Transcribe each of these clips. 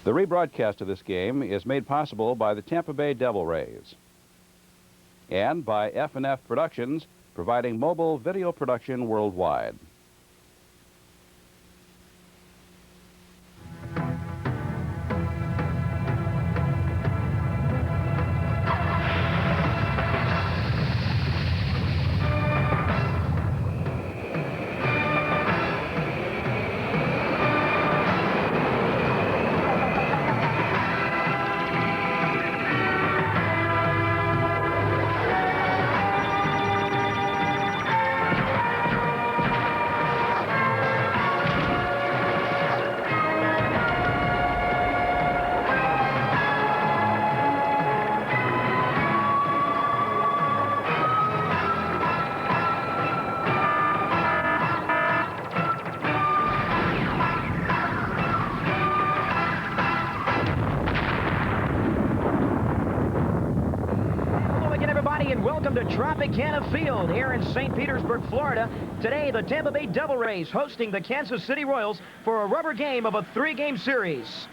The rebroadcast of this game is made possible by the Tampa Bay Devil Rays and by F&F Productions, providing mobile video production worldwide. And welcome to Tropicana Field here in St. Petersburg, Florida. Today, the Tampa Bay Devil Rays hosting the Kansas City Royals for a rubber game of a 3-game series.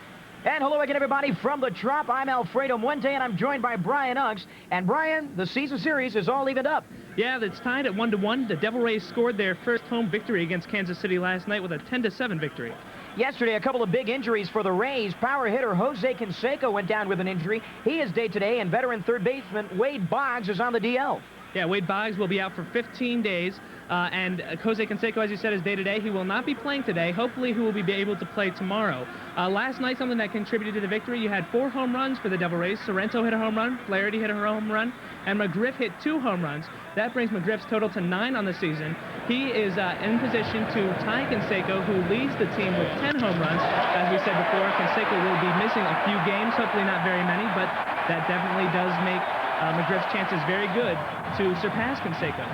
And hello again, everybody, from the Trop. I'm Alfredo Muente, and I'm joined by Brian Uggs. And Brian, the season series is all evened up. Yeah, it's tied at 1-1. The Devil Rays scored their first home victory against Kansas City last night with a 10-7 victory. Yesterday, a couple of big injuries for the Rays. Power hitter Jose Canseco went down with an injury. He is day-to-day, and veteran third baseman Wade Boggs is on the DL. Yeah, Wade Boggs will be out for 15 days, and Jose Canseco, as you said, is day-to-day. He will not be playing today. Hopefully, he will be able to play tomorrow. Last night, something that contributed to the victory, you had 4 home runs for the Devil Rays. Sorrento hit a home run, Flaherty hit a home run, and McGriff hit 2 home runs. That brings McGriff's total to 9 on the season. He is in position to tie Canseco, who leads the team with 10 home runs. As we said before, Canseco will be missing a few games, hopefully not very many, but that definitely does make McGriff's chances very good to surpass Canseco.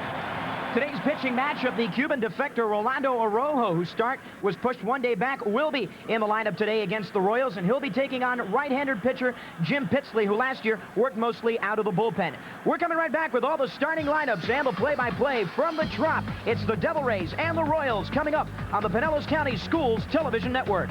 Today's pitching matchup, the Cuban defector Rolando Araujo, whose start was pushed one day back, will be in the lineup today against the Royals, and he'll be taking on right-handed pitcher Jim Pitsley, who last year worked mostly out of the bullpen. We're coming right back with all the starting lineups and the play-by-play from the Trop. It's the Devil Rays and the Royals coming up on the Pinellas County Schools Television Network.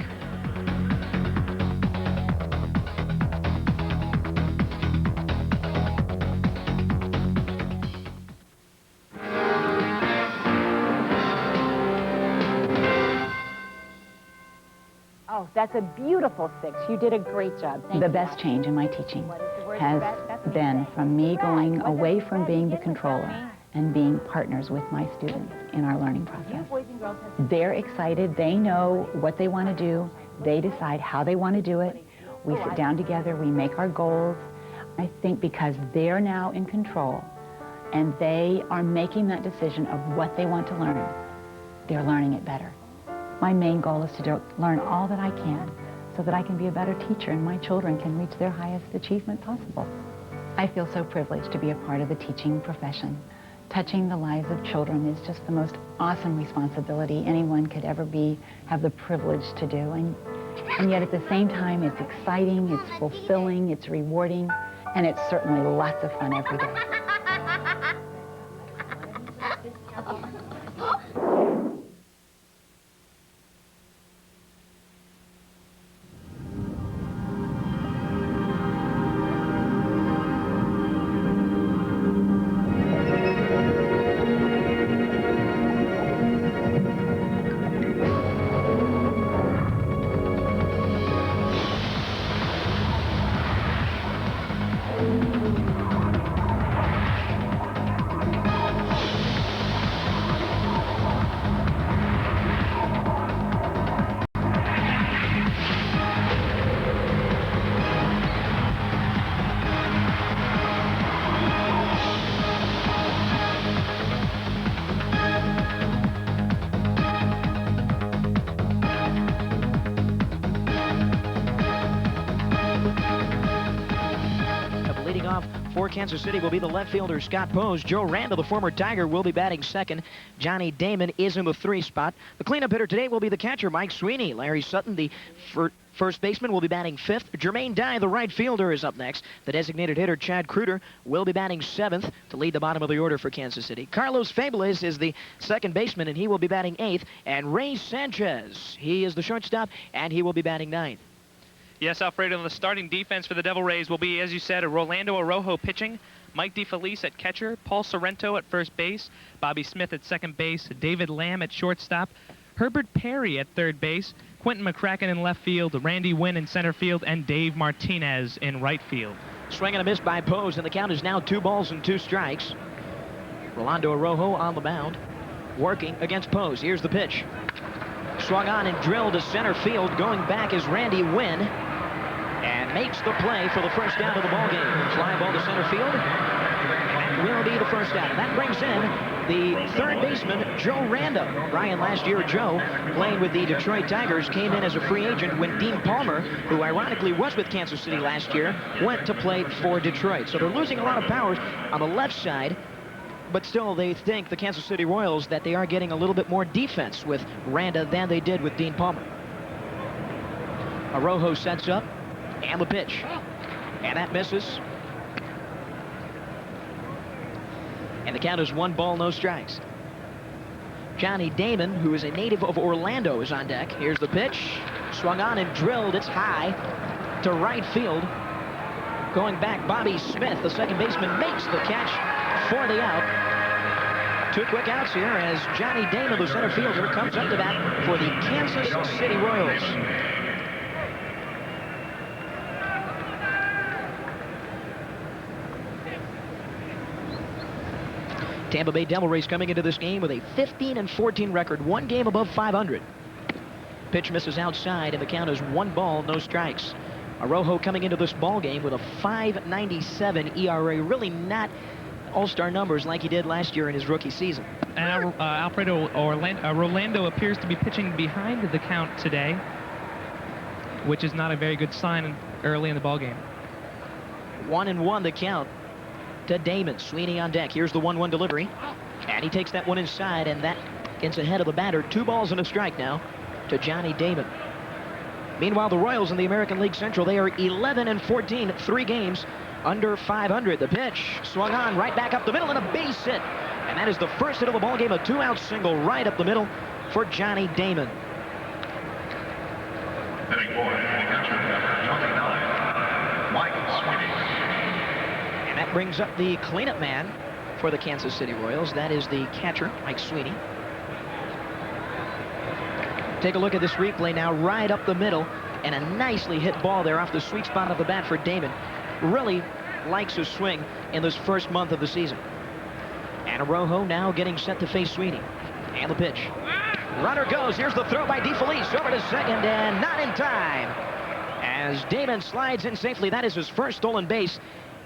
Oh, that's a beautiful 6. You did a great job. Thank you. The best change in my teaching has been from me going away from being the controller and being partners with my students in our learning process. They're excited. They know what they want to do. They decide how they want to do it. We sit down together. We make our goals. I think because they're now in control and they are making that decision of what they want to learn, they're learning it better. My main goal is to learn all that I can so that I can be a better teacher and my children can reach their highest achievement possible. I feel so privileged to be a part of the teaching profession. Touching the lives of children is just the most awesome responsibility anyone could ever have the privilege to do. And yet at the same time, it's exciting, it's fulfilling, it's rewarding, and it's certainly lots of fun every day. For Kansas City will be the left fielder Scott Pose. Joe Randall, the former Tiger, will be batting second. Johnny Damon is in the 3 spot. The cleanup hitter today will be the catcher Mike Sweeney. Larry Sutton, the first baseman, will be batting 5th. Jermaine Dye, the right fielder, is up next. The designated hitter Chad Kruder will be batting 7th to lead the bottom of the order for Kansas City. Carlos Fables is the second baseman, and he will be batting 8th. And Ray Sanchez, he is the shortstop, and he will be batting 9th. Yes, Alfredo, the starting defense for the Devil Rays will be, as you said, Rolando Araujo pitching, Mike DeFelice at catcher, Paul Sorrento at first base, Bobby Smith at second base, David Lamb at shortstop, Herbert Perry at third base, Quentin McCracken in left field, Randy Wynn in center field, and Dave Martinez in right field. Swing and a miss by Pose, and the count is now 2-2 strikes. Rolando Araujo on the mound, working against Pose. Here's the pitch. Swung on and drilled to center field. Going back is Randy Wynn, and makes the play for the first out of the ball game. Fly ball to center field, and that will be the first out. And that brings in the third baseman, Joe Randa. Brian, last year, Joe, playing with the Detroit Tigers, came in as a free agent when Dean Palmer, who ironically was with Kansas City last year, went to play for Detroit. So they're losing a lot of powers on the left side, but still they think, the Kansas City Royals, that they are getting a little bit more defense with Randa than they did with Dean Palmer. Araujo sets up, and the pitch. And that misses. And the count is 1 ball, no strikes. Johnny Damon, who is a native of Orlando, is on deck. Here's the pitch. Swung on and drilled. It's high to right field. Going back, Bobby Smith, the second baseman, makes the catch for the out. 2 quick outs here as Johnny Damon, the center fielder, comes up to bat for the Kansas City Royals. Tampa Bay Devil Rays coming into this game with a 15-14 record, 1 game above 500. Pitch misses outside, and the count is 1 ball, no strikes. Araujo coming into this ball game with a .597 ERA, really not all-star numbers like he did last year in his rookie season. And Alfredo Rolando appears to be pitching behind the count today, which is not a very good sign early in the ball game. 1-1 the count to Damon. Sweeney on deck. Here's the 1-1 delivery, and he takes that one inside, and that gets ahead of the batter. 2 balls and a strike now to Johnny Damon. Meanwhile, the Royals in the American League Central, they are 11-14, 3 games under 500. The pitch swung on right back up the middle, and a base hit, and that is the first hit of the ball game. A 2-out single right up the middle for Johnny Damon. And that brings up the cleanup man for the Kansas City Royals. That is the catcher, Mike Sweeney. Take a look at this replay now, right up the middle, and a nicely hit ball there off the sweet spot of the bat for Damon. Really likes his swing in this first month of the season. And Araujo now getting set to face Sweeney. And the pitch. Runner goes. Here's the throw by DeFelice over to second, and not in time. As Damon slides in safely, that is his first stolen base.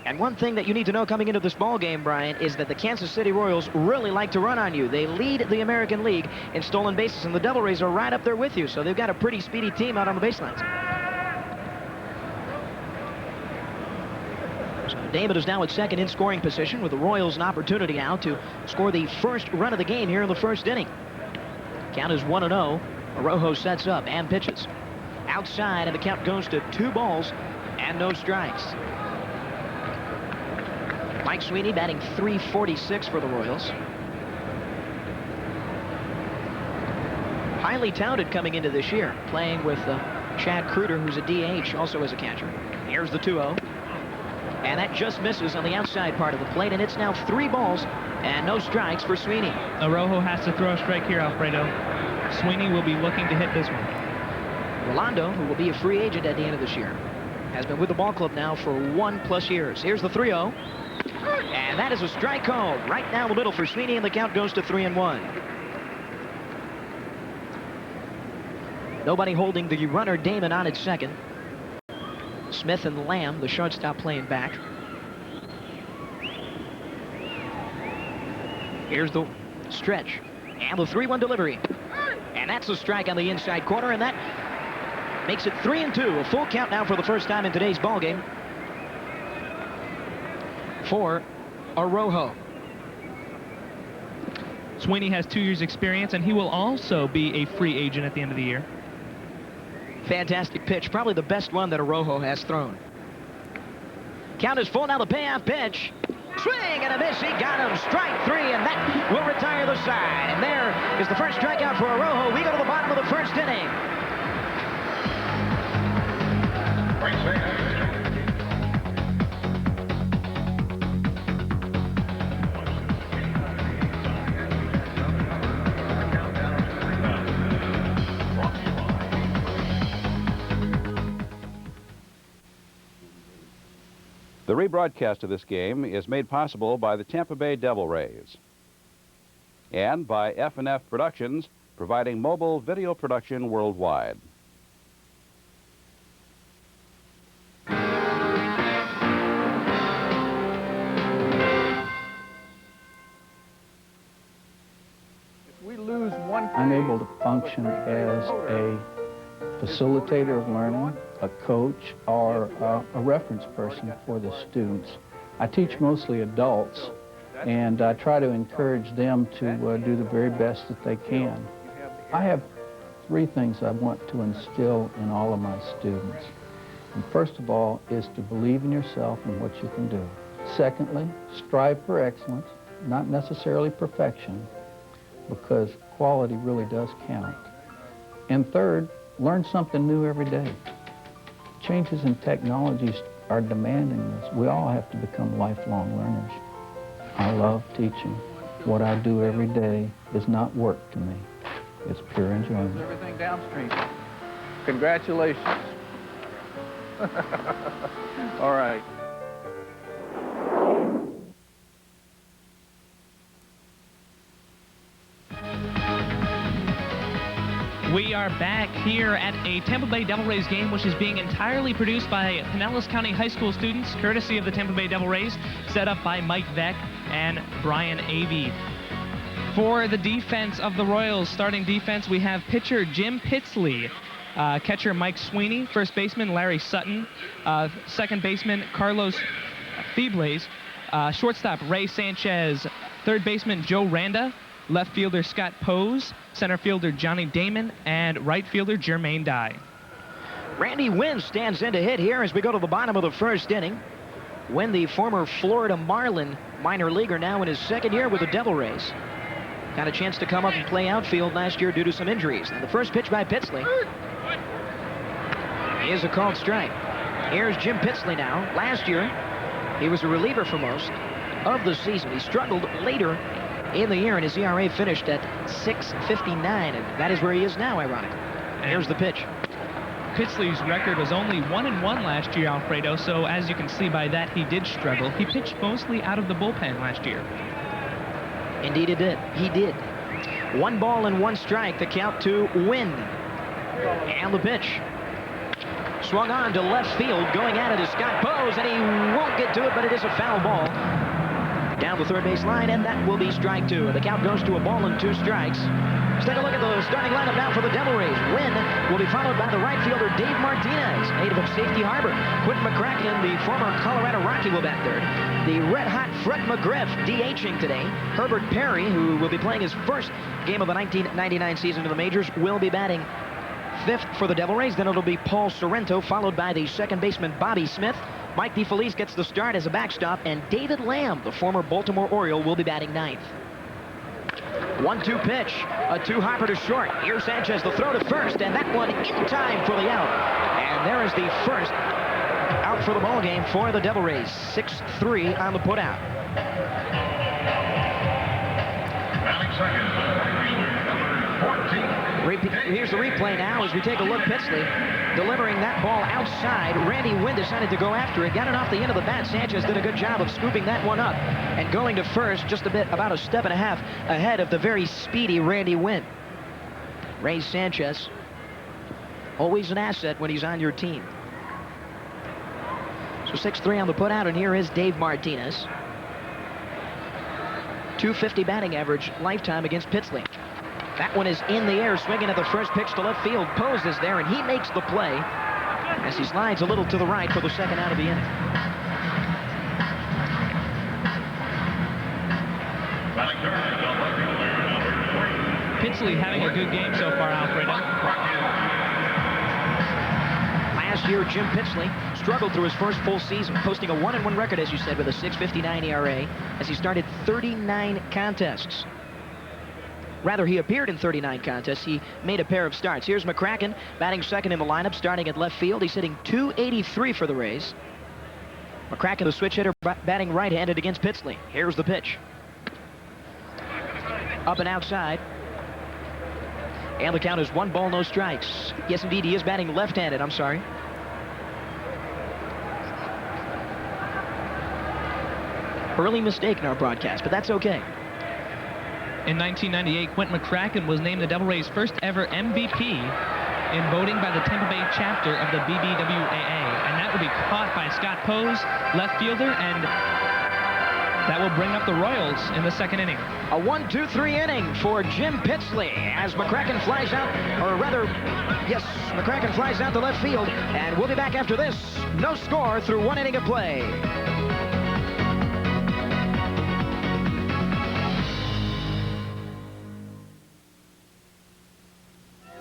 And one thing that you need to know coming into this ball game, Brian, is that the Kansas City Royals really like to run on you. They lead the American League in stolen bases, and the Devil Rays are right up there with you. So they've got a pretty speedy team out on the baselines. So Damon is now at second in scoring position, with the Royals an opportunity now to score the first run of the game here in the first inning. Count is 1-0. Araujo sets up and pitches. Outside, and the count goes to 2 balls and no strikes. Mike Sweeney batting .346 for the Royals. Highly touted coming into this year, playing with Chad Kruder, who's a DH, also as a catcher. Here's the 2-0. And that just misses on the outside part of the plate, and it's now 3 balls and no strikes for Sweeney. Araujo has to throw a strike here, Alfredo. Sweeney will be looking to hit this one. Rolando, who will be a free agent at the end of this year, has been with the ball club now for 1+ years. Here's the 3-0. And that is a strike called right down the middle for Sweeney, and the count goes to 3-1. Nobody holding the runner Damon on at second. Smith and Lamb, the shortstop, playing back. Here's the stretch and the 3-1 delivery, and that's a strike on the inside corner, and that makes it 3-2. A full count now for the first time in today's ball game for Araujo. Sweeney has 2 years experience, and he will also be a free agent at the end of the year. Fantastic pitch, probably the best one that Araujo has thrown. Count is full now, the payoff pitch. Swing and a miss, he got him. Strike 3, and that will retire the side. And there is the first strikeout for Araujo. We go to the bottom of the first inning. The rebroadcast of this game is made possible by the Tampa Bay Devil Rays and by F&F Productions, providing mobile video production worldwide. I'm able to function as a facilitator of learning, a coach, or a reference person for the students. I teach mostly adults, and I try to encourage them to do the very best that they can. I have 3 things I want to instill in all of my students. And first of all is to believe in yourself and what you can do. Secondly, strive for excellence, not necessarily perfection, because quality really does count. And third, learn something new every day. Changes in technologies are demanding this. We all have to become lifelong learners. I love teaching. What I do every day is not work to me. It's pure enjoyment. Everything downstream. Congratulations. All right. We are back here at a Tampa Bay Devil Rays game, which is being entirely produced by Pinellas County High School students, courtesy of the Tampa Bay Devil Rays, set up by Mike Veck and Brian Avey. For the defense of the Royals, starting defense, we have pitcher Jim Pitsley, catcher Mike Sweeney, first baseman Larry Sutton, second baseman Carlos Febles, shortstop Ray Sanchez, third baseman Joe Randa, left fielder Scott Pose, center fielder Johnny Damon, and right fielder Jermaine Dye. Randy Wynn stands in to hit here as we go to the bottom of the first inning. Wynn, the former Florida Marlin minor leaguer, now in his second year with the Devil Rays. Got a chance to come up and play outfield last year due to some injuries. And the first pitch by Pitsley is a called strike. Here's Jim Pitsley now. Last year, he was a reliever for most of the season. He struggled later in the year, and his ERA finished at 6.59, and that is where he is now, ironically. Here's the pitch. Pitsley's record was only 1-1 last year, Alfredo, so as you can see by that, he did struggle. He pitched mostly out of the bullpen last year. Indeed, it did. He did. 1 ball and 1 strike, the count to Wynn. And the pitch. Swung on to left field, going at it is Scott Pose, and he won't get to it, but it is a foul ball. Down the third base line, and that will be strike 2. The count goes to a ball and 2 strikes. Let's take a look at the starting lineup now for the Devil Rays. Wynn will be followed by the right fielder Dave Martinez, native of Safety Harbor. Quentin McCracken, the former Colorado Rocky, will bat third. The red-hot Fred McGriff DHing today. Herbert Perry, who will be playing his first game of the 1999 season in the majors, will be batting 5th for the Devil Rays. Then it'll be Paul Sorrento, followed by the second baseman Bobby Smith. Mike DeFelice gets the start as a backstop, and David Lamb, the former Baltimore Oriole, will be batting 9th. 1-2 pitch, a 2-hopper to short. Here's Sanchez, the throw to first, and that one in time for the out. And there is the first out for the ball game for the Devil Rays. 6-3 on the putout. Here's the replay now as we take a look. Pitsley delivering that ball outside. Randy Wynn decided to go after it. Got it off the end of the bat. Sanchez did a good job of scooping that one up and going to first just about a step and a half ahead of the very speedy Randy Wynn. Ray Sanchez, always an asset when he's on your team. So 6-3 on the putout, and here is Dave Martinez. .250 batting average lifetime against Pitsley. That one is in the air, swinging at the first pitch to left field. Pose is there, and he makes the play as he slides a little to the right for the second out of the inning. Pitsley having a good game so far, Alfredo. Last year, Jim Pitsley struggled through his first full season, posting a 1-1 record, as you said, with a 6.59 ERA as he started 39 contests. Rather, he appeared in 39 contests. He made a pair of starts. Here's McCracken batting second in the lineup, starting at left field. He's hitting .283 for the Rays. McCracken, the switch hitter, batting right-handed against Pitsley. Here's the pitch. Up and outside. And the count is 1 ball, no strikes. Yes, indeed, he is batting left-handed. I'm sorry. Early mistake in our broadcast, but that's okay. In 1998, Quentin McCracken was named the Devil Rays' first ever MVP in voting by the Tampa Bay chapter of the BBWAA. And that will be caught by Scott Pose, left fielder, and that will bring up the Royals in the second inning. A 1-2-3 inning for Jim Pitsley as McCracken flies out, or rather, yes, McCracken flies out to left field, and we'll be back after this. No score through 1 inning of play.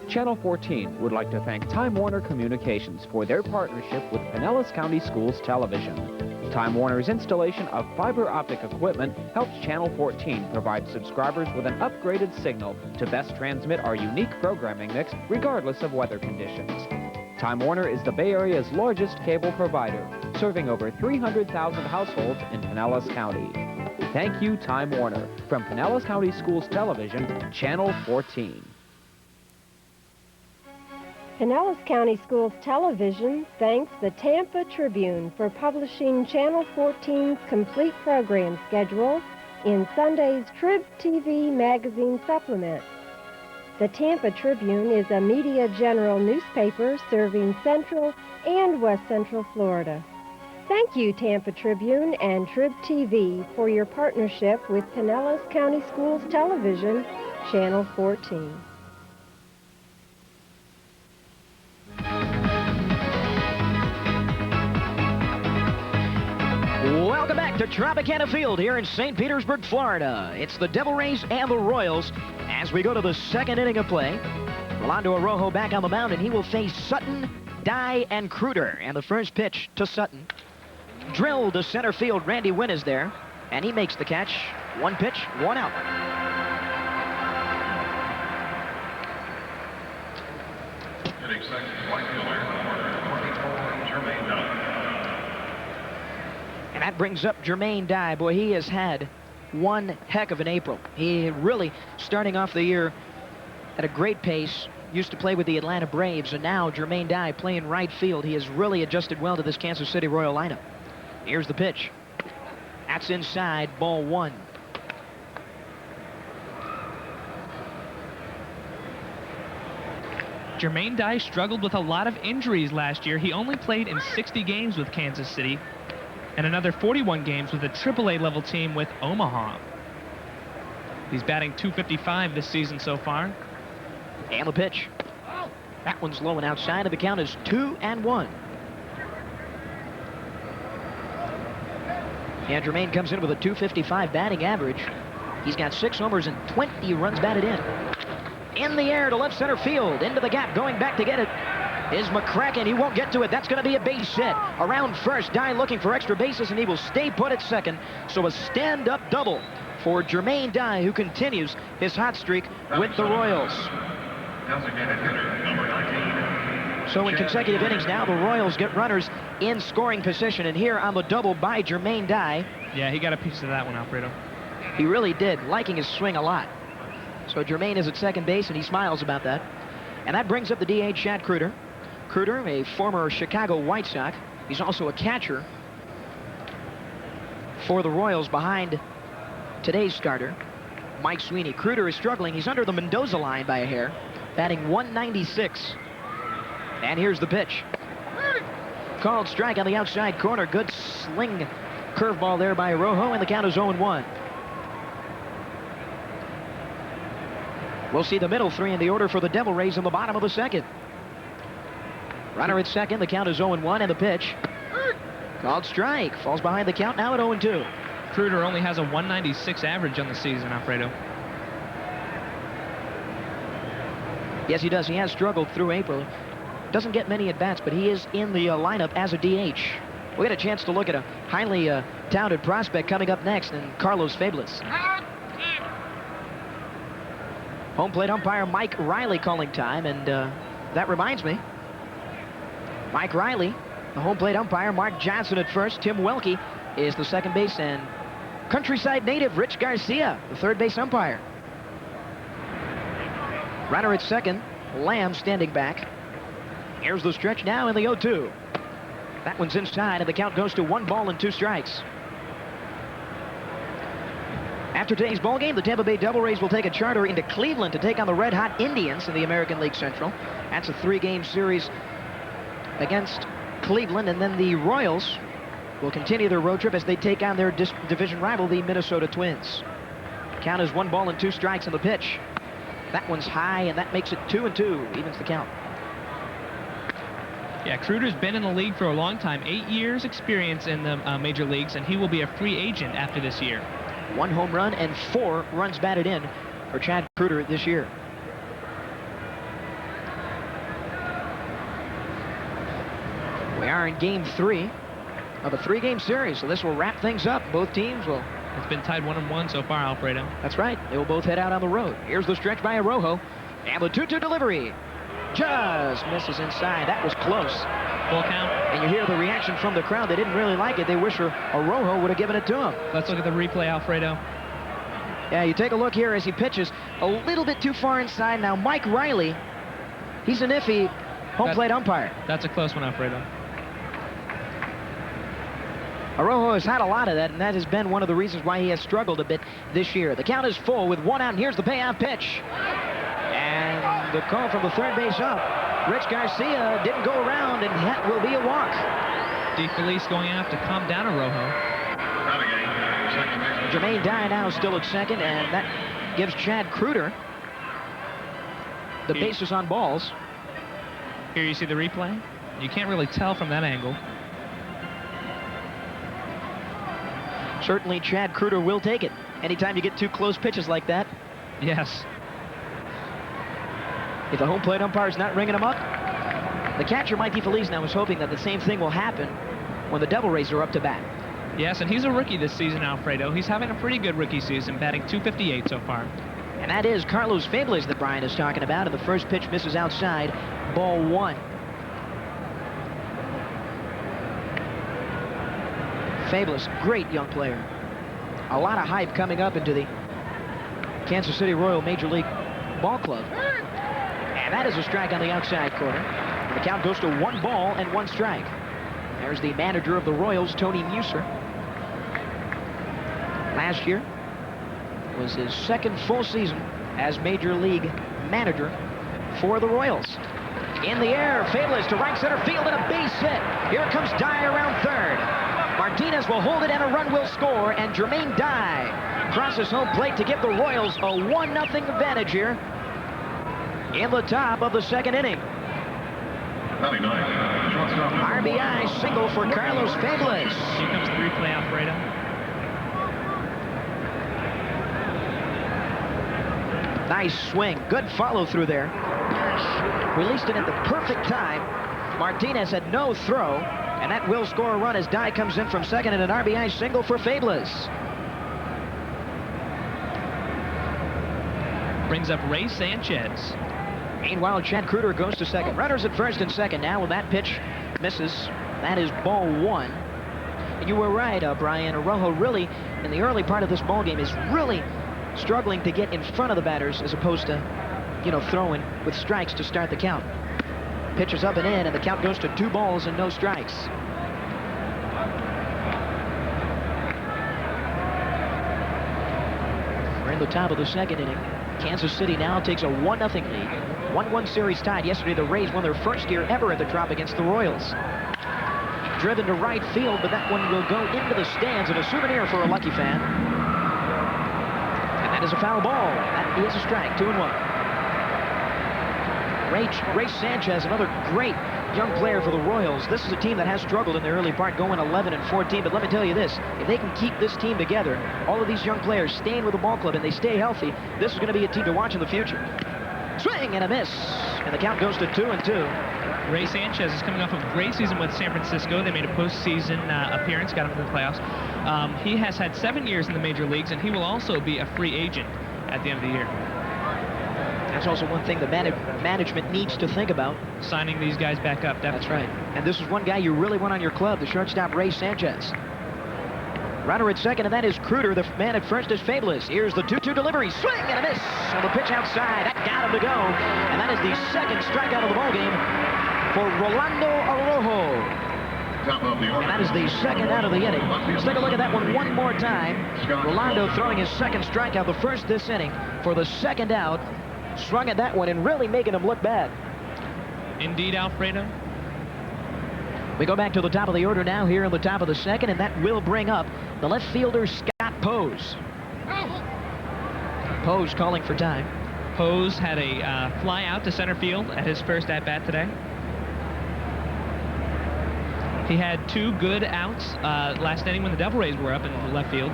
Channel 14 would like to thank Time Warner Communications for their partnership with Pinellas County Schools Television. Time Warner's installation of fiber optic equipment helps Channel 14 provide subscribers with an upgraded signal to best transmit our unique programming mix regardless of weather conditions. Time Warner is the Bay Area's largest cable provider, serving over 300,000 households in Pinellas County. Thank you, Time Warner. From Pinellas County Schools Television, Channel 14. Pinellas County Schools Television thanks the Tampa Tribune for publishing Channel 14's complete program schedule in Sunday's Trib TV magazine supplement. The Tampa Tribune is a Media General newspaper serving Central and West Central Florida. Thank you, Tampa Tribune and Trib TV, for your partnership with Pinellas County Schools Television, Channel 14. Welcome back to Tropicana Field here in St. Petersburg, Florida. It's the Devil Rays and the Royals as we go to the second inning of play. Rolando Araujo back on the mound, and he will face Sutton, Dye, and Kruder. And the first pitch to Sutton. Drilled to center field. Randy Wynn is there, and he makes the catch. 1 pitch, 1 out. And that brings up Jermaine Dye. Boy, he has had one heck of an April. He really starting off the year at a great pace. Used to play with the Atlanta Braves, and now Jermaine Dye playing right field. He has really adjusted well to this Kansas City Royal lineup. Here's the pitch. That's inside, ball 1. Jermaine Dye struggled with a lot of injuries last year. He only played in 60 games with Kansas City and another 41 games with a AAA level team with Omaha. He's batting .255 this season so far. And the pitch. That one's low and outside, and the count is 2-1. And Jermaine comes in with a .255 batting average. He's got 6 homers and 20 runs batted in. In the air to left center field, into the gap, going back to get it is McCracken. He won't get to it. That's going to be a base hit. Around first, Dye looking for extra bases, and he will stay put at second. So a stand-up double for Jermaine Dye, who continues his hot streak with the Royals. So in consecutive innings now, the Royals get runners in scoring position, and here on the double by Jermaine Dye. Yeah, he got a piece of that one, Alfredo. He really did, liking his swing a lot. So Jermaine is at second base, and he smiles about that. And that brings up the DH, Chad Kruder. Kruder, a former Chicago White Sox. He's also a catcher for the Royals behind today's starter, Mike Sweeney. Kruder is struggling. He's under the Mendoza line by a hair, batting .196. And here's the pitch. Called strike on the outside corner. Good sling curveball there by Rojo, and the count is 0-1. We'll see the middle 3 in the order for the Devil Rays in the bottom of the second. Runner at second, the count is 0-1, and the pitch. Called strike. Falls behind the count now at 0-2. Kruder only has a .196 average on the season, Alfredo. Yes, he does. He has struggled through April. Doesn't get many at-bats, but he is in the lineup as a DH. We get a chance to look at a highly touted prospect coming up next, and Carlos Fabulous. Home plate umpire Mike Riley calling time, and that reminds me, Mike Riley, the home plate umpire, Mark Johnson at first, Tim Welke is the second base, and Countryside native Rich Garcia, the third base umpire. Runner at second, Lamb standing back. Here's the stretch now in the 0-2. That one's inside, and the count goes to 1 ball and 2 strikes. After today's ball game, the Tampa Bay Devil Rays will take a charter into Cleveland to take on the Red Hot Indians in the American League Central. That's a 3-game series against Cleveland, and then the Royals will continue their road trip as they take on their division rival, the Minnesota Twins. Count is 1 ball and 2 strikes on the pitch. That one's high, and that makes it 2-2, evens the count. Yeah, Kruder's been in the league for a long time, 8 years experience in the major leagues, and he will be a free agent after this year. 1 home run and 4 runs batted in for Chad Kruder this year. We are in game 3 of a 3-game series, so this will wrap things up. Both teams will... It's been tied 1-1 so far, Alfredo. That's right. They will both head out on the road. Here's the stretch by Arrojo, and the 2-2 delivery just misses inside. That was close. Full count. And you hear the reaction from the crowd. They didn't really like it. They wish Arrojo would have given it to him. Let's look at the replay, Alfredo. Yeah, you take a look here as he pitches a little bit too far inside. Now, Mike Riley, he's an iffy home plate umpire. That's a close one, Alfredo. Arrojo has had a lot of that, and that has been one of the reasons why he has struggled a bit this year. The count is full with 1 out, and here's the payoff pitch. And the call from the third base up. Rich Garcia didn't go around, and that will be a walk. DeFelice going out to calm down Arrojo. Jermaine Dye now still at second, and that gives Chad Kruder the bases on balls. Here you see the replay. You can't really tell from that angle. Certainly Chad Kruder will take it anytime you get 2 close pitches like that. Yes. If the home plate umpire's not ringing him up, the catcher, Mike DeFelice, now is hoping that the same thing will happen when the Devil Rays are up to bat. Yes, and he's a rookie this season, Alfredo. He's having a pretty good rookie season, batting .258 so far. And that is Carlos Fables that Brian is talking about, and the first pitch misses outside, ball 1. Fables, great young player. A lot of hype coming up into the Kansas City Royal Major League Ball Club. And that is a strike on the outside corner. The count goes to 1 ball and 1 strike. There's the manager of the Royals, Tony Muser. Last year was his 2nd full season as Major League manager for the Royals. In the air, Fables to right center field and a base hit. Here comes Dye around third. Martinez will hold it and a run will score, and Jermaine Dye crosses home plate to give the Royals a 1-0 advantage here in the top of the 2nd inning. RBI single for Carlos Fables. Here comes the replay, Alfredo. Nice swing, good follow through there. Released it at the perfect time. Martinez had no throw, and that will score a run as Dye comes in from second and an RBI single for Fables. Brings up Ray Sanchez. Meanwhile, Chad Kruder goes to second. Runners at first and second now when that pitch misses. That is ball 1. And you were right, Brian. Arrojo really, in the early part of this ball game, is really struggling to get in front of the batters as opposed to, throwing with strikes to start the count. Pitches up and in, and the count goes to 2 balls and no strikes. We're in the top of the 2nd inning. Kansas City now takes a 1-0 lead. 1-1 series tied. Yesterday, the Rays won their first year ever at the Trop against the Royals. Driven to right field, but that one will go into the stands and a souvenir for a lucky fan. And that is a foul ball. That is a strike, 2-1. Ray Sanchez, another great young player for the Royals. This is a team that has struggled in the early part, going 11-14. But let me tell you this, if they can keep this team together, all of these young players staying with the ball club and they stay healthy, this is going to be a team to watch in the future. Swing and a miss, and the count goes to 2-2. Ray Sanchez is coming off a great season with San Francisco. They made a postseason appearance, got him to the playoffs. He has had 7 years in the major leagues, and he will also be a free agent at the end of the year. That's also one thing the management needs to think about. Signing these guys back up. That's right. And this is one guy you really want on your club, the shortstop Ray Sanchez. Runner at second, and that is Kruder. The man at first is Fabulous. Here's the 2-2 delivery. Swing and a miss on the pitch outside. That got him to go. And that is the second strikeout of the ballgame for Rolando Arrojo. And that is the second out of the inning. Let's take a look at that one more time. Rolando throwing his second strikeout, the first this inning, for the second out. Swung at that one and really making him look bad. Indeed, Alfredo. We go back to the top of the order now here in the top of the second, and that will bring up the left fielder, Scott Pose. Pose calling for time. Pose had a fly out to center field at his first at-bat today. He had 2 good outs last inning when the Devil Rays were up in the left field.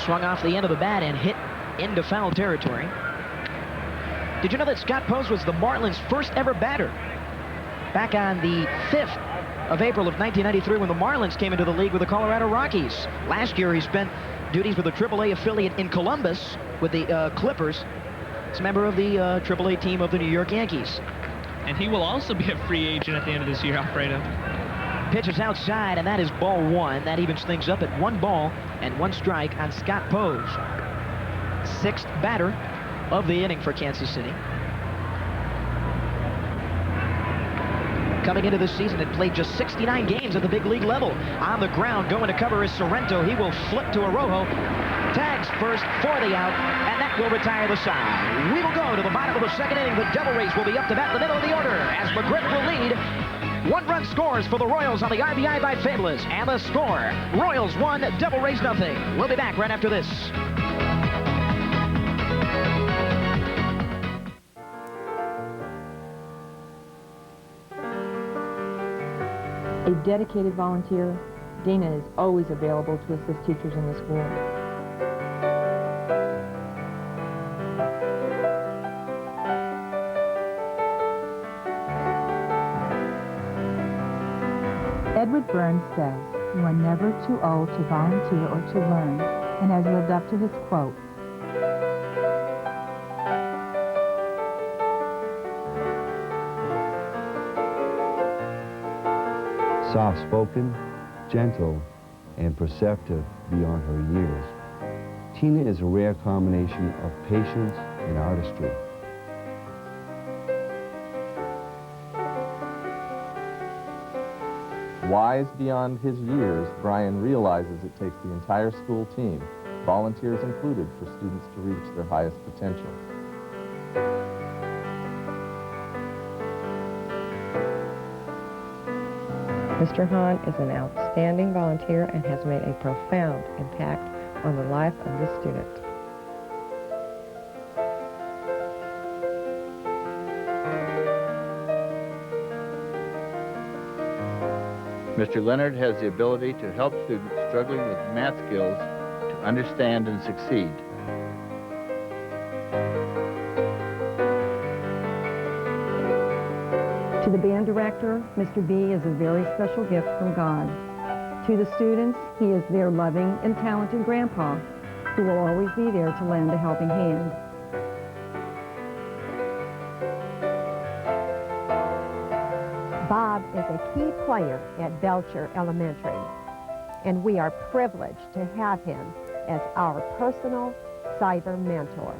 Swung off the end of the bat and hit into foul territory. Did you know that Scott Pose was the Marlins' first ever batter? Back on the 5th of April of 1993 when the Marlins came into the league with the Colorado Rockies. Last year he spent duties with the AAA affiliate in Columbus with the Clippers. He's a member of the AAA team of the New York Yankees. And he will also be a free agent at the end of this year, Alfredo. Pitch is outside, and that is ball 1. That evens things up at 1 ball and 1 strike on Scott Pose. 6th batter of the inning for Kansas City. Coming into this season, had played just 69 games at the big league level. On the ground, going to cover is Sorrento. He will flip to Arrojo. Tags first for the out, and that will retire the side. We will go to the bottom of the second inning. The Devil Rays will be up to bat in the middle of the order as McGriff will lead. 1 run scores for the Royals on the RBI by Fabulous. And the score, Royals 1, Devil Rays nothing. We'll be back right after this. A dedicated volunteer, Dana is always available to assist teachers in the school. Edward Burns says, "You are never too old to volunteer or to learn," and has lived up to his quote. Soft-spoken, gentle, and perceptive beyond her years, Tina is a rare combination of patience and artistry. Wise beyond his years, Brian realizes it takes the entire school team, volunteers included, for students to reach their highest potential. Mr. Hahn is an outstanding volunteer and has made a profound impact on the life of this student. Mr. Leonard has the ability to help students struggling with math skills to understand and succeed. To the band director, Mr. B is a very special gift from God. To the students, he is their loving and talented grandpa, who will always be there to lend a helping hand. Bob is a key player at Belcher Elementary, and we are privileged to have him as our personal cyber mentor.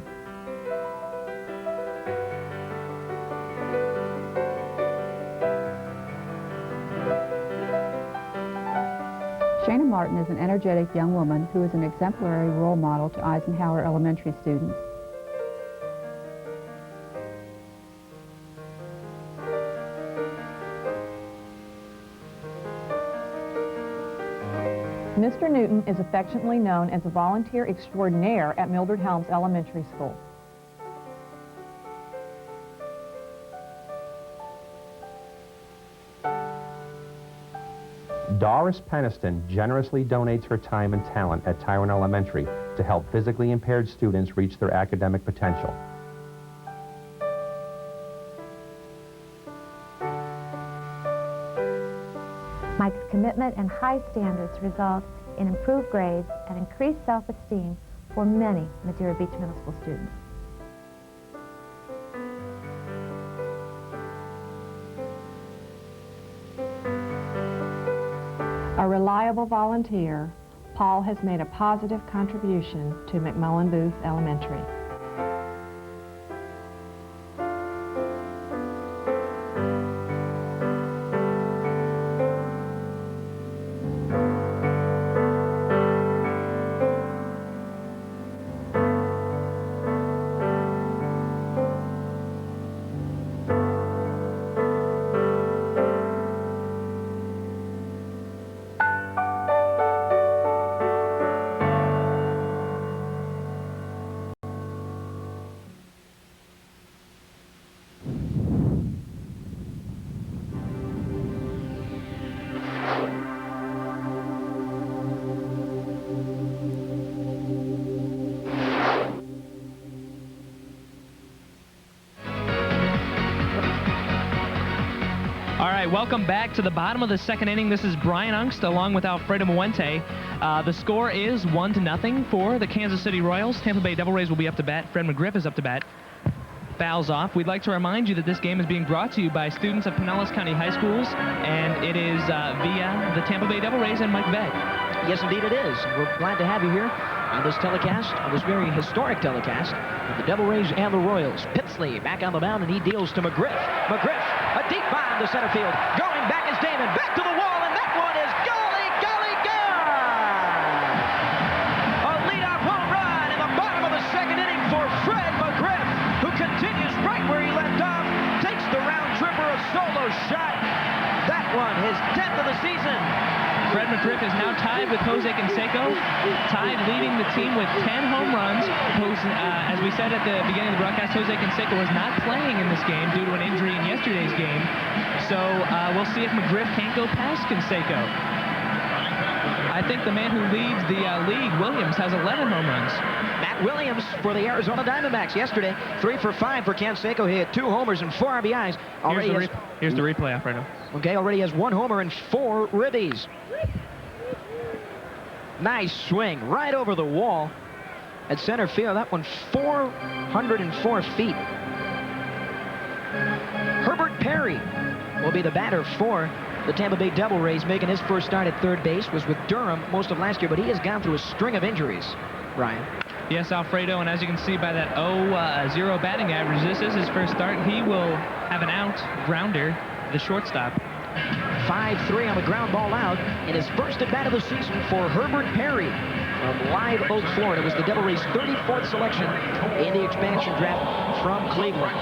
Shana Martin is an energetic young woman who is an exemplary role model to Eisenhower Elementary students. Mr. Newton is affectionately known as a volunteer extraordinaire at Mildred Helms Elementary School. Doris Peniston generously donates her time and talent at Tyrone Elementary to help physically impaired students reach their academic potential. Mike's commitment and high standards result in improved grades and increased self-esteem for many Madeira Beach Middle School students. reliable volunteer, Paul has made a positive contribution to McMullen Booth Elementary. Welcome back to the bottom of the second inning. This is Brian Ungst along with Alfredo Muente. The score is 1-0 for the Kansas City Royals. Tampa Bay Devil Rays will be up to bat. Fred McGriff is up to bat. Fouls off. We'd like to remind you that this game is being brought to you by students of Pinellas County High Schools, and it is via the Tampa Bay Devil Rays and Mike Vegg. Yes, indeed it is. We're glad to have you here on this telecast, on this very historic telecast of the Devil Rays and the Royals. Pitsley back on the mound, and he deals to McGriff. McGriff, a deep bomb to center field. Going back is Damon. Back to the wall, and that one is golly, golly, gone! A leadoff home run in the bottom of the second inning for Fred McGriff, who continues right where he left off. Takes the round tripper, a solo shot. That one, his 10th of the season. Fred McGriff is now tied with Jose Canseco, tied leading the team with 10 home runs. As we said at the beginning of the broadcast, Jose Canseco was not playing in this game due to an injury in yesterday's game. So we'll see if McGriff can't go past Canseco. I think the man who leads the league, Williams, has 11 home runs. Matt Williams for the Arizona Diamondbacks yesterday. 3 for 5 for Canseco. He had 2 homers and 4 RBIs. Here's the replay, Alfredo. Okay, already has 1 homer and 4 ribbies. Nice swing right over the wall at center field. That one 404 feet. Herbert Perry will be the batter for the Tampa Bay Devil Rays, making his first start at third base. Was with Durham most of last year, but he has gone through a string of injuries. Ryan. Yes, Alfredo, and as you can see by that 0 batting average, this is his first start. He will have an out grounder, the shortstop. 5-3 on the ground ball out in his first at bat of the season for Herbert Perry from Live Oak, Florida. It was the Devil Rays' 34th selection in the expansion draft from Cleveland.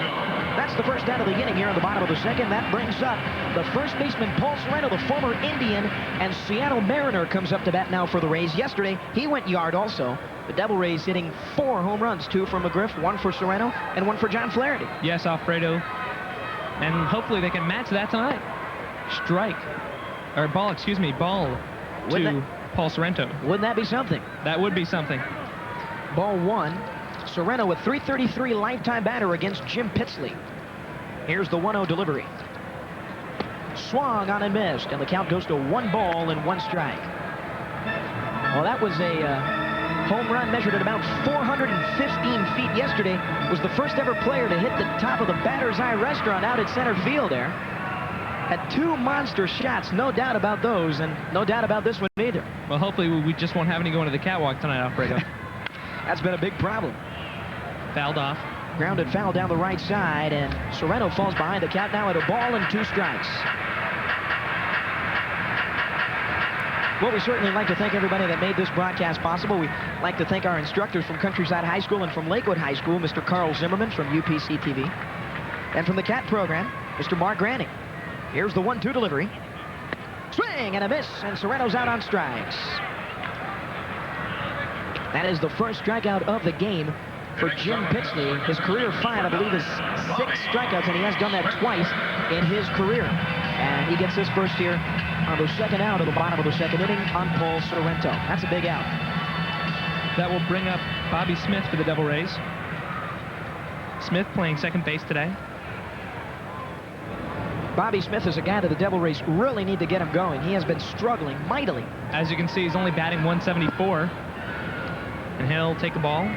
That's the first out of the inning here in the bottom of the second. That brings up the first baseman, Paul Sorrento, the former Indian and Seattle Mariner, comes up to bat now for the Rays. Yesterday, he went yard also. The Devil Rays hitting 4 home runs, 2 for McGriff, 1 for Sorrento, and 1 for John Flaherty. Yes, Alfredo. And hopefully they can match that tonight. Ball to Paul Sorrento. Wouldn't that be something? That would be something. Ball 1. Sorrento with 333 lifetime batter against Jim Pitsley. Here's the 1-0 delivery. Swung on and missed, and the count goes to 1 ball and 1 strike. Well, that was a home run measured at about 415 feet yesterday. Was the first ever player to hit the top of the Batter's Eye restaurant out at center field there. Had 2 monster shots, no doubt about those, and no doubt about this one either. Well, hopefully we just won't have any going to the catwalk tonight, Alfredo. That's been a big problem. Fouled off. Grounded foul down the right side, and Sorrento falls behind the count now at 1 ball and 2 strikes. Well, we certainly like to thank everybody that made this broadcast possible. We'd like to thank our instructors from Countryside High School and from Lakewood High School, Mr. Carl Zimmerman from UPC TV. And from the CAT program, Mr. Mark Granning. Here's the 1-2 delivery. Swing and a miss, and Sorrento's out on strikes. That is the first strikeout of the game for Jim Pitsley. His career 5, I believe, is 6 strikeouts, and he has done that twice in his career. And he gets his first here on the second out of the bottom of the second inning on Paul Sorrento. That's a big out. That will bring up Bobby Smith for the Devil Rays. Smith playing second base today. Bobby Smith is a guy that the Devil Rays really need to get him going. He has been struggling mightily. As you can see, he's only batting 174. And he'll take a ball.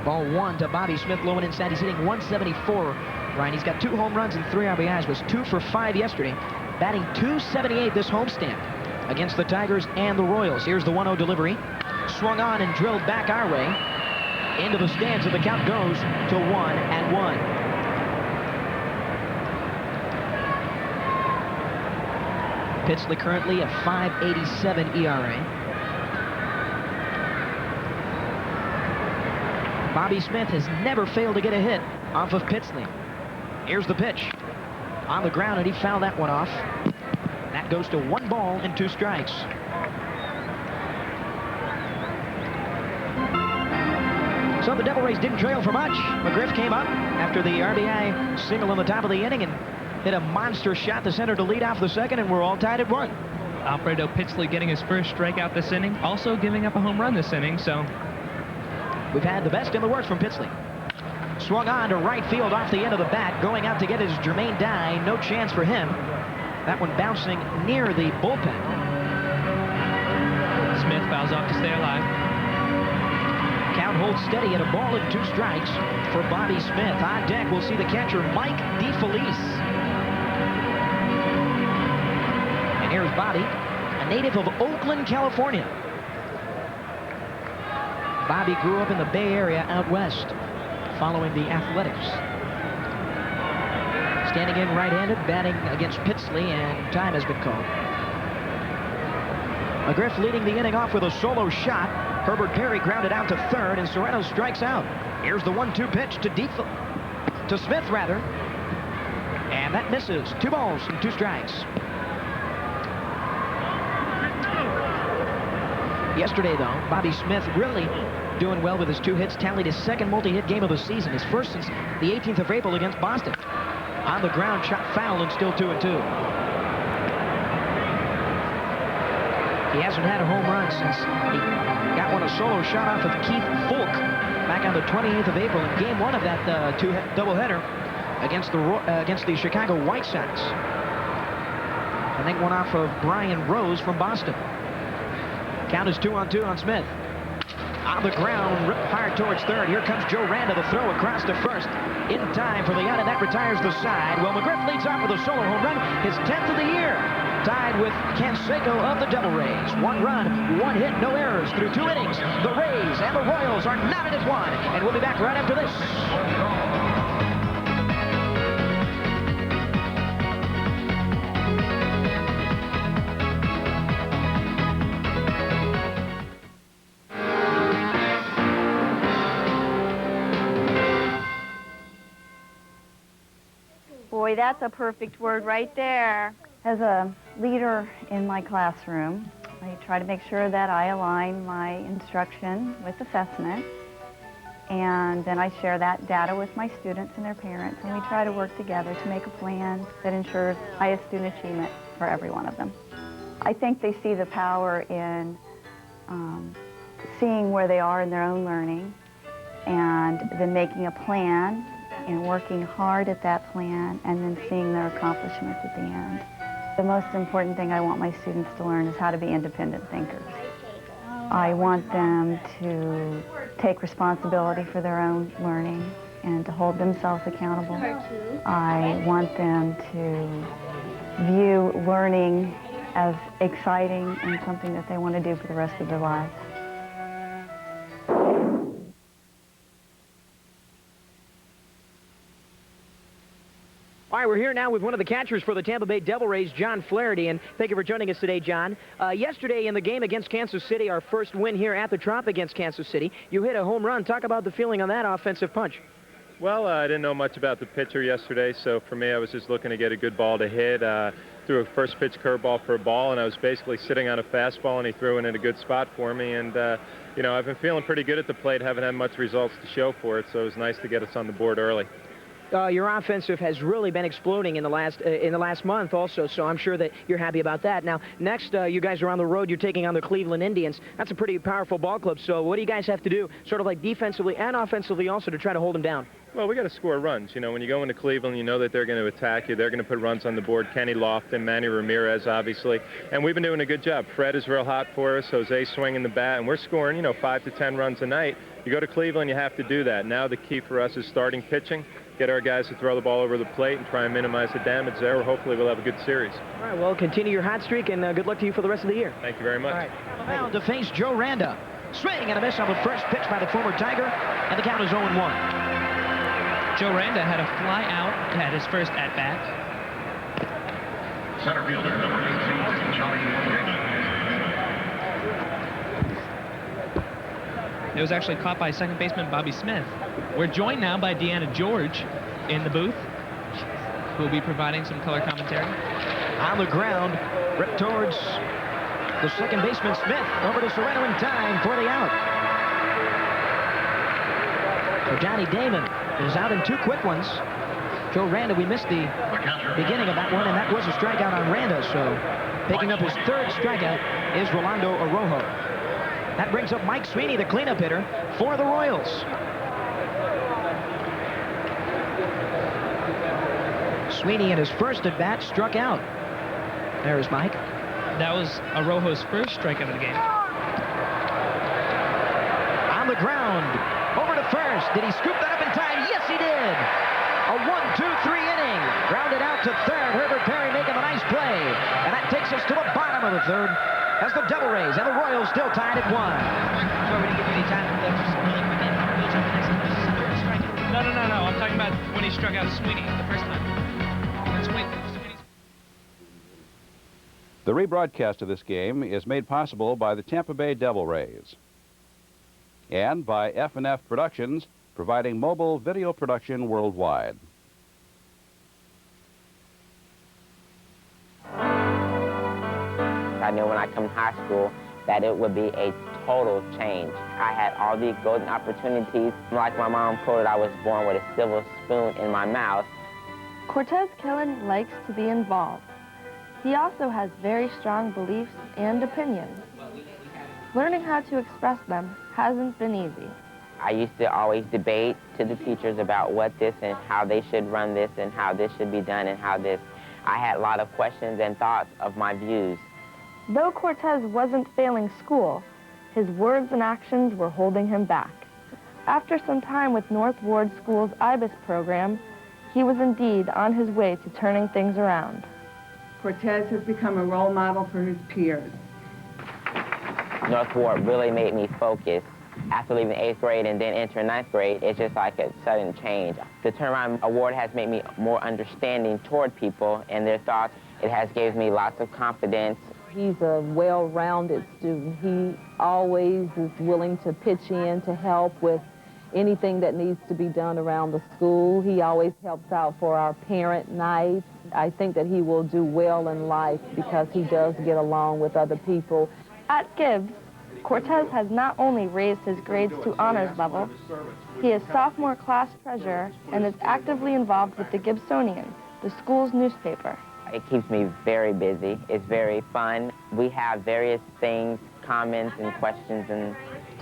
Ball 1 to Bobby Smith, low and inside. He's hitting 174. Ryan, he's got 2 home runs and 3 RBIs. Was 2 for 5 yesterday. Batting .278 this homestand. against the Tigers and the Royals. Here's the 1-0 delivery. Swung on and drilled back our way. Into the stands, and the count goes to 1-1. Pitsley currently a 5.87 ERA. Bobby Smith has never failed to get a hit off of Pitsley. Here's the pitch. On the ground, and he fouled that one off. That goes to 1 ball and 2 strikes. So the Devil Rays didn't trail for much. McGriff came up after the RBI single on the top of the inning and hit a monster shot to center to lead off the second, and we're all tied at 1. Alfredo Pitsley getting his first strikeout this inning, also giving up a home run this inning, so we've had the best and the worst from Pitsley. Swung on to right field off the end of the bat, going out to get his Jermaine Dye. No chance for him. That one bouncing near the bullpen. Smith fouls off to stay alive. Count holds steady at 1 ball and 2 strikes for Bobby Smith. On deck, we'll see the catcher, Mike DeFelice. And here's Bobby, a native of Oakland, California. Bobby grew up in the Bay Area out west, following the Athletics. Standing in right-handed, batting against Pitsley, and time has been called. McGriff leading the inning off with a solo shot. Herbert Perry grounded out to third, and Serrano strikes out. Here's the 1-2 pitch to Smith, rather. And that misses. 2 balls and 2 strikes. Yesterday, though, Bobby Smith really doing well with his 2 hits, tallied his 2nd multi-hit game of the season, his first since the 18th of April against Boston. On the ground, shot foul, and still 2-2. He hasn't had a home run since he got one, a solo shot off of Keith Fulk back on the 28th of April in game 1 of that doubleheader against the Chicago White Sox. I think one off of Brian Rose from Boston. Count is 2-2 on Smith. On the ground, ripped hard towards third. Here comes Joe Randa, the throw across to first. In time for the out, and that retires the side. Well, McGriff leads off with a solo home run, his 10th of the year. Tied with Canseco of the Devil Rays. 1 run, 1 hit, no errors through 2 innings. The Rays and the Royals are knotted at 1, and we'll be back right after this. Boy, that's a perfect word right there. As a leader in my classroom, I try to make sure that I align my instruction with assessment, and then I share that data with my students and their parents, and we try to work together to make a plan that ensures highest student achievement for every one of them. I think they see the power in seeing where they are in their own learning, and then making a plan and working hard at that plan, and then seeing their accomplishments at the end. The most important thing I want my students to learn is how to be independent thinkers. I want them to take responsibility for their own learning and to hold themselves accountable. I want them to view learning as exciting and something that they want to do for the rest of their lives. All right, we're here now with one of the catchers for the Tampa Bay Devil Rays, John Flaherty, and thank you for joining us today, John. Yesterday in the game against Kansas City, our first win here at the Trop against Kansas City, you hit a home run. Talk about the feeling on that offensive punch. Well, I didn't know much about the pitcher yesterday, so for me, I was just looking to get a good ball to hit. Threw a first pitch curveball for a ball, and I was basically sitting on a fastball, and he threw it in a good spot for me. And, you know, I've been feeling pretty good at the plate, haven't had much results to show for it, so it was nice to get us on the board early. Your offensive has really been exploding in the last month also, so I'm sure that you're happy about that. Now, next, you guys are on the road. You're taking on the Cleveland Indians. That's a pretty powerful ball club, so what do you guys have to do, sort of like defensively and offensively also, to try to hold them down? Well, we got to score runs. You know, when you go into Cleveland, you know that they're going to attack you. They're going to put runs on the board. Kenny Lofton, Manny Ramirez, obviously. And we've been doing a good job. Fred is real hot for us. Jose swinging the bat. And we're scoring, 5 to 10 runs a night. You go to Cleveland, you have to do that. Now the key for us is starting pitching. get our guys to throw the ball over the plate and try and minimize the damage there. Hopefully we'll have a good series. All right, well, continue your hot streak, and good luck to you for the rest of the year. Thank you very much. All right. Now to face Joe Randa. Swing and a miss on the first pitch by the former Tiger, and the count is 0-1. Joe Randa had a fly out at his first at-bat. Center fielder, number 18, Johnny It was actually caught by second baseman Bobby Smith. We're joined now by Deanna George in the booth, who will be providing some color commentary. On the ground, ripped towards the second baseman Smith. Over to Sereno in time for the out. So Johnny Damon is out in 2 quick ones. Joe Randa, we missed the beginning of that one, and that was a strikeout on Randa. So picking up his 3rd strikeout is Rolando Arrojo. That brings up Mike Sweeney, the cleanup hitter for the Royals. Sweeney in his first at bat struck out. There's Mike. That was Arrojo's first strikeout of the game. On the ground, over to first. Did he scoop that up in time? Yes, he did. A 1-2-3 inning. Grounded out to third. Herbert Perry making a nice play. And that takes us to the bottom of the 3rd as the Devil Rays and the Royals still tied at 1. So we didn't give you any time to just really quick in. No. I'm talking about when he struck out Sweeney the first time. The rebroadcast of this game is made possible by the Tampa Bay Devil Rays and by F&F Productions, providing mobile video production worldwide. I knew when I come to high school that it would be a total change. I had all these golden opportunities. Like my mom quoted, I was born with a silver spoon in my mouth. Cortez Killen likes to be involved. He also has very strong beliefs and opinions. Learning how to express them hasn't been easy. I used to always debate to the teachers about what this and how they should run this and how this should be done and how this. I had a lot of questions and thoughts of my views. Though Cortez wasn't failing school, his words and actions were holding him back. After some time with North Ward School's IBIS program, he was indeed on his way to turning things around. Cortez has become a role model for his peers. North Ward really made me focus. After leaving 8th grade and then entering 9th grade, it's just like a sudden change. The Turnaround Award has made me more understanding toward people and their thoughts. It has given me lots of confidence. He's a well-rounded student. He always is willing to pitch in to help with anything that needs to be done around the school. He always helps out for our parent nights. I think that he will do well in life because he does get along with other people. At Gibbs, Cortez has not only raised his grades to honors level, he is sophomore class treasurer and is actively involved with the Gibsonian, the school's newspaper. It keeps me very busy. It's very fun. We have various things, comments and questions, and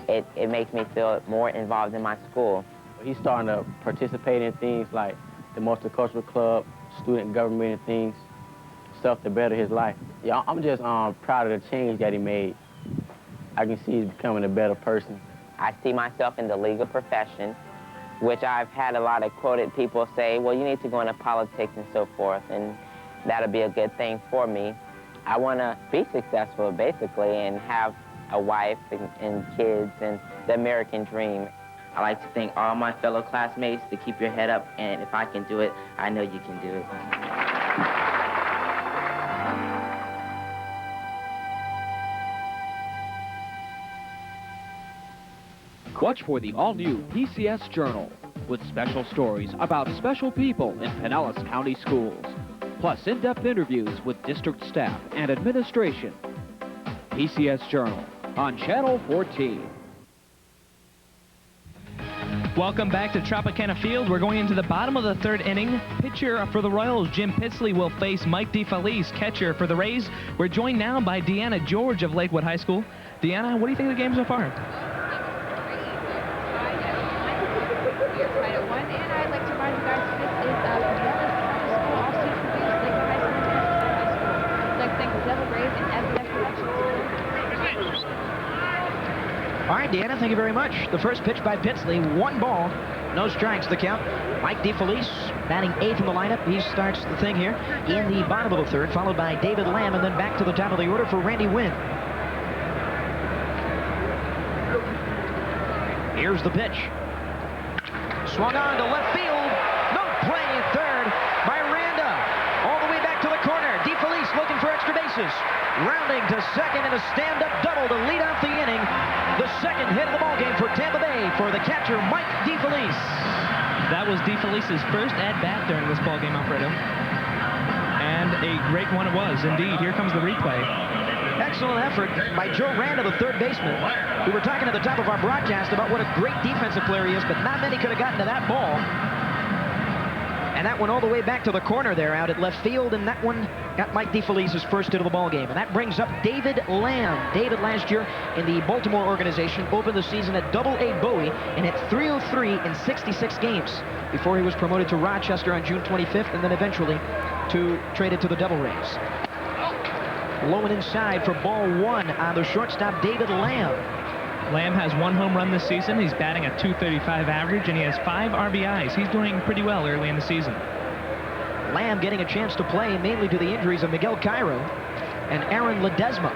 it makes me feel more involved in my school. He's starting to participate in things like the multicultural club, student government and things, stuff to better his life. Yeah, I'm just proud of the change that he made. I can see he's becoming a better person. I see myself in the legal profession, which I've had a lot of quoted people say, well, you need to go into politics and so forth, and that'll be a good thing for me. I want to be successful, basically, and have a wife and kids and the American dream. I like to thank all my fellow classmates to keep your head up, and if I can do it, I know you can do it. Watch for the all-new PCS Journal with special stories about special people in Pinellas County Schools, plus in-depth interviews with district staff and administration. PCS Journal on Channel 14. Welcome back to Tropicana Field. We're going into the bottom of the 3rd inning. Pitcher for the Royals, Jim Pitsley, will face Mike DeFelice, catcher for the Rays. We're joined now by Deanna George of Lakewood High School. Deanna, what do you think of the game so far? All right, Deanna, thank you very much. The first pitch by Pitsley, 1 ball. No strikes, the count. Mike DeFelice batting 8th in the lineup. He starts the thing here in the bottom of the 3rd, followed by David Lamb, and then back to the top of the order for Randy Wynn. Here's the pitch. Swung on to left field. No play at 3rd by Randa. All the way back to the corner. DeFelice looking for extra bases. Rounding to 2nd in a stand-up double to lead off the inning. The 2nd hit of the ballgame for Tampa Bay for the catcher, Mike DeFelice. That was DeFelice's first at-bat during this ballgame, Alfredo. And a great one it was, indeed. Here comes the replay. Excellent effort by Joe Randa, the 3rd baseman. We were talking at the top of our broadcast about what a great defensive player he is, but not many could have gotten to that ball. And that went all the way back to the corner there out at left field, and that one got Mike DeFelice's first hit of the ball game. And that brings up David Lamb. David last year in the Baltimore organization opened the season at Double-A Bowie and hit .303 in 66 games before he was promoted to Rochester on June 25th and then eventually traded to the Devil Rays. Low and inside for ball 1 on the shortstop, David Lamb. Lamb has 1 home run this season. He's batting a .235 average, and he has 5 RBIs. He's doing pretty well early in the season. Lamb getting a chance to play mainly to the injuries of Miguel Cairo and Aaron Ledesma.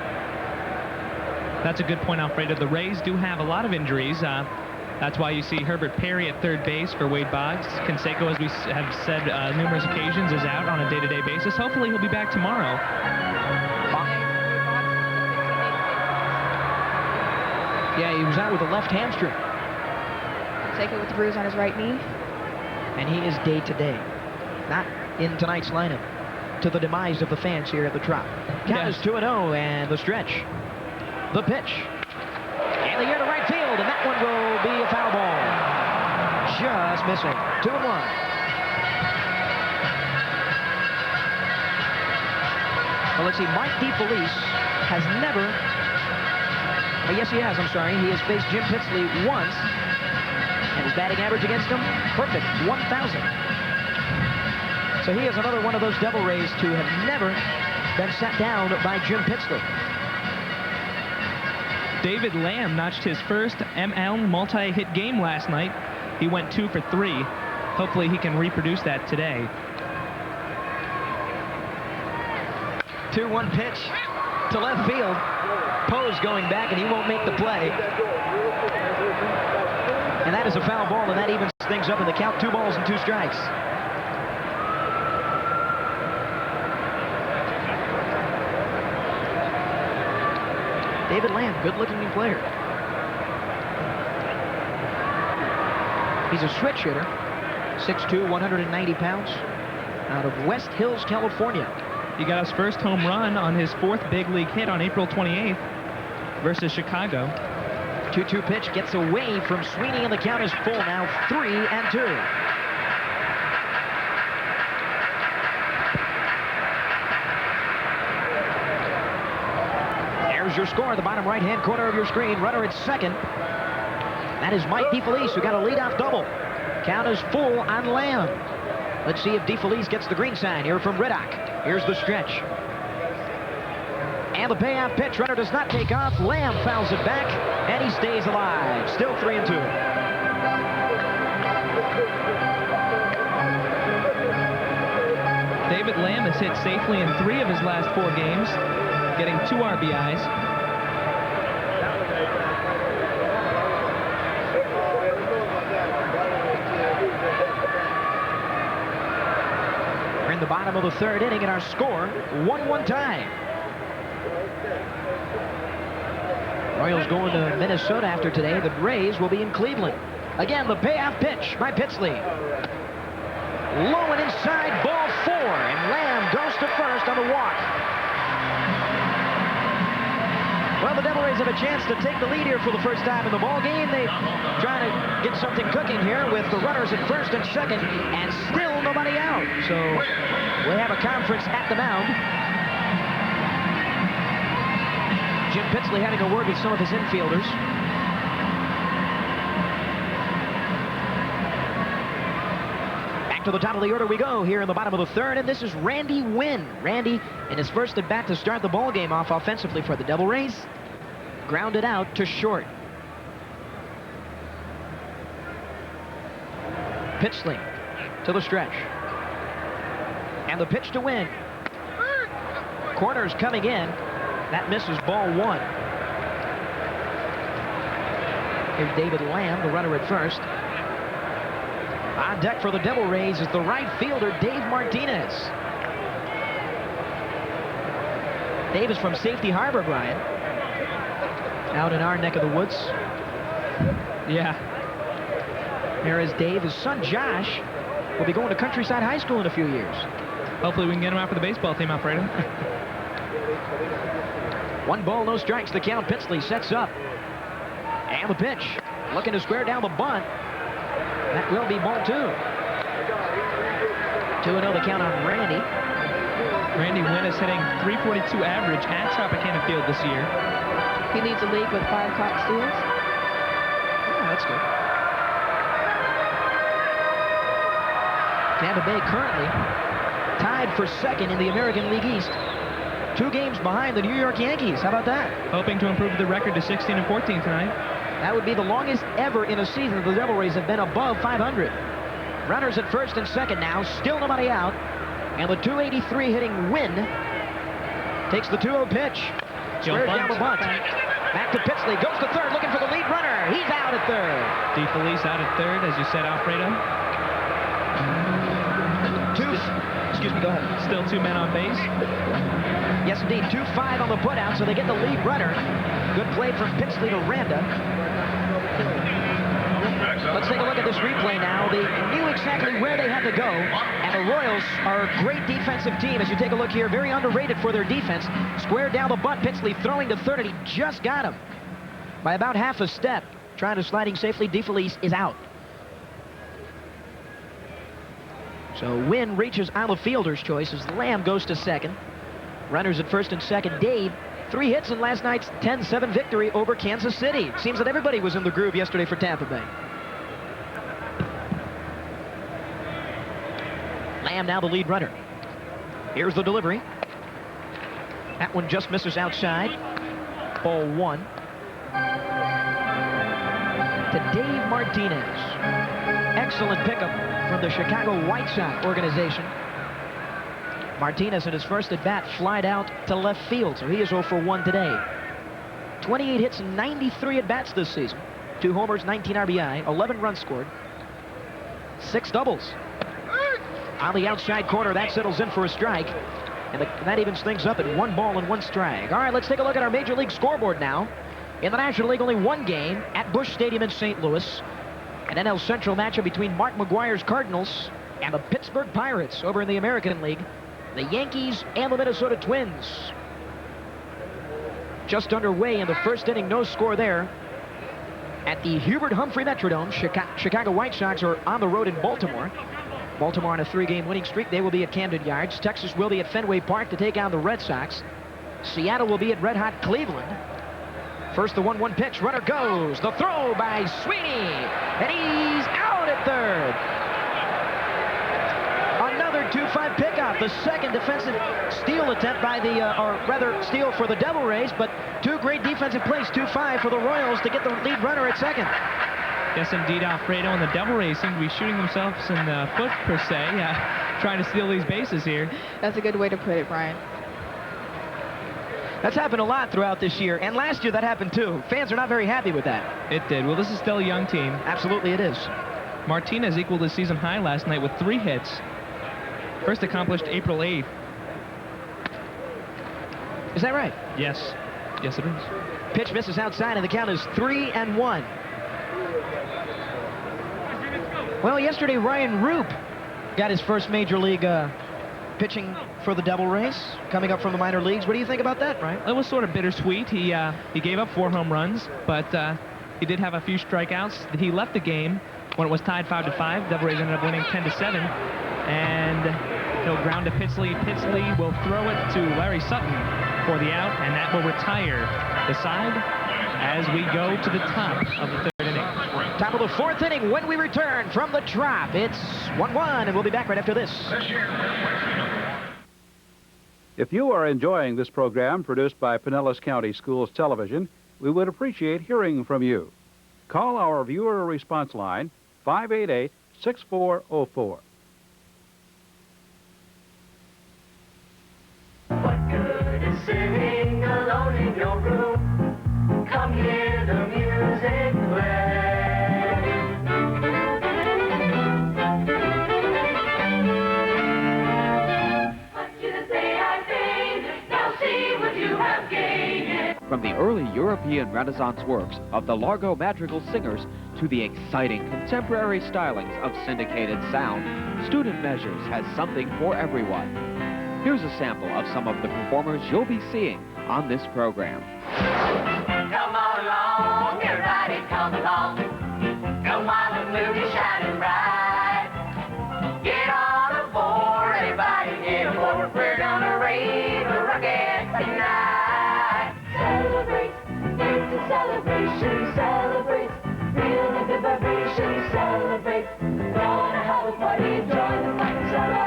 That's a good point, Alfredo. The Rays do have a lot of injuries. That's why you see Herbert Perry at 3rd base for Wade Boggs. Canseco, as we have said numerous occasions, is out on a day-to-day basis. Hopefully he'll be back tomorrow. Yeah, he was out with a left hamstring. Canseco with the bruise on his right knee. And he is day-to-day. Not in tonight's lineup. To the demise of the fans here at the Trop. Count is 2-0, and the stretch. The pitch. And the air to right field, and that one will be a foul ball. Just missing. 2-1. Well, let's see. Mike DeFelice has never... yes, he has. I'm sorry. He has faced Jim Pitsley once, and his batting average against him, perfect, 1,000. So he is another one of those Devil Rays to have never been sat down by Jim Pitsley. David Lamb notched his first ML multi-hit game last night. He went 2 for 3. Hopefully he can reproduce that today. 2-1 pitch to left field. Pose going back, and he won't make the play. And that is a foul ball, and that evens things up in the count. 2 balls and 2 strikes. David Lamb, good-looking player. He's a switch hitter, 6'2", 190 pounds, out of West Hills, California. He got his first home run on his 4th big league hit on April 28th versus Chicago. 2-2 pitch gets away from Sweeney, and the count is full now, 3-2. There's your score, the bottom right-hand corner of your screen. Runner at 2nd. That is Mike DeFelice, who got a leadoff double. Count is full on Lamb. Let's see if DeFelice gets the green sign here from Riddock. Here's the stretch. And the payoff pitch. Runner does not take off. Lamb fouls it back, and he stays alive. Still 3-2. David Lamb has hit safely in 3 of his last 4 games, getting 2 RBIs. We're in the bottom of the 3rd inning, and our score, 1-1 tie. Royals going to Minnesota after today. The Rays will be in Cleveland. Again, the payoff pitch by Pitsley. Low and inside, ball 4, and Lamb goes to first on the walk. Well, the Devil Rays have a chance to take the lead here for the first time in the ball game. They're trying to get something cooking here with the runners at 1st and 2nd, and still nobody out. So we have a conference at the mound. Jim Pitsley having a word with some of his infielders. Back to the top of the order we go here in the bottom of the 3rd, and this is Randy Wynn. Randy, in his first at bat to start the ball game off offensively for the Devil Rays, grounded out to short. Pitsley to the stretch. And the pitch to Wynn. Corner's coming in. That misses, ball 1. Here's David Lamb, the runner at first. On deck for the Devil Rays is the right fielder, Dave Martinez. Dave is from Safety Harbor, Brian. Out in our neck of the woods. Yeah. There is Dave. His son, Josh, will be going to Countryside High School in a few years. Hopefully we can get him out for the baseball team, Alfredo. 1 ball, no strikes. The count. Pitsley sets up. And the pitch. Looking to square down the bunt. That will be ball 2. 2-0 the count on Randy. Randy Wynn is hitting .342 average at Tropicana Field this year. He leads the league with 5 caught steals. Oh, that's good. Tampa Bay currently tied for second in the American League East. 2 games behind the New York Yankees. How about that? Hoping to improve the record to 16-14 tonight. That would be the longest ever in a season the Devil Rays have been above 500. Runners at first and second now. Still nobody out. And the .283 hitting Wynn takes the 2-0 pitch. Squares down the bunt. Back to Pitsley. Goes to third looking for the lead runner. He's out at third. DeFelice out at third, as you said, Alfredo. Excuse me, go ahead. Still 2 men on base. Yes, indeed. 2-5 on the putout, so they get the lead runner. Good play from Pitsley to Randa. Let's take a look at this replay now. They knew exactly where they had to go, and the Royals are a great defensive team. As you take a look here, very underrated for their defense. Squared down the bunt. Pitsley throwing to third, and he just got him by about half a step. Trying to sliding safely. DeFelice is out. So Wynn reaches out of fielder's choice as Lamb goes to second. Runners at first and second. Dave, 3 hits in last night's 10-7 victory over Kansas City. Seems that everybody was in the groove yesterday for Tampa Bay. Lamb now the lead runner. Here's the delivery. That one just misses outside. Ball 1. To Dave Martinez. Excellent pickup from the Chicago White Sox organization. Martinez in his first at-bat flied out to left field, so he is 0 for 1 today. 28 hits and 93 at-bats this season. 2 homers, 19 RBI, 11 runs scored, 6 doubles. On the outside corner, that settles in for a strike, and that evens things up at 1 ball and 1 strike. All right, let's take a look at our Major League scoreboard now. In the National League, only 1 game at Busch Stadium in St. Louis. An NL Central matchup between Mark McGuire's Cardinals and the Pittsburgh Pirates. Over in the American League, the Yankees and the Minnesota Twins. Just underway in the first inning, no score there. At the Hubert Humphrey Metrodome, Chicago White Sox are on the road in Baltimore. Baltimore on a 3-game winning streak. They will be at Camden Yards. Texas will be at Fenway Park to take on the Red Sox. Seattle will be at red-hot Cleveland. First, the 1-1 pitch. Runner goes. The throw by Sweeney. And he's out at third. Another 2-5 pickoff. The second defensive steal attempt by the, or rather steal for the Devil Rays, but 2 great defensive plays. 2-5 for the Royals to get the lead runner at second. Yes, indeed, Alfredo, and the Devil Rays seem to be shooting themselves in the foot, per se, trying to steal these bases here. That's a good way to put it, Brian. That's happened a lot throughout this year, and last year that happened too. Fans are not very happy with that. It did. Well, this is still a young team. Absolutely it is. Martinez equaled his season high last night with 3 hits. First accomplished April 8th. Is that right? Yes. Yes, it is. Pitch misses outside, and the count is 3-1. Well, yesterday Ryan Roop got his first Major League pitching for the Devil Rays, coming up from the minor leagues. What do you think about that, Brian? It was sort of bittersweet. He gave up 4 home runs, but he did have a few strikeouts. He left the game when it was tied 5-5. Devil Rays ended up winning 10-7, and he'll ground to Pitsley. Pitsley will throw it to Larry Sutton for the out, and that will retire the side as we go to the top of the 3rd inning. Top of the 4th inning when we return from the Trop. It's 1-1, and we'll be back right after this. If you are enjoying this program produced by Pinellas County Schools Television, we would appreciate hearing from you. Call our viewer response line, 6404. What good is sitting alone in your room? Come hear the music play. What you say I think, now see what you have gained. From the early European Renaissance works of the Largo Madrigal singers to the exciting contemporary stylings of syndicated sound, Student Measures has something for everyone. Here's a sample of some of the performers you'll be seeing on this program. Come on along, everybody come along. Come on, the moon is shining bright. Get on aboard, everybody get aboard. We're gonna rave a rocket tonight. Celebrate, it's a celebration, celebrate. Feel the good vibration, celebrate. Gonna have a party, join the fun and celebrate.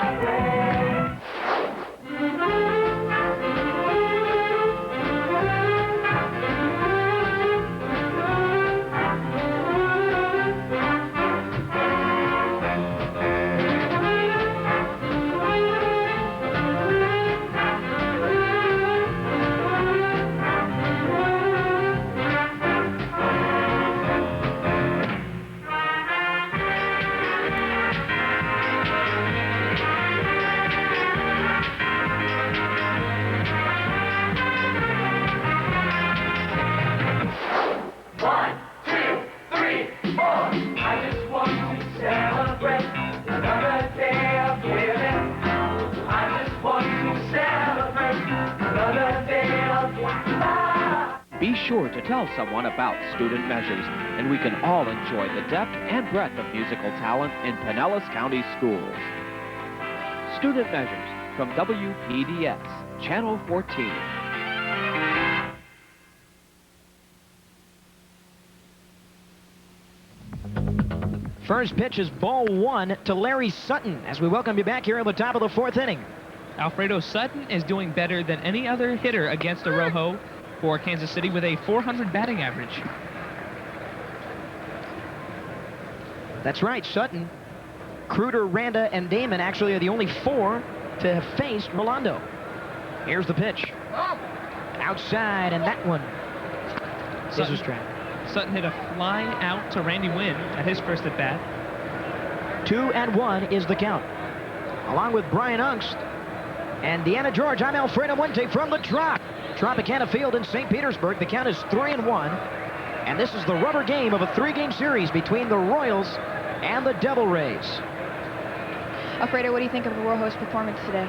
Be sure to tell someone about Student Measures, and we can all enjoy the depth and breadth of musical talent in Pinellas County Schools. Student Measures from WPDS, Channel 14. First pitch is ball 1 to Larry Sutton as we welcome you back here at the top of the 4th inning. Alfredo Sutton is doing better than any other hitter against Arrojo for Kansas City with a .400 batting average. That's right, Sutton, Kruder, Randa, and Damon actually are the only 4 to have faced Rolando. Here's the pitch. Outside, and that one is a strike. Sutton hit a flying out to Randy Wynn at his first at-bat. 2-1 is the count. Along with Brian Ungst and Deanna George, I'm Alfredo Muente from the Trop. Tropicana Field in St. Petersburg. The count is 3-1. And this is the rubber game of a 3-game series between the Royals and the Devil Rays. Alfredo, what do you think of Arrojo's performance today?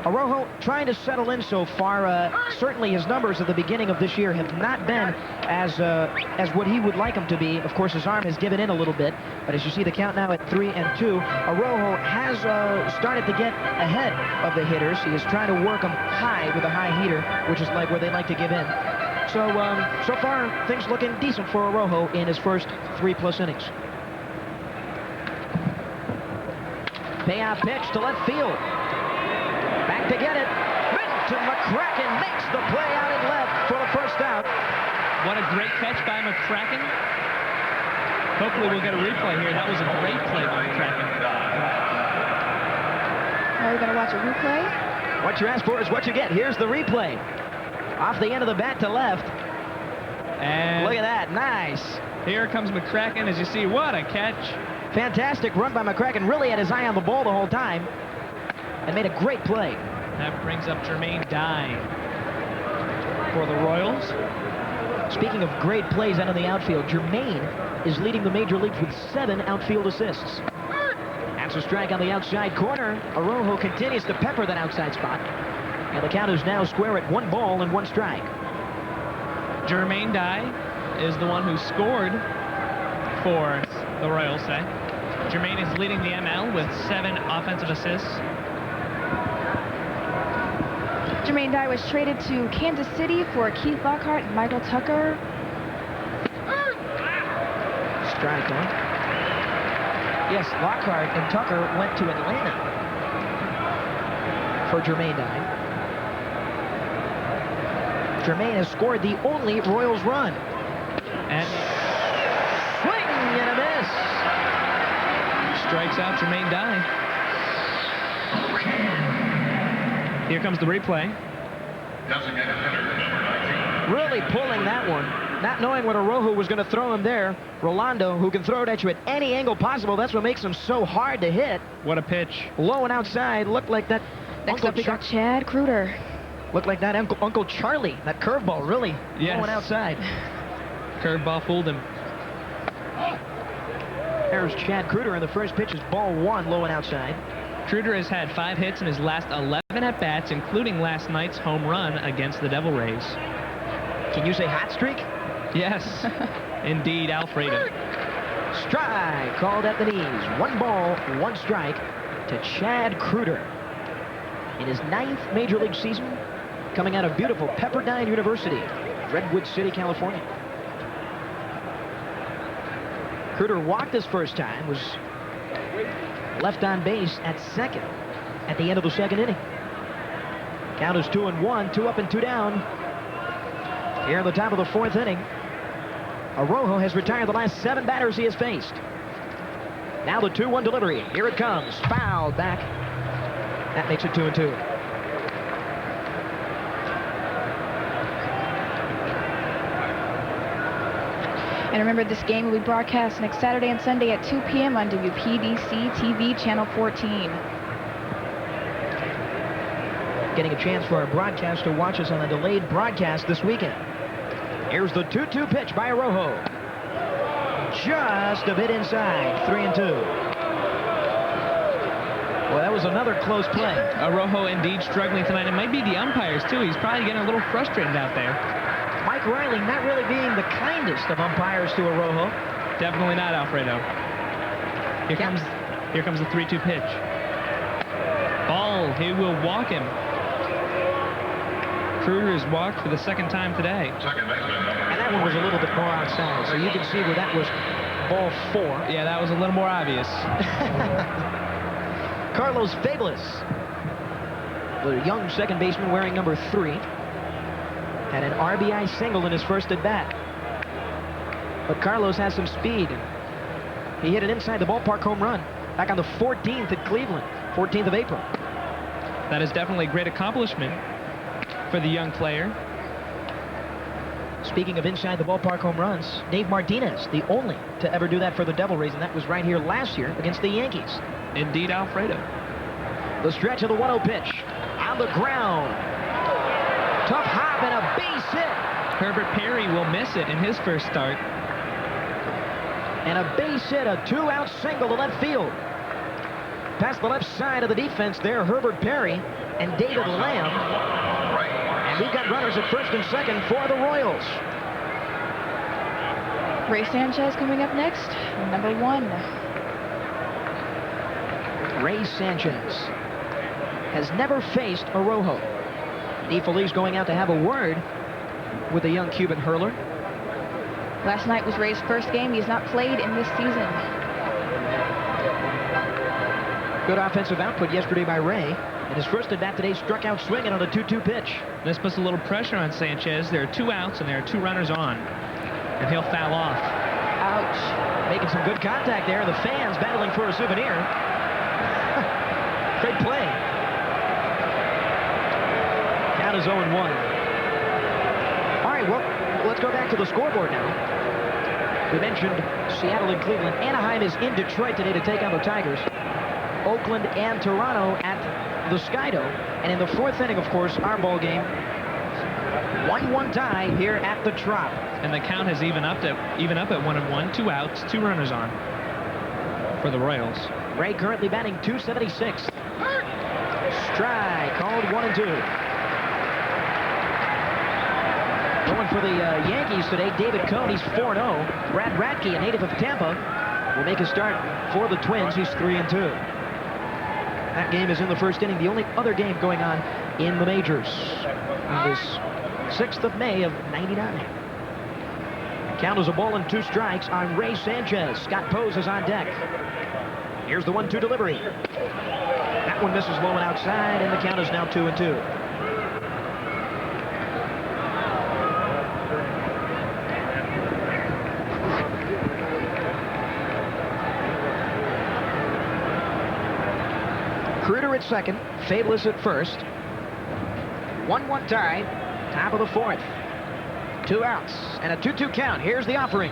Arrojo trying to settle in so far. Certainly his numbers at the beginning of this year have not been as what he would like them to be. Of course, his arm has given in a little bit. But as you see the count now at 3-2, Arrojo has started to get ahead of the hitters. He is trying to work them high with a high heater, which is like where they like to give in. So, so far, things looking decent for Arrojo in his first 3+ innings. Payoff pitch to left field. Back to get it. Minton McCracken makes the play out in left for the first out. What a great catch by McCracken. Hopefully we'll get a replay here. That was a great play by McCracken. Are we going to watch a replay? What you ask for is what you get. Here's the replay. Off the end of the bat to left. And look at that. Nice. Here comes McCracken. As you see, what a catch. Fantastic run by McCracken. Really had his eye on the ball the whole time. And made a great play. That brings up Jermaine Dye for the Royals. Speaking of great plays out in the outfield, Jermaine is leading the major leagues with 7 outfield assists. That's a strike on the outside corner. Arrojo continues to pepper that outside spot. And the count is now square at 1 ball and 1 strike. Jermaine Dye is the one who scored for the Royals today. Jermaine is leading the ML with 7 offensive assists. Jermaine Dye was traded to Kansas City for Keith Lockhart and Michael Tucker. Strike, huh? Yes, Lockhart and Tucker went to Atlanta for Jermaine Dye. Jermaine has scored the only Royals run. And swing and a miss. strikes out Jermaine Dye. Here comes the replay. Really pulling that one. Not knowing what Arrojo was going to throw him there. Rolando, who can throw it at you at any angle possible. That's what makes him so hard to hit. What a pitch. Low and outside. Looked like that. Next up, we got Chad Kruder. Looked like that Uncle Charlie. That curveball really going outside. Curveball fooled him. There's Chad Kruder, and the first pitch is ball 1, low and outside. Kruder has had 5 hits in his last 11 at-bats, including last night's home run against the Devil Rays. Can you say hot streak? Yes, indeed, Alfredo. Strike called at the knees. 1 ball, 1 strike to Chad Kruder. In his 9th Major League season, coming out of beautiful Pepperdine University, Redwood City, California. Kruder walked his first time, was left on base at second at the end of the 2nd inning. Count is 2-1, 2 up and 2 down. Here in the top of the 4th inning, Arrojo has retired the last 7 batters he has faced. Now the 2-1 delivery. Here it comes. Fouled back. That makes it 2-2. And remember, this game will be broadcast next Saturday and Sunday at 2 p.m. on WPDC TV Channel 14. Getting a chance for our broadcast to watch us on a delayed broadcast this weekend. Here's the 2-2 pitch by Arrojo. Just a bit inside, 3-2. Well, that was another close play. Arrojo indeed struggling tonight. It might be the umpires, too. He's probably getting a little frustrated out there. Mike Riley not really being the kindest of umpires to Arrojo. Definitely not, Alfredo. Here comes the 3-2 pitch. Ball, he will walk him. Kruger is walked for the 2nd time today. And that one was a little bit more outside, so you can see where that was ball 4. Yeah, that was a little more obvious. Carlos Fabulous, the young second baseman wearing number 3, had an RBI single in his first at bat. But Carlos has some speed. He hit an inside the ballpark home run back on the 14th at Cleveland, 14th of April. That is definitely a great accomplishment for the young player. Speaking of inside the ballpark home runs, Dave Martinez, the only to ever do that for the Devil Rays, and that was right here last year against the Yankees. Indeed, Alfredo. The stretch of the 1-0 pitch on the ground. Tough hop and a base hit. Herbert Perry will miss it in his first start. And a base hit, a 2-out single to left field. Past the left side of the defense there, Herbert Perry and David Lamb. And we've got runners at first and second for the Royals. Ray Sanchez coming up next, number 1. Ray Sanchez has never faced Arrojo. DeFelice going out to have a word with the young Cuban hurler. Last night was Ray's first game. He has not played in this season. Good offensive output yesterday by Ray. And his first at bat today struck out swinging on a 2-2 pitch. This puts a little pressure on Sanchez. There are 2 outs and there are 2 runners on. And he'll foul off. Ouch. Making some good contact there. The fans battling for a souvenir. Great play. Count is 0-1. All right, well, let's go back to the scoreboard now. We mentioned Seattle and Cleveland. Anaheim is in Detroit today to take on the Tigers. Oakland and Toronto at the Skydome. And in the 4th inning, of course, our ball game, 1-1 tie here at the Trop. And the count has even up at 1-1, 2 outs, 2 runners on for the Royals. Ray currently batting .276. Strike called 1-2. Going for the Yankees today, David Cohn, he's 4-0. Brad Radke, a native of Tampa, will make a start for the Twins. He's 3-2. That game is in the 1st inning, the only other game going on in the majors on this 6th of May of '99. Count is a ball and 2 strikes on Ray Sanchez. Scott Pose is on deck. Here's the 1-2 delivery. That one misses low and outside, and the count is now 2-2. Cruder at second, Fabulous at first. 1-1 tie, top of the fourth. 2 outs and a 2-2 count. Here's the offering.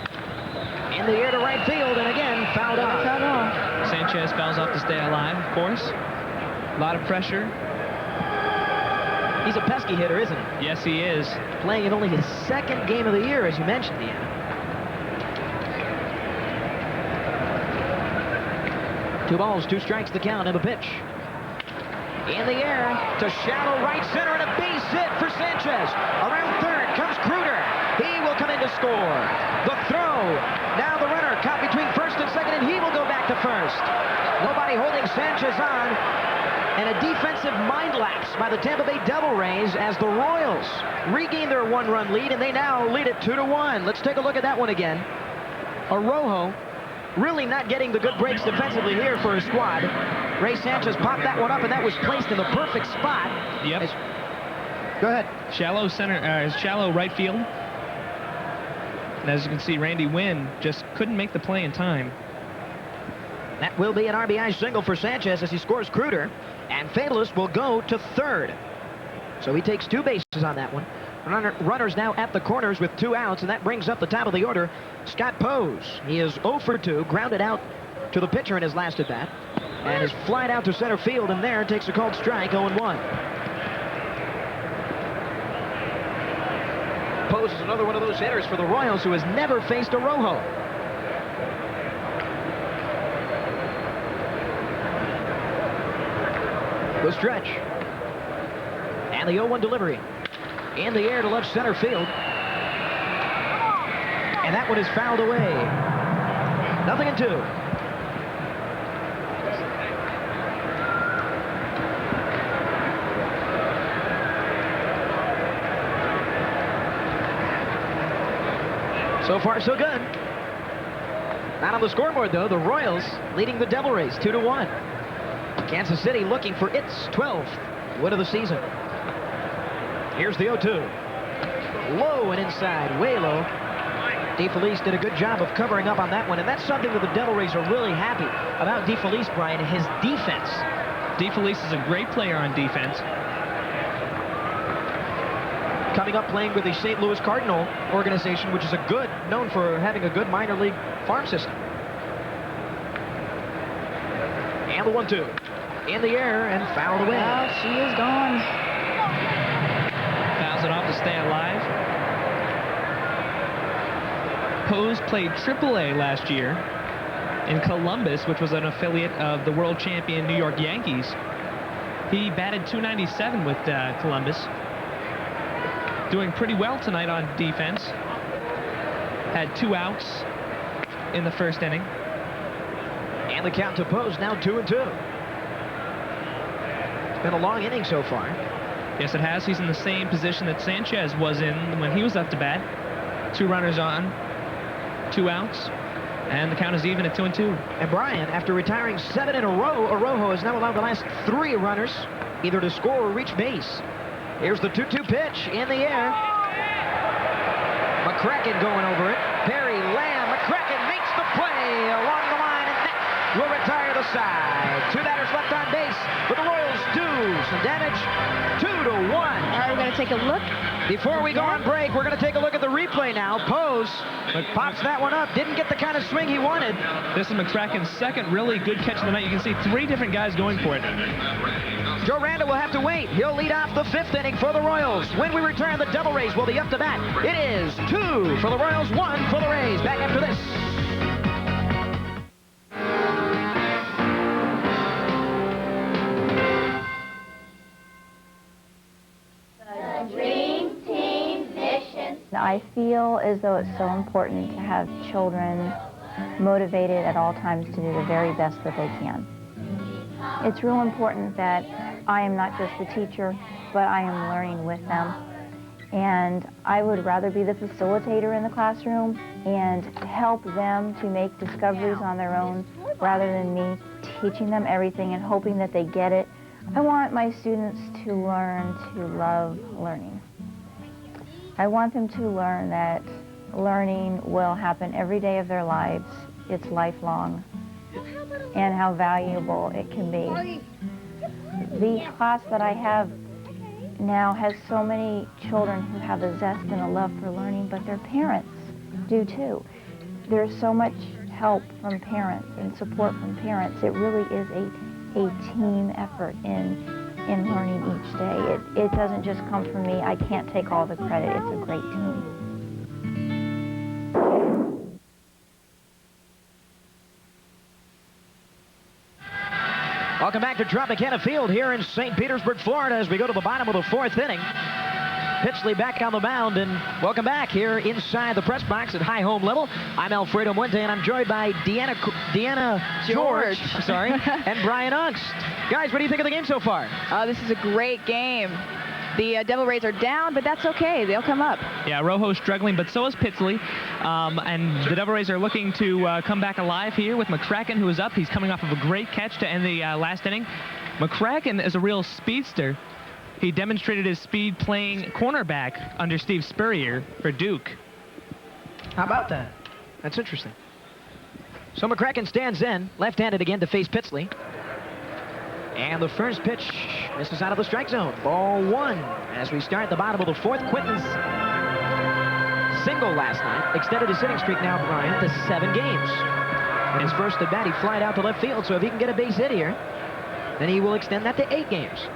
In the air to right field, and again, fouled off. Sanchez fouls off to stay alive, of course. A lot of pressure. He's a pesky hitter, isn't he? Yes, he is. Playing in only his second game of the year, as you mentioned, Deanna. 2 balls, 2 strikes, the count, and a pitch. In the air to shallow right center, and a base hit for Sanchez. Around third comes Cruder. He will come in to score. The throw. Now the runner caught between first and second, and he will go back to first. Nobody holding Sanchez on. And a defensive mind lapse by the Tampa Bay Devil Rays as the Royals regain their 1-run lead, and they now lead it 2-1. Let's take a look at that one again. Arrojo really not getting the good breaks defensively here for his squad. Ray Sanchez popped that one up, and that was placed in the perfect spot. Yep. Go ahead. Shallow center, shallow right field. And as you can see, Randy Wynn just couldn't make the play in time. That will be an RBI single for Sanchez as he scores Cruder, and Fabulous will go to third. So he takes 2 bases on that one. Runners now at the corners with 2 outs, and that brings up the top of the order, Scott Pose. He is 0 for 2, grounded out to the pitcher in his last at-bat, and is flied out to center field, and there takes a called strike, 0-1. Pose is another one of those hitters for the Royals who has never faced a Rojo. The stretch. And the 0-1 delivery. In the air to left center field. And that one is fouled away. 0-2. So far, so good. Not on the scoreboard, though. The Royals leading the Devil Rays 2-1. Kansas City looking for its 12th win of the season. Here's the 0-2. Low and inside, way low. DeFelice did a good job of covering up on that one, and that's something that the Devil Rays are really happy about DeFelice, Brian, his defense. DeFelice is a great player on defense. Coming up playing with the St. Louis Cardinal organization, which is known for having a good minor league farm system. And the 1-2. In the air and fouled away. Well, she is gone. Fouls it off to stay alive. Pose played AAA last year in Columbus, which was an affiliate of the world champion New York Yankees. He batted .297 with Columbus. Doing pretty well tonight on defense. Had 2 outs in the first inning. And the count to Pose now 2-2. It's been a long inning so far. Yes, it has. He's in the same position that Sanchez was in when he was up to bat. 2 runners on, 2 outs, and the count is even at 2-2. And Brian, after retiring 7 in a row, Arrojo has now allowed the last 3 runners either to score or reach base. Here's the 2-2 pitch in the air. McCracken going over it. Perry, Lamb, McCracken makes the play along the line, and that will retire the side. 2 batters left on base, but the Royals do some damage. 2-1. All right, we're going to take a look. Before we go on break, we're going to take a look at the replay now. Pose pops that one up. Didn't get the kind of swing he wanted. This is McCracken's second really good catch of the night. You can see 3 different guys going for it. Joe Randa will have to wait. He'll lead off the 5th inning for the Royals. When we return, the Devil Rays will be up to bat. It is 2 for the Royals, 1 for the Rays. Back after this. I feel as though it's so important to have children motivated at all times to do the very best that they can. It's real important that I am not just the teacher, but I am learning with them. And I would rather be the facilitator in the classroom and help them to make discoveries on their own rather than me teaching them everything and hoping that they get it. I want my students to learn to love learning. I want them to learn that learning will happen every day of their lives. It's lifelong, and how valuable it can be. The class that I have now has so many children who have a zest and a love for learning, but their parents do too. There's so much help from parents and support from parents. It really is a team effort in learning each day. It doesn't just come from me. I can't take all the credit. It's a great team. Welcome back to Tropicana Field here in St. Petersburg, Florida, as we go to the bottom of the 4th inning. Pitchley back on the mound, and welcome back here inside the press box at high home level. I'm Alfredo Muente, and I'm joined by Deanna George, and Brian Ungst. Guys, what do you think of the game so far? This is a great game. The Devil Rays are down, but that's okay. They'll come up. Yeah, Rojo's struggling, but so is Pitchley. And the Devil Rays are looking to come back alive here with McCracken, who is up. He's coming off of a great catch to end the last inning. McCracken is a real speedster. He demonstrated his speed playing cornerback under Steve Spurrier for Duke. How about that? That's interesting. So McCracken stands in, left-handed again to face Pitchley. And the first pitch misses out of the strike zone. Ball 1 as we start the bottom of the 4th. Quinton's single last night extended his hitting streak now, Brian, to 7 games. In his first at bat, he flied out to left field, so if he can get a base hit here, then he will extend that to 8 games.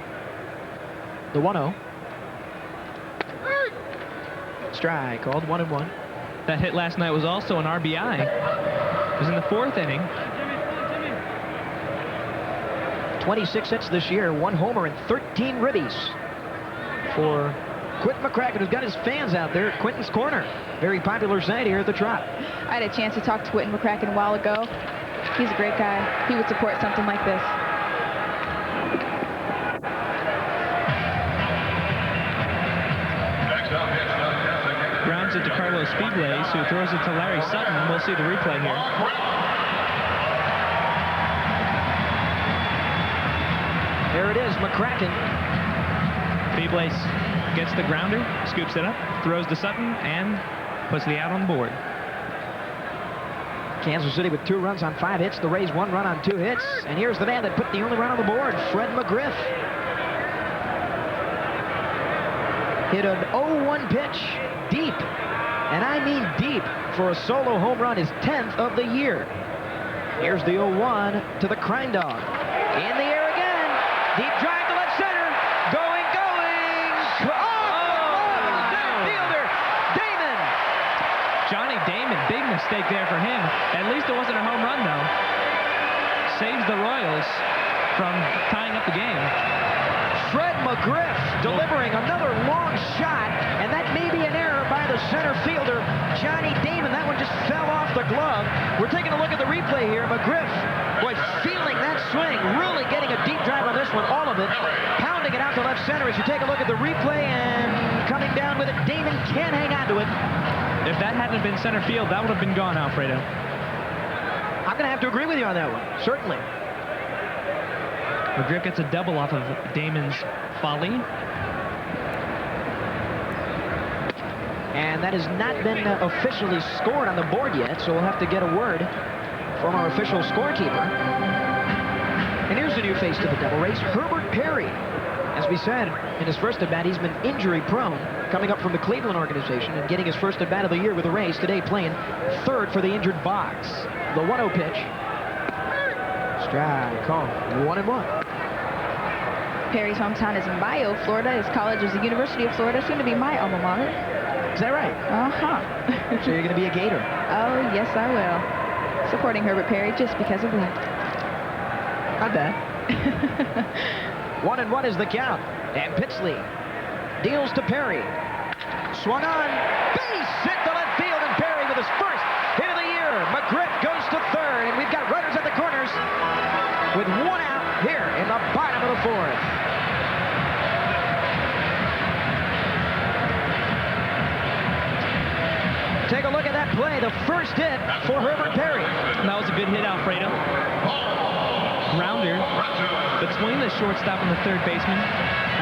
The 1-0. Strike called, 1-1. That hit last night was also an RBI. It was in the 4th inning. 26 hits this year, 1 homer and 13 ribbies for Quinton McCracken, who's got his fans out there at Quinton's Corner. Very popular site here at the Trop. I had a chance to talk to Quinton McCracken a while ago. He's a great guy. He would support something like this. Grounds it to Carlos Figles, who throws it to Larry Sutton. We'll see the replay here. There it is, McCracken. Figles gets the grounder, scoops it up, throws to Sutton, and puts the out on the board. Kansas City with 2 runs on 5 hits. The Rays 1 run on 2 hits. And here's the man that put the only run on the board, Fred McGriff. Hit an 0-1 pitch deep, and I mean deep, for a solo home run, his 10th of the year. Here's the 0-1 to the Crime Dog. In the air again, deep drive to left center, going, off the glove, center fielder, Damon. Johnny Damon, big mistake there for him. At least it wasn't a home run, though. Saves the Royals from tying up the game. Fred McGriff delivering another long shot, and that may be an error by the center fielder, Johnny Damon. That one just fell off the glove. We're taking a look at the replay here. McGriff, boy, feeling that swing, really getting a deep drive on this one, all of it, pounding it out to left center as you take a look at the replay, and coming down with it, Damon can't hang on to it. If that hadn't been center field, that would have been gone, Alfredo. I'm going to have to agree with you on that one, certainly. McGriff gets a double off of Damon's folly. And that has not been officially scored on the board yet, so we'll have to get a word from our official scorekeeper. And here's a new face to the Devil Rays, Herbert Perry. As we said, in his first at-bat, he's been injury-prone, coming up from the Cleveland organization and getting his first at-bat of the year with the Rays, today playing 3rd for the injured Boggs. The 1-0 pitch. Strike call, 1-1. Perry's hometown is in Bio, Florida. His college is the University of Florida, soon to be my alma mater. Is that right? Uh-huh. So you're going to be a Gator? Oh, yes, I will. Supporting Herbert Perry just because of that. Not bad. 1-1 is the count. And Pitchley deals to Perry. Swung on. Base hit to left field, and Perry with his first hit of the year. McGriff goes to 3rd, and we've got runners at the corners with 1 out here in the bottom of the 4th. Take a look at that play. The first hit for Herbert Perry. That was a good hit, Alfredo. Grounder between the shortstop and the 3rd baseman.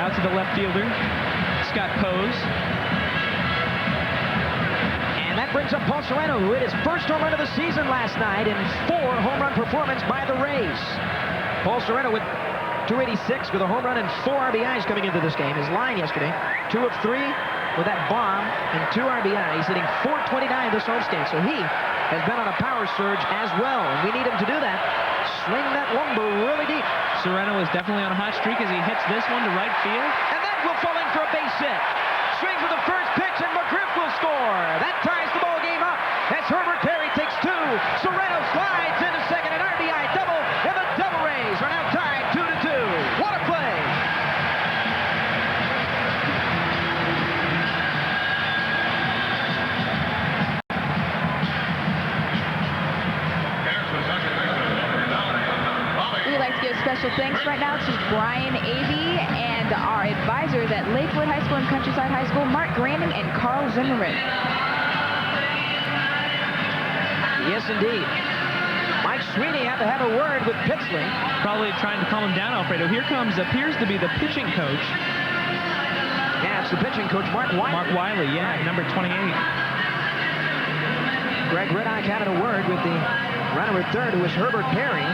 Out to the left fielder, Scott Pose. And that brings up Paul Serrano, who hit his first home run of the season last night in 4 home run performance by the Rays. Paul Sereno with 286 with a home run and 4 RBIs coming into this game. His line yesterday, 2 of 3 with that bomb and 2 RBIs, hitting .429 this homestand. So he has been on a power surge as well, and we need him to do that. Swing that lumber really deep. Sereno is definitely on a hot streak as he hits this one to right field. And that will fall in for a base hit. Swings with the first pitch, and McGriff will score. That ties the ball game up as Herbert Perry takes 2. Sereno slides into second, an RBI double, and the Devil Rays are now tied 2-2. What a play! We'd like to give special thanks right now to Brian Avey and our advisors at Lakewood High School and Countryside High School, Mark Granding and Carl Zimmerman. Yes, indeed. Mike Sweeney had to have a word with Pitsley. Probably trying to calm him down, Alfredo. Here comes, appears to be the pitching coach. Yeah, it's the pitching coach, Mark Wiley. Mark Wiley, yeah, number 28. Greg Reddock having a word with the runner at third, who is Herbert Perry.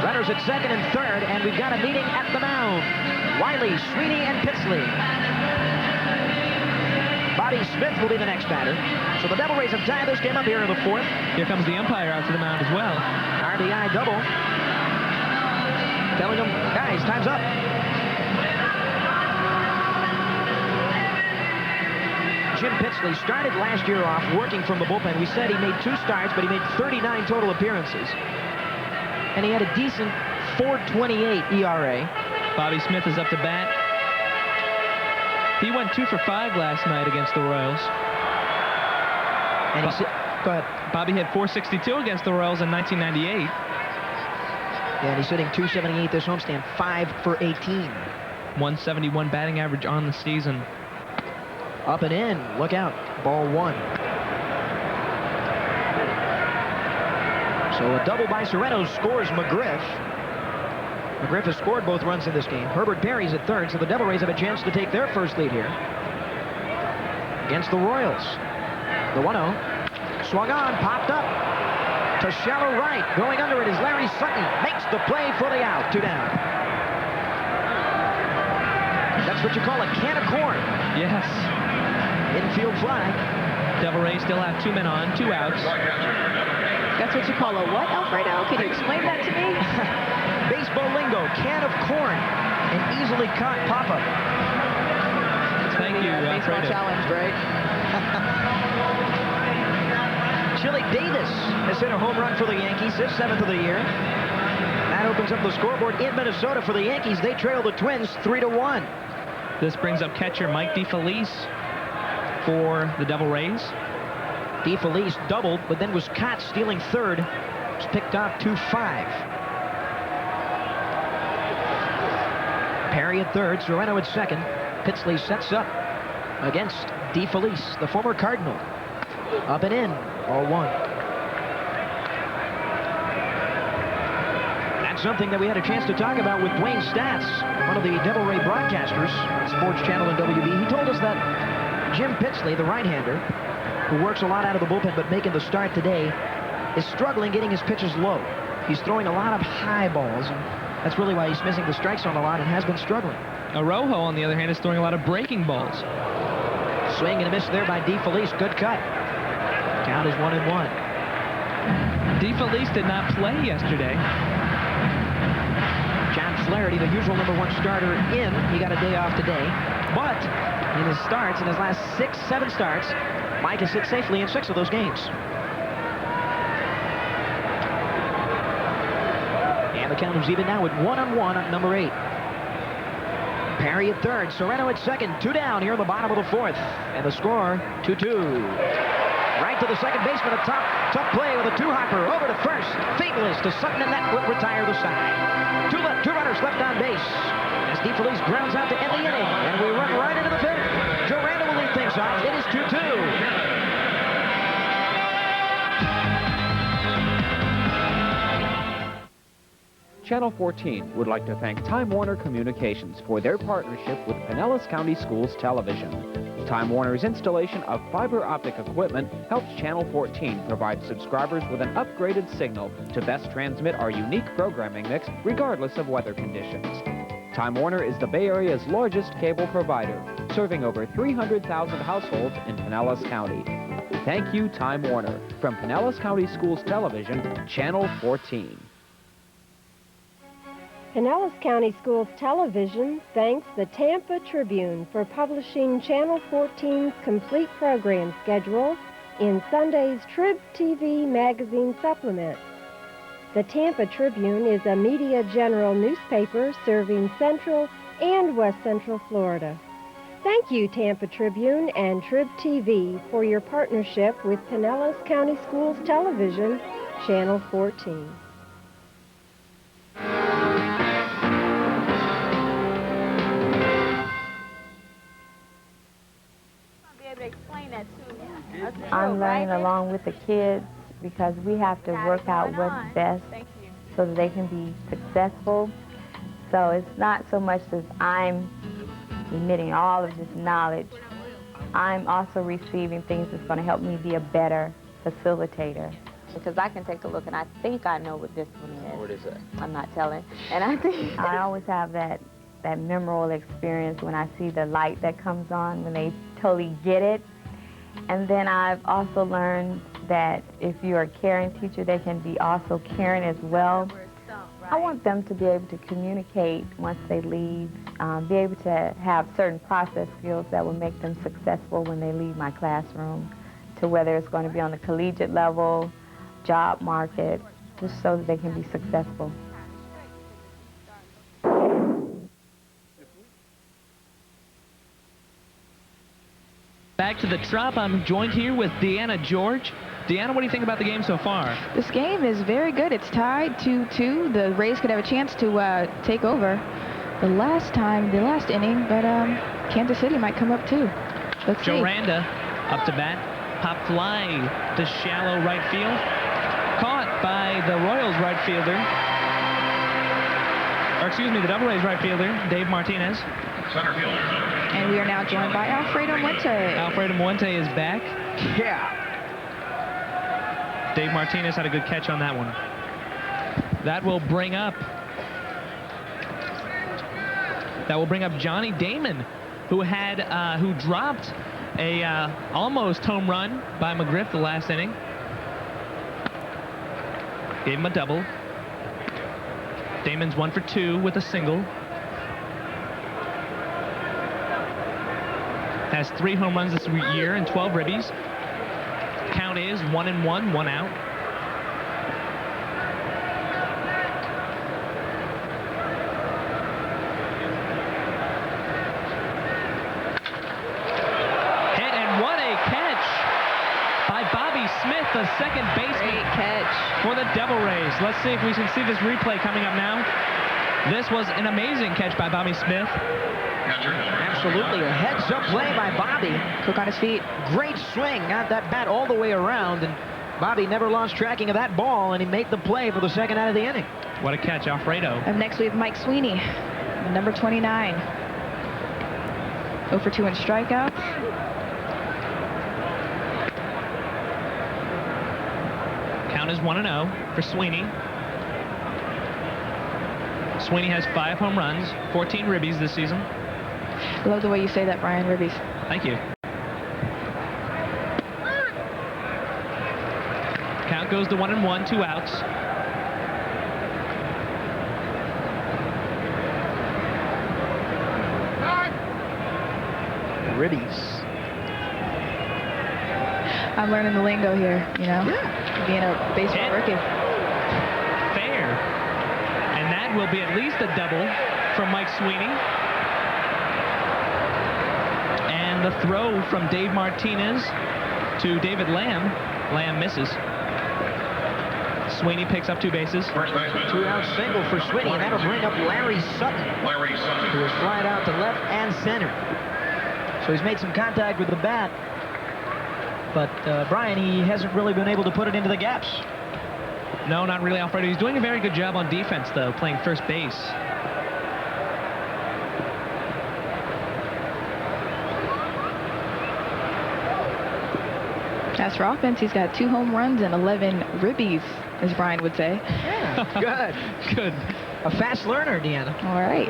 Runners at second and third, and we've got a meeting at the mound. Wiley, Sweeney, and Pitsley. Bobby Smith will be the next batter. So the Devil Rays have tied this game up here in the fourth. Here comes the umpire out to the mound as well. RBI double. Telling them, guys, time's up. Jim Pitsley started last year off working from the bullpen. We said he made 2 starts, but he made 39 total appearances. And he had a decent .428 ERA. Bobby Smith is up to bat. He went 2 for 5 last night against the Royals. And he go ahead. Bobby had .462 against the Royals in 1998. Yeah, and he's hitting .278 this homestand, 5 for 18. 171 batting average on the season. Up and in. Look out. Ball 1. So a double by Sereno scores McGriff. McGriff has scored both runs in this game. Herbert Perry's at third, so the Devil Rays have a chance to take their first lead here against the Royals. The 1-0. Swung on, popped up to shallow right. Going under it is Larry Sutton. Makes the play for the out. 2 down. That's what you call a can of corn. Yes. Infield fly. Devil Rays still have 2 men on, 2 outs. That's what you call a what, Alfredo? Can you explain that to me? Baseball lingo, can of corn, an easily caught pop-up. Thank you, baseball Alfredo. challenge, right? Chili Davis has hit a home run for the Yankees, his 7th of the year. That opens up the scoreboard in Minnesota for the Yankees. They trail the Twins 3-1. This brings up catcher Mike DeFelice for the Devil Rays. DeFelice doubled, but then was caught stealing third. Was picked off 2-5. Perry at third, Sereno at second. Pitsley sets up against DeFelice, the former Cardinal. Up and in, ball 1. That's something that we had a chance to talk about with Dwayne Stats, one of the Devil Ray broadcasters on Sports Channel and WB. He told us that Jim Pitsley, the right-hander, who works a lot out of the bullpen but making the start today, is struggling getting his pitches low. He's throwing a lot of high balls, and that's really why he's missing the strike zone a lot and has been struggling. Arrojo, on the other hand, is throwing a lot of breaking balls. Swing and a miss there by DeFelice. Good cut. Count is 1-1. DeFelice did not play yesterday. John Flaherty, the usual number 1 starter in, he got a day off today. But in his starts, in his last 6-7 starts, Mike has hit safely in 6 of those games. And the count is even now with 1-1 at number 8. Perry at third, Sereno at second, 2 down here in the bottom of the 4th. And the score, 2-2. Right to the second baseman, a tough play with a 2-hopper over to first. Fadeless to Sutton, and that will retire the side. 2 runners left on base as DeFelice grounds out to end the inning. And we run right into the 5th. Joe Randall will lead things off. It is 2-2. Channel 14 would like to thank Time Warner Communications for their partnership with Pinellas County Schools Television. Time Warner's installation of fiber optic equipment helps Channel 14 provide subscribers with an upgraded signal to best transmit our unique programming mix regardless of weather conditions. Time Warner is the Bay Area's largest cable provider, serving over 300,000 households in Pinellas County. Thank you, Time Warner. From Pinellas County Schools Television, Channel 14. Pinellas County Schools Television thanks the Tampa Tribune for publishing Channel 14's complete program schedule in Sunday's Trib TV magazine supplement. The Tampa Tribune is a media general newspaper serving Central and West Central Florida. Thank you, Tampa Tribune and Trib TV, for your partnership with Pinellas County Schools Television, Channel 14. I'm learning along with the kids because we have to work out what's best so that they can be successful. So it's not so much as I'm emitting all of this knowledge. I'm also receiving things that's going to help me be a better facilitator. Because I can take a look and I think I know what this one is. What is it? I'm not telling. And I think I always have that memorable experience when I see the light that comes on, when they totally get it. And then I've also learned that if you're a caring teacher, they can be also caring as well. I want them to be able to communicate once they leave, be able to have certain process skills that will make them successful when they leave my classroom, to whether it's going to be on the collegiate level, job market, just so that they can be successful. Back to the Trop. I'm joined here with Deanna George. Deanna, what do you think about the game so far? This game is very good. It's tied 2-2. The Rays could have a chance to take over the last inning, but Kansas City might come up too. Let's see. Joranda up to bat. Pop fly to shallow right field. Caught by the Royals right fielder. Or excuse me, the Double Rays right fielder, Dave Martinez. Center fielder. And we are now joined by Alfredo Muente. Alfredo Muente is back. Yeah. Dave Martinez had a good catch on that one. That will bring up Johnny Damon, who dropped a almost home run by McGriff the last inning. Gave him a double. Damon's 1 for 2 with a single. Has 3 home runs this year and 12 ribbies. Count is 1-1, 1 out. Hit, and what a catch by Bobby Smith, the second baseman. Great catch for the Devil Rays. Let's see if we can see this replay coming up now. This was an amazing catch by Bobby Smith. Absolutely, a heads-up play by Bobby. Quick on his feet. Great swing, got that bat all the way around, and Bobby never lost tracking of that ball, and he made the play for the second out of the inning. What a catch, Alfredo. Up next we have Mike Sweeney, number 29. 0 for 2 in strikeouts. Count is 1-0 for Sweeney. Sweeney has 5 home runs, 14 ribbies this season. I love the way you say that, Brian. Ribbies. Thank you. Count goes to 1-1, 2 outs. Ribbies. I'm learning the lingo here, you know, being a baseball rookie. Fair. And that will be at least a double from Mike Sweeney. And the throw from Dave Martinez to David Lamb. Lamb misses. Sweeney picks up 2 bases. 2-out single for Sweeney, and that'll bring up Larry Sutton, who is flied out to left and center. So he's made some contact with the bat, but Brian, he hasn't really been able to put it into the gaps. No, not really, Alfredo. He's doing a very good job on defense, though, playing first base. As for offense, he's got 2 home runs and 11 ribbies, as Brian would say. Yeah, good. Good. A fast learner, Deanna. All right.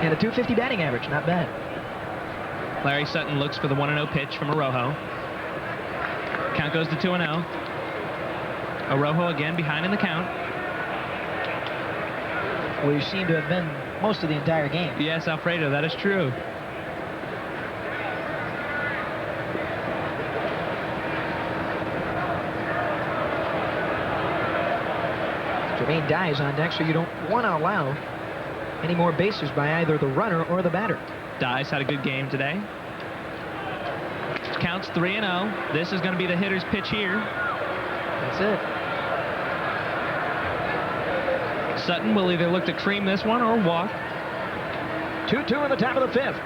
And a .250 batting average, not bad. Larry Sutton looks for the 1-0 pitch from Arrojo. Count goes to 2-0. Arrojo again behind in the count. Well, you seem to have been most of the entire game. Yes, Alfredo, that is true. Jermaine Dye is on deck, so you don't want to allow any more bases by either the runner or the batter. Dye's had a good game today. Counts 3-0. This is going to be the hitter's pitch here. That's it. Sutton will either look to cream this one or walk. 2-2 in the top of the 5th.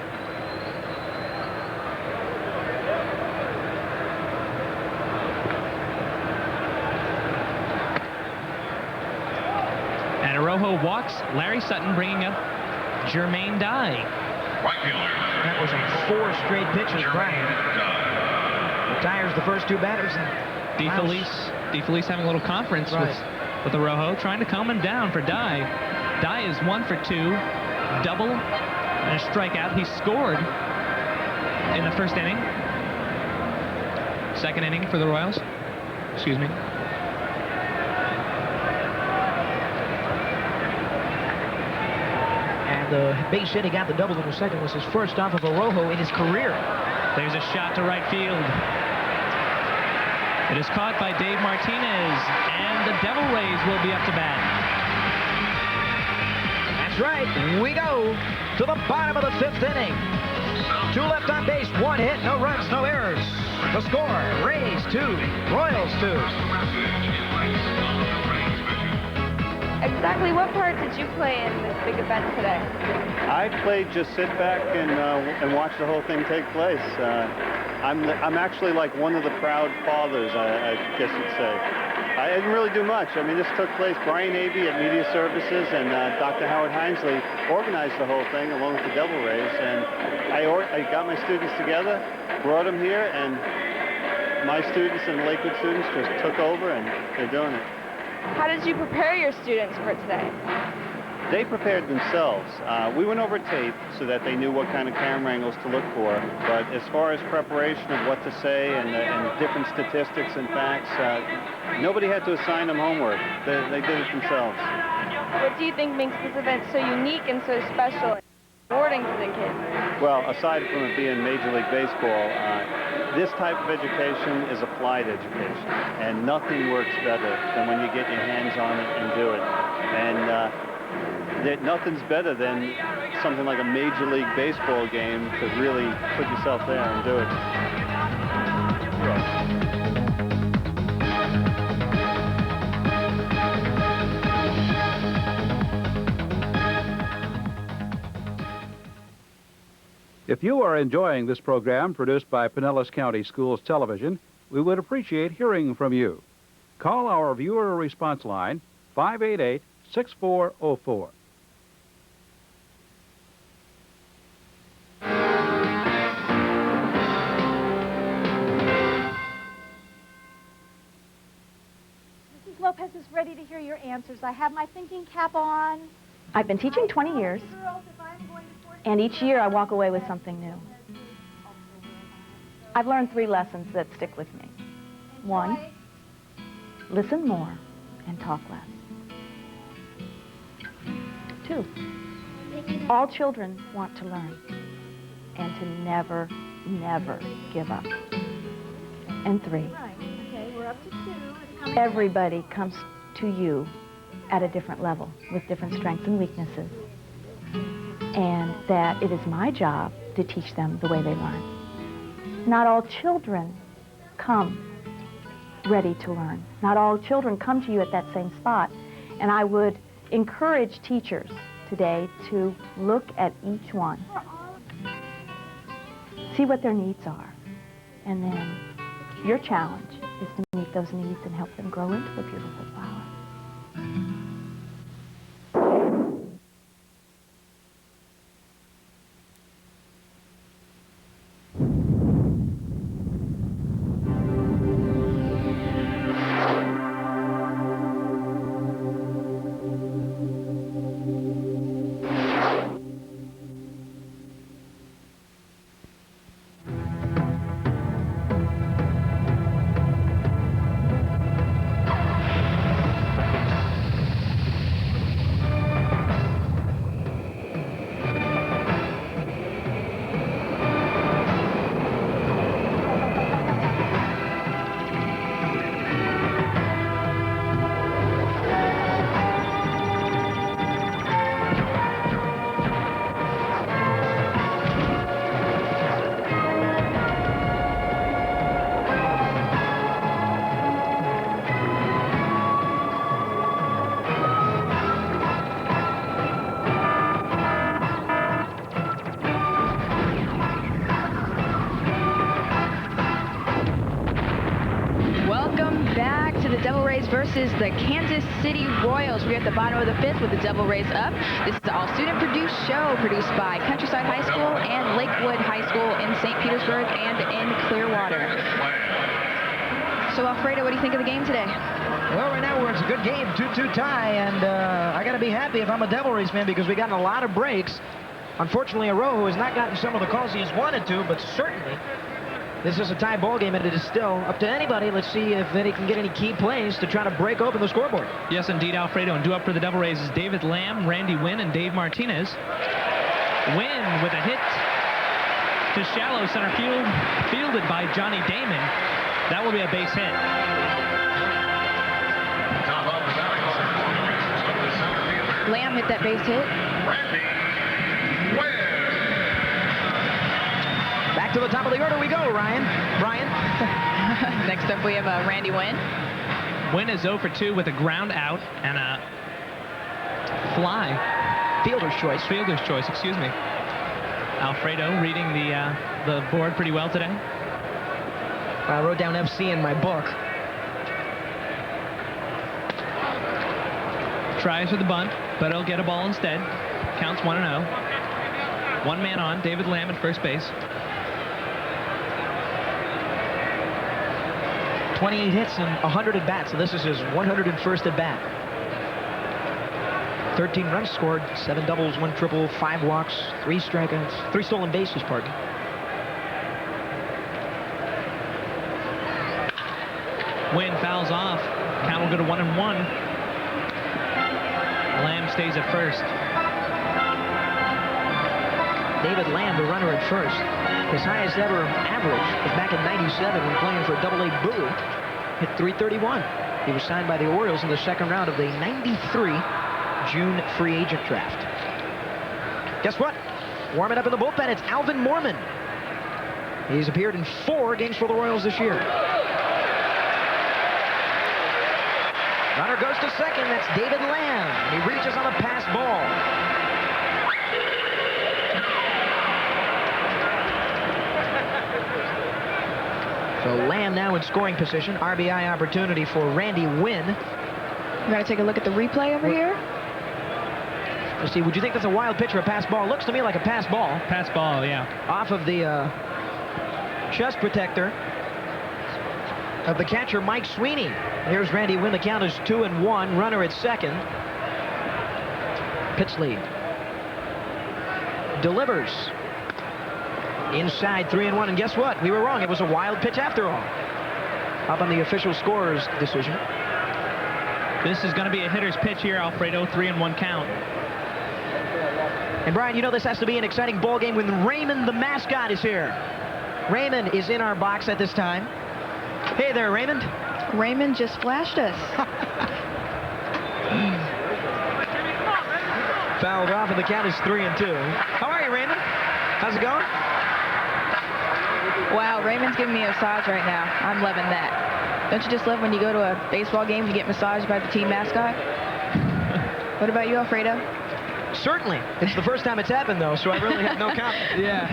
And Arrojo walks Larry Sutton, bringing up Jermaine Dye. That was on 4 straight pitches, Brian. Retires the first 2 batters. DeFelice having a little conference with Arrojo, trying to calm him down for Dye. Dye is 1 for 2, double and a strikeout. He scored in the first inning. Second inning for the Royals. Excuse me. And the base hit he got the double in the second was his first off of Arrojo in his career. There's a shot to right field. It is caught by Dave Martinez, and the Devil Rays will be up to bat. That's right. We go to the bottom of the 5th inning. 2 left on base, 1 hit, no runs, no errors. The score, Rays 2, Royals 2. Exactly what part did you play in this big event today? I played just sit back and watch the whole thing take place. I'm actually like one of the proud fathers, I guess you'd say. I didn't really do much. I mean, this took place. Brian Avey at Media Services and Dr. Howard Hinesley organized the whole thing along with the Devil Rays. And I got my students together, brought them here, and my students and the Lakewood students just took over, and they're doing it. How did you prepare your students for today? They prepared themselves. We went over tape so that they knew what kind of camera angles to look for. But as far as preparation of what to say and different statistics and facts, nobody had to assign them homework. They did it themselves. What do you think makes this event so unique and so special and rewarding to the kids? Well, aside from it being Major League Baseball, this type of education is applied education. And nothing works better than when you get your hands on it and do it. And nothing's better than something like a Major League Baseball game to really put yourself there and do it. If you are enjoying this program produced by Pinellas County Schools Television, we would appreciate hearing from you. Call our viewer response line, 588-6404. Mrs. Lopez is ready to hear your answers. I have my thinking cap on. I've been teaching 20 years, and each year I walk away with something new. I've learned 3 lessons that stick with me. 1, listen more and talk less. 2, all children want to learn and to never, never give up. And 3, everybody comes to you at a different level with different strengths and weaknesses, and that it is my job to teach them the way they learn. Not all children come ready to learn. Not all children come to you at that same spot. And I would encourage teachers today to look at each one, see what their needs are, and then your challenge is to meet those needs and help them grow into a beautiful flower. Rays versus the Kansas City Royals. We're at the bottom of the 5th with the Devil Rays up. This is the all-student produced show produced by Countryside High School and Lakewood High School in St. Petersburg and in Clearwater. So, Alfredo, what do you think of the game today? Well, right now it's a good game, 2-2 tie, and I got to be happy if I'm a Devil Rays fan because we got a lot of breaks. Unfortunately, Arojo has not gotten some of the calls he has wanted to, but certainly this is a tie ball game, and it is still up to anybody. Let's see if they can get any key plays to try to break open the scoreboard. Yes, indeed, Alfredo. And due up for the Devil Rays is David Lamb, Randy Wynn, and Dave Martinez. Wynn with a hit to shallow center field, fielded by Johnny Damon. That will be a base hit. Lamb hit that base hit. Back to the top of the order we go, Ryan. Brian. Next up we have Randy Wynn. Wynn is 0 for 2 with a ground out and a fly. Fielder's choice. Fielder's choice, excuse me. Alfredo reading the board pretty well today. I wrote down FC in my book. Tries for the bunt, but he'll get a ball instead. Counts 1-0. One man on, David Lamb at first base. 28 hits and 100 at bats, so this is his 101st at bat. 13 runs scored, 7 doubles, 1 triple, 5 walks, 3 strikeouts, 3 stolen bases, pardon. Wynn fouls off. Count will go to 1-1. Lamb stays at first. David Lamb, the runner at first. His highest ever average was back in '97 when playing for Double-A Boo. Hit .331. He was signed by the Orioles in the second round of the '93 June free agent draft. Guess what? Warming up in the bullpen, it's Alvin Mormon. He's appeared in 4 games for the Royals this year. Runner goes to second. That's David Lamb. He reaches on a pass ball. So Lamb now in scoring position. RBI opportunity for Randy Wynn. We got to take a look at the replay over here. Let's see. Would you think that's a wild pitch or a pass ball? Looks to me like a pass ball. Pass ball, yeah. Off of the chest protector of the catcher, Mike Sweeney. Here's Randy Wynn. The count is 2-1. Runner at second. Pitch lead. Delivers. Inside 3-1. And guess what? We were wrong. It was a wild pitch after all. Up on the official scorer's decision. This is going to be a hitter's pitch here, Alfredo. 3-1 count. And Brian, you know this has to be an exciting ball game when Raymond the mascot is here. Raymond is in our box at this time. Hey there, Raymond. Raymond just flashed us. Fouled off, and the count is 3-2. How are you, Raymond? How's it going? Wow, Raymond's giving me a massage right now. I'm loving that. Don't you just love when you go to a baseball game and you get massaged by the team mascot? What about you, Alfredo? Certainly. It's the first time it's happened, though, so I really have no comment. Yeah.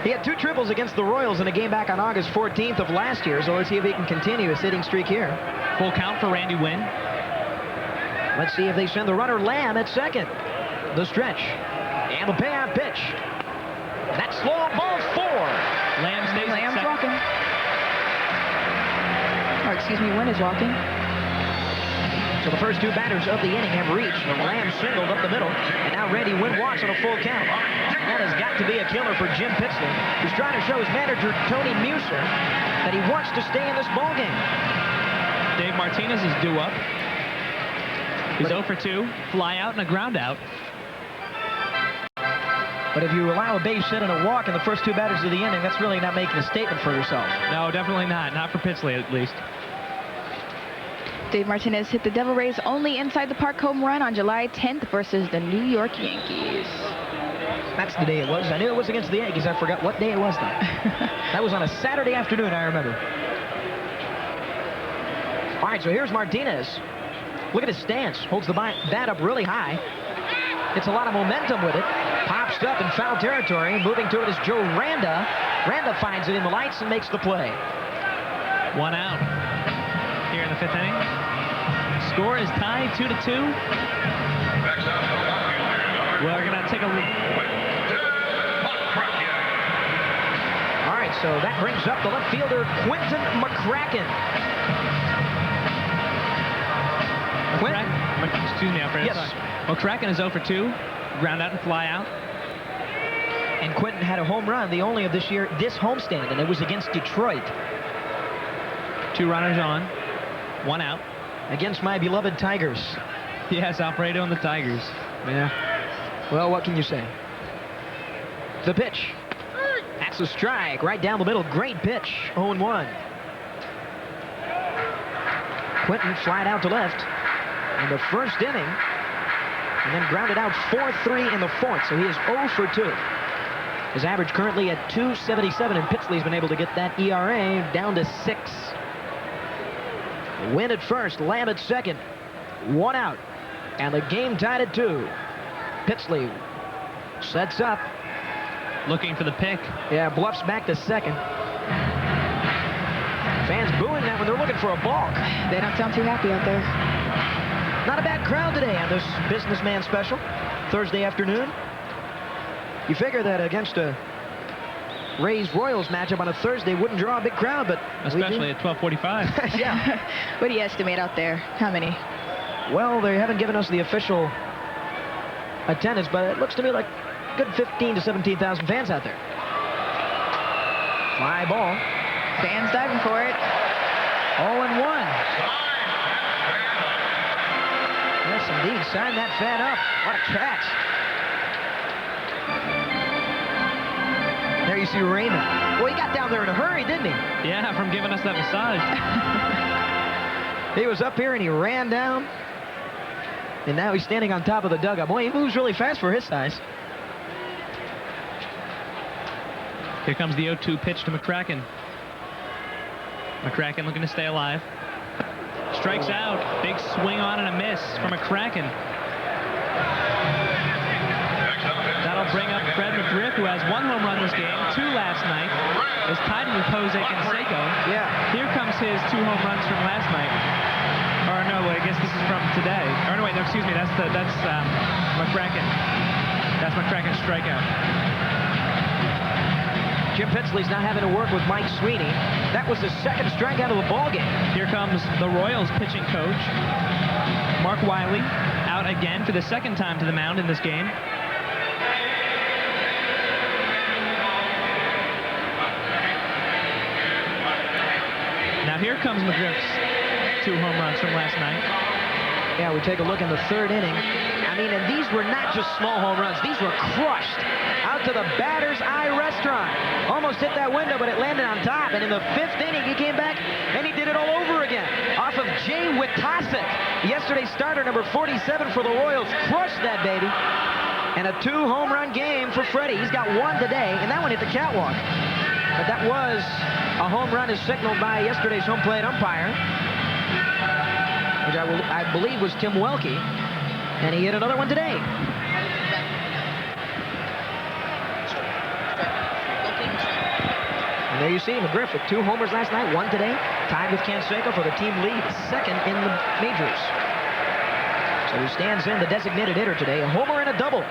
He had 2 triples against the Royals in a game back on August 14th of last year, so let's see if he can continue his hitting streak here. Full count for Randy Wynn. Let's see if they send the runner Lamb at second. The stretch. And the payoff pitch. That's slow, ball 4. Lamb stays at Lamb's second. walking. Or excuse me, Wynn is walking. So the first 2 batters of the inning have reached. Lamb singled up the middle, and now Randy Wynn walks on a full count. And that has got to be a killer for Jim Pitsley, who's trying to show his manager, Tony Muser, that he wants to stay in this ballgame. Dave Martinez is due up. He's 0 for 2, fly out and a ground out. But if you allow a base hit and a walk in the first 2 batters of the inning, that's really not making a statement for yourself. No, definitely not. Not for Pitsley, at least. Dave Martinez hit the Devil Rays only inside the park home run on July 10th versus the New York Yankees. That's the day it was. I knew it was against the Yankees. I forgot what day it was, though. That was on a Saturday afternoon, I remember. All right, so here's Martinez. Look at his stance. Holds the bat up really high. Gets a lot of momentum with it. Pops up in foul territory. Moving to it is Joe Randa. Randa finds it in the lights and makes the play. 1 out here in the 5th inning. Score is tied 2-2. We're going to take a look. All right, so that brings up the left fielder, Quentin McCracken. Excuse me, Alfred. Yes. McCracken is 0 for 2. Ground out and fly out. And Quentin had a home run, the only of this year, this homestand, and it was against Detroit. 2 runners on, 1 out. Against my beloved Tigers. Yes, Alfredo and the Tigers. Yeah. Well, what can you say? The pitch. That's a strike right down the middle. Great pitch. 0-1. Quentin flied out to left in the 1st inning and then grounded out 4-3 in the 4th. So he is 0 for 2. His average currently at 2.77, and Pitsley's been able to get that ERA down to 6. Win at first, Lamb at second. 1 out. And the game tied at 2. Pitsley sets up. Looking for the pick. Yeah, bluffs back to second. Fans booing that when they're looking for a balk. They don't sound too happy out there. Not a bad crowd today on this businessman special, Thursday afternoon. You figure that against a Rays-Royals matchup on a Thursday wouldn't draw a big crowd, but especially at 12:45. Yeah. What do you estimate out there? How many? Well, they haven't given us the official attendance, but it looks to me like good 15,000 to 17,000 fans out there. Fly ball. Fans diving for it. 0-1. Yes, indeed. Sign that fan up. What a catch. There you see Raymond. Well, he got down there in a hurry, didn't he? Yeah, from giving us that massage. He was up here and he ran down. And now he's standing on top of the dugout. Boy, he moves really fast for his size. Here comes the 0-2 pitch to McCracken. McCracken looking to stay alive. Strikes out. Big swing on and a miss from McCracken. That'll bring up Fred McGriff, who has 1 home run this game, 2 last night. Is tied with Jose Canseco. Yeah. Here comes his 2 home runs from last night. Or no, I guess this is from today. Or no, wait, no, excuse me. That's McCracken. That's McCracken's strikeout. Jim Pitsley's now having to work with Mike Sweeney. That was the 2nd strikeout of the ballgame. Here comes the Royals pitching coach, Mark Wiley, out again for the 2nd time to the mound in this game. Now here comes McGriff's 2 home runs from last night. Yeah, we take a look in the 3rd inning. I mean, and these were not just small home runs. These were crushed out to the batter's eye restaurant. Almost hit that window, but it landed on top. And in the 5th inning, he came back, and he did it all over again. Off of Jay Witasek. Yesterday's starter, number 47 for the Royals, crushed that baby. And a 2 home run game for Freddie. He's got 1 today, and that one hit the catwalk. But that was a home run as signaled by yesterday's home plate umpire, which I believe was Tim Welke. And he hit another one today. And there you see McGriff with 2 homers last night, 1 today. Tied with Canseco for the team lead, 2nd in the majors. So he stands in the designated hitter today, a homer and a double.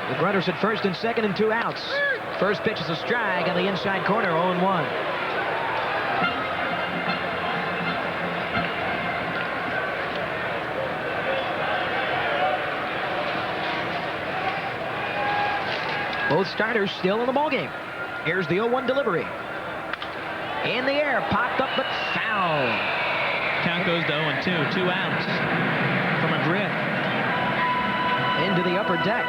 With runners at 1st and 2nd and 2 outs. First pitch is a strike on the inside corner, 0-1. Both starters still in the ballgame. Here's the 0-1 delivery. In the air, popped up but foul. Count goes to 0-2, 2 outs from McGriff. Into the upper deck.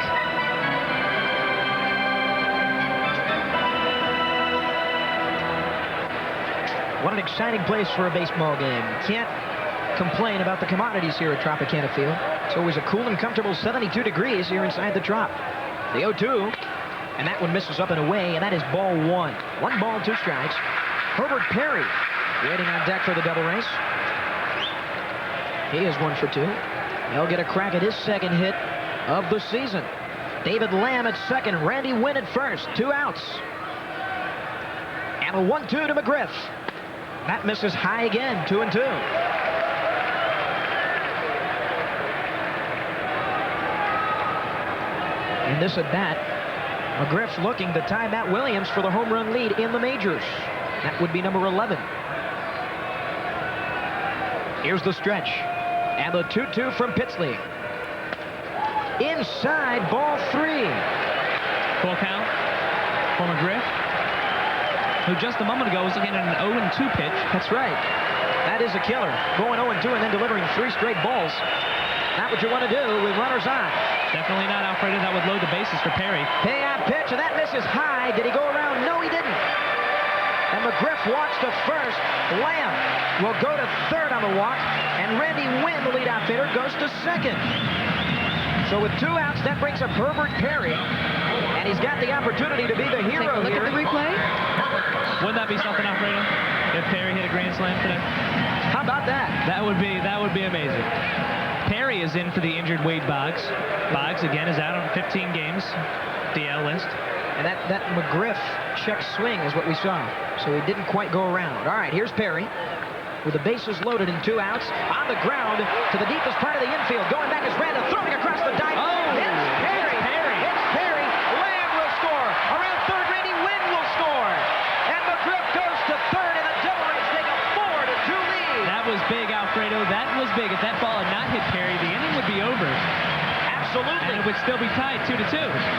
What an exciting place for a baseball game. Can't complain about the commodities here at Tropicana Field. It's always a cool and comfortable 72 degrees here inside the Trop. The 0-2. And that one misses up and away, and that is ball 1. 1 ball, 2 strikes. Herbert Perry waiting on deck for the double race. He is 1 for 2. He'll get a crack at his 2nd hit of the season. David Lamb at 2nd. Randy Wynn at 1st. 2 outs. And a 1-2 to McGriff. That misses high again, 2-2. In this at bat, McGriff's looking to tie Matt Williams for the home run lead in the majors. That would be number 11. Here's the stretch. And the 2-2 from Pitsley. Inside, ball 3. Full count for McGriff, who just a moment ago was looking at an 0-2 pitch. That's right. That is a killer. Going 0-2 and then delivering 3 straight balls. Not what you want to do with runners on. Definitely not, Alfredo. That would load the bases for Perry. Payout pitch, and that misses high. Did he go around? No, he didn't. And McGriff walks to first. Lamb will go to third on the walk, and Randy Wynn, the leadoff hitter, goes to second. So with 2 outs, that brings up Herbert Perry, and he's got the opportunity to be the hero Take a look here. at the replay. Wouldn't that be something, Alfredo, if Perry hit a grand slam today? How about that? That would be amazing. Perry is in for the injured Wade Boggs. Boggs, again, is out on 15 games, DL list. And that McGriff check swing is what we saw. So he didn't quite go around. All right, here's Perry with the bases loaded and 2 outs. On the ground to the deepest part of the infield. Going back is Randall, throwing across the diamond. Oh! It's Perry! It's Perry! Lamb will score! Around third, Randy Wynn will score! And McGriff goes to third, and the Devil Rays take a 4-2 lead. That was big, Alfredo. That was big. If that ball had not hit Perry, the inning would be over. Absolutely. And it would still be tied 2-2.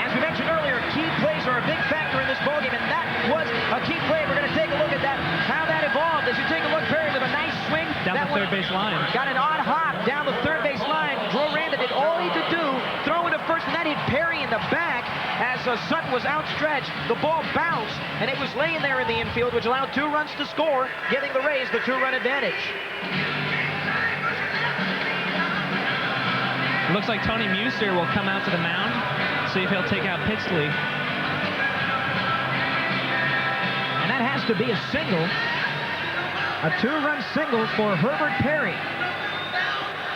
As we mentioned earlier, key plays are a big factor in this ballgame, and that was a key play. We're going to take a look at that, how that evolved. As you take a look, Perry with a nice swing. Down the third base line. Got an odd hop down the third base line. Joe Randa did all he could do, throw into first, and that hit Perry in the back as Sutton was outstretched. The ball bounced, and it was laying there in the infield, which allowed 2 runs to score, giving the Rays the 2-run advantage. It looks like Tony Muser will come out to the mound, see if he'll take out Pitsley. And that has to be a single. A 2-run single for Herbert Perry.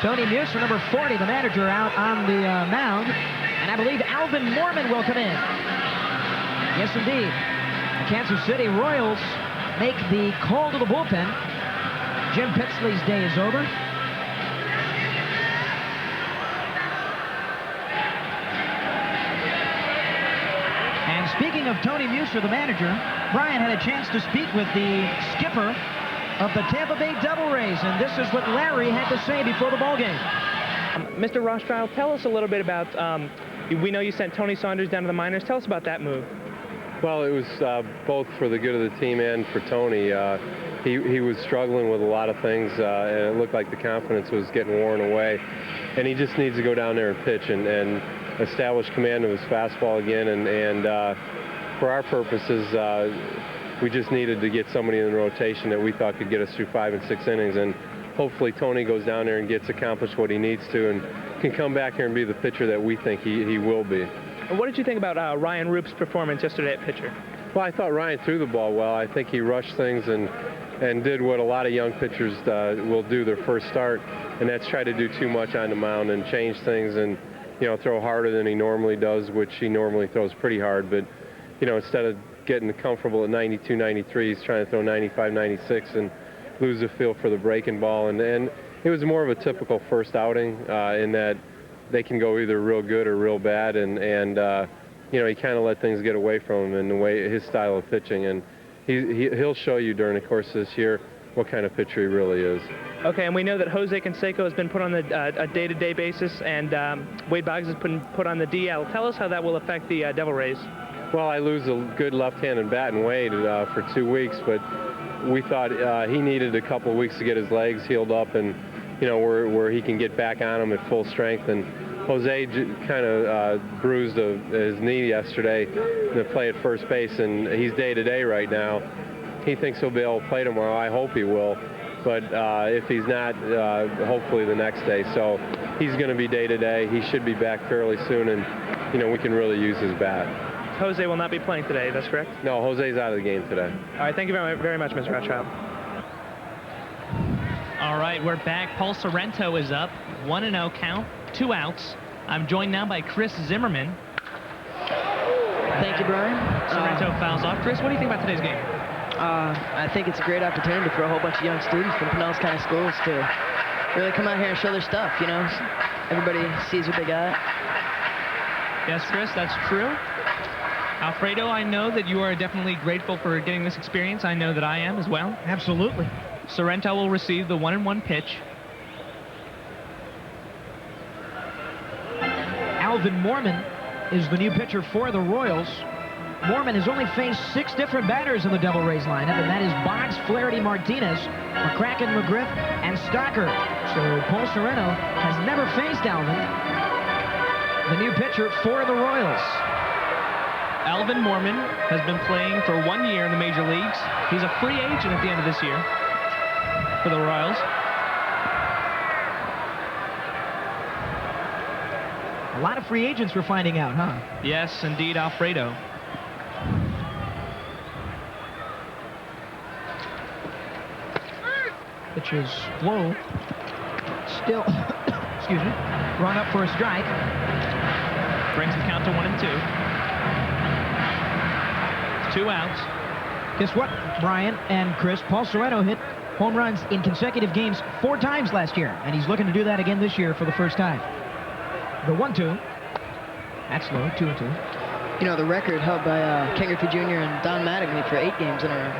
Tony Muser, number 40, the manager, out on the mound. And I believe Alvin Mormon will come in. Yes, indeed. The Kansas City Royals make the call to the bullpen. Jim Pitsley's day is over. And speaking of Tony Muser, the manager, Brian had a chance to speak with the skipper of the Tampa Bay Devil Rays, and this is what Larry had to say before the ballgame. Mr. Rothschild, tell us a little bit about, we know you sent Tony Saunders down to the minors. Tell us about that move. Well, it was both for the good of the team and for Tony. He was struggling with a lot of things, and it looked like the confidence was getting worn away. And he just needs to go down there and pitch and establish command of his fastball again. And for our purposes, we just needed to get somebody in the rotation that we thought could get us through 5 and 6 innings. And hopefully Tony goes down there and gets accomplished what he needs to and can come back here and be the pitcher that we think he will be. What did you think about Ryan Roop's performance yesterday at pitcher? Well, I thought Ryan threw the ball well. I think he rushed things and did what a lot of young pitchers will do their first start, and that's try to do too much on the mound and change things and, you know, throw harder than he normally does, which he normally throws pretty hard. But, you know, instead of getting comfortable at 92, 93, he's trying to throw 95, 96 and lose the feel for the breaking ball. And it was more of a typical first outing in that they can go either real good or real bad. And you know, he kind of let things get away from him in the way his style of pitching. And he'll show you during the course of this year what kind of pitcher he really is. Okay, and we know that Jose Canseco has been put on a day-to-day basis, and Wade Boggs has been put on the DL. Tell us how that will affect the Devil Rays. Well, I lose a good left-handed bat in Wade for 2 weeks, but we thought he needed a couple of weeks to get his legs healed up and, you know, where he can get back on them at full strength. And Jose kind of bruised his knee yesterday to play at first base, and he's day-to-day right now. He thinks he'll be able to play tomorrow. I hope he will. But if he's not, hopefully the next day. So he's going to be day-to-day. He should be back fairly soon, and, you know, we can really use his bat. Jose will not be playing today, that's correct? No, Jose's out of the game today. All right, thank you very much, Mr. Rothschild. All right, we're back. Paul Sorrento is up, 1-0 count, 2 outs. I'm joined now by Chris Zimmerman. Thank you, Brian. Sorrento fouls off. Chris, what do you think about today's game? I think it's a great opportunity for a whole bunch of young students from Pinellas County Schools to really come out here and show their stuff, you know. Everybody sees what they got. Yes, Chris, that's true. Alfredo, I know that you are definitely grateful for getting this experience. I know that I am as well. Absolutely. Sorrento will receive the 1-1 pitch. Alvin Mormon is the new pitcher for the Royals. Mormon has only faced 6 different batters in the Devil Rays lineup, and that is Boggs, Flaherty, Martinez, McCracken, McGriff, and Stocker. So Paul Sorrento has never faced Alvin, the new pitcher for the Royals. Alvin Mormon has been playing for 1 year in the major leagues. He's a free agent at the end of this year for the Royals. A lot of free agents we're finding out, huh? Yes, indeed, Alfredo. Pitch is low. Still, excuse me, run up for a strike. Brings the count to 1-2. 2 outs. Guess what, Brian and Chris? Paul Sorrento hit home runs in consecutive games 4 times last year, and he's looking to do that again this year for the first time. The 1-2. That's low, 2-2. You know, the record held by Ken Griffey Jr. and Don Mattingly for 8 games in a row.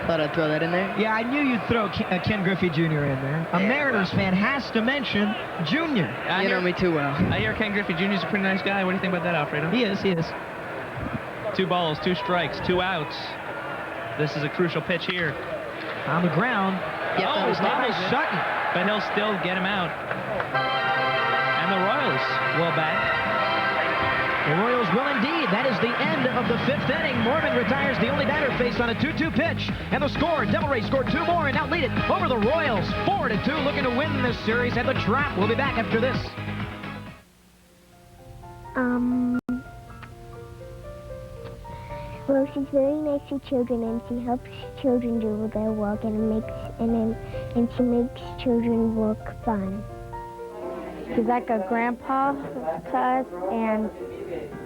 Thought I'd throw that in there. Yeah, I knew you'd throw Ken Griffey Jr. in there. A Mariners fan has to mention Jr. You know me too well. I hear Ken Griffey Jr. is a pretty nice guy. What do you think about that, Alfredo? He is, he is. 2 balls, 2 strikes, 2 outs. This is a crucial pitch here. On the ground. Yep, that was bobbles nice. Sutton. But he'll still get him out. And the Royals will bat. The Royals will indeed. That is the end of the 5th inning. Mormon retires the only batter faced on a 2-2 pitch. And the score, Devil Rays scored 2 more and now lead it over the Royals. 4-2, looking to win this series at the Trop. We'll be back after this. Well, she's very nice to children, and she helps children do their work, and she makes children work fun. He's like a grandpa to us, and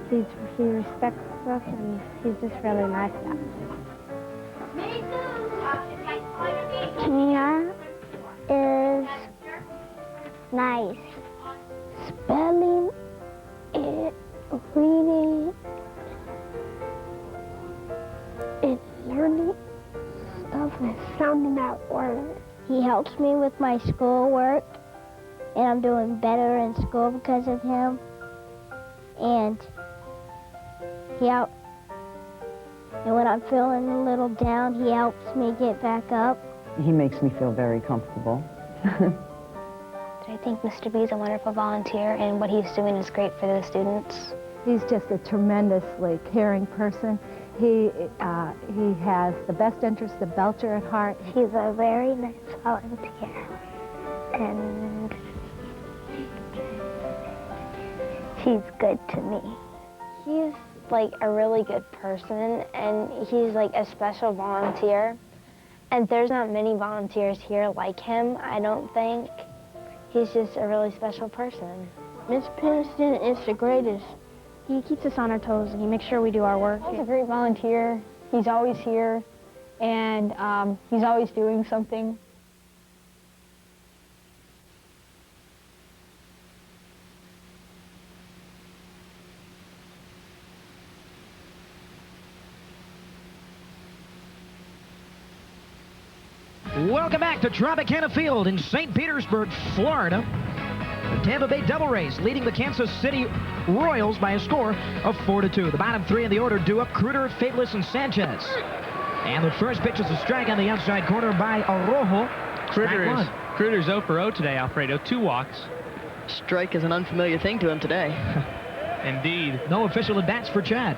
he respects us, and he's just really nice to us. Tina is nice. Spelling it, reading, and learning stuff and sounding out words. He helps me with my schoolwork, and I'm doing better in school because of him. And and when I'm feeling a little down, he helps me get back up. He makes me feel very comfortable. I think Mr. B is a wonderful volunteer, and what he's doing is great for the students. He's just a tremendously caring person. He has the best interest of Belcher at heart. He's a very nice volunteer, and he's good to me. He's like a really good person, and he's like a special volunteer. And there's not many volunteers here like him, I don't think. He's just a really special person. Mr. Peniston is the greatest. He keeps us on our toes, and he makes sure we do our work. He's a great volunteer. He's always here, and he's always doing something. Welcome back to Tropicana Field in St. Petersburg, Florida. The Tampa Bay Devil Rays leading the Kansas City Royals by a score of 4-2. The bottom 3 in the order due up: Kruder, Fabulous, and Sanchez. And the first pitch is a strike on the outside corner by Arrojo. Kruder's 0 for 0 today, Alfredo. 2 walks. Strike is an unfamiliar thing to him today. Indeed. No official at-bats for Chad.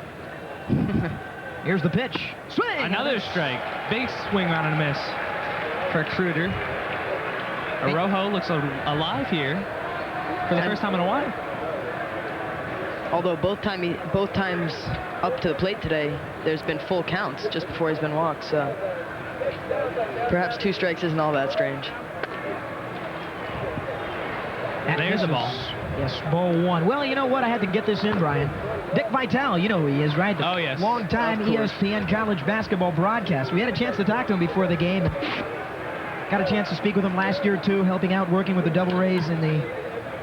Here's the pitch. Swing! Another strike. Big swing on and a miss for Kruder. Arrojo looks alive here for the first time in a while. Although both times up to the plate today, there's been full counts just before he's been walked, so perhaps 2 strikes isn't all that strange. There's the ball. Yes, ball 1. Well, you know what? I had to get this in, Brian. Dick Vitale, you know who he is, right? Oh, yes. Long-time Of course. ESPN college basketball broadcast. We had a chance to talk to him before the game. Got a chance to speak with him last year, too, helping out, working with the Double Rays in the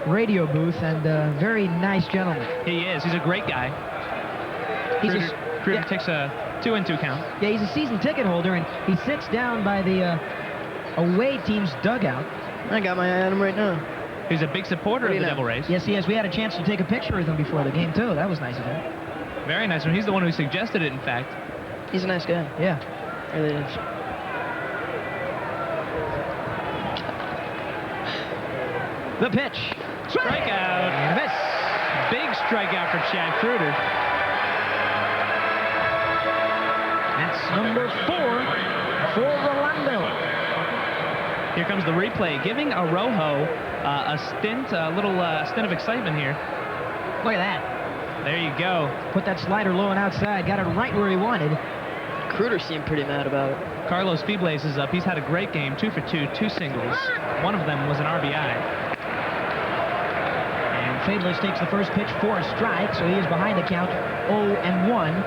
radio booth, and very nice gentleman. He is. He's a great guy. Kruger takes a 2-2 count. Yeah, he's a season ticket holder, and he sits down by the away team's dugout. I got my eye on him right now. He's a big supporter of the Devil Rays. Yes, he is. We had a chance to take a picture with him before the game, too. That was nice of him. Very nice. He's the one who suggested it, in fact. He's a nice guy. Yeah. Really is. The pitch. Strikeout. And a miss. Big strikeout for Chad Kruger. That's number 4 for Rolando. Here comes the replay, giving Arrojo a little stint of excitement here. Look at that. There you go. Put that slider low and outside. Got it right where he wanted. Kruger seemed pretty mad about it. Carlos Febles is up. He's had a great game. 2 for 2, 2 singles. One of them was an RBI. Febles takes the first pitch for a strike, so he is behind the count 0-1.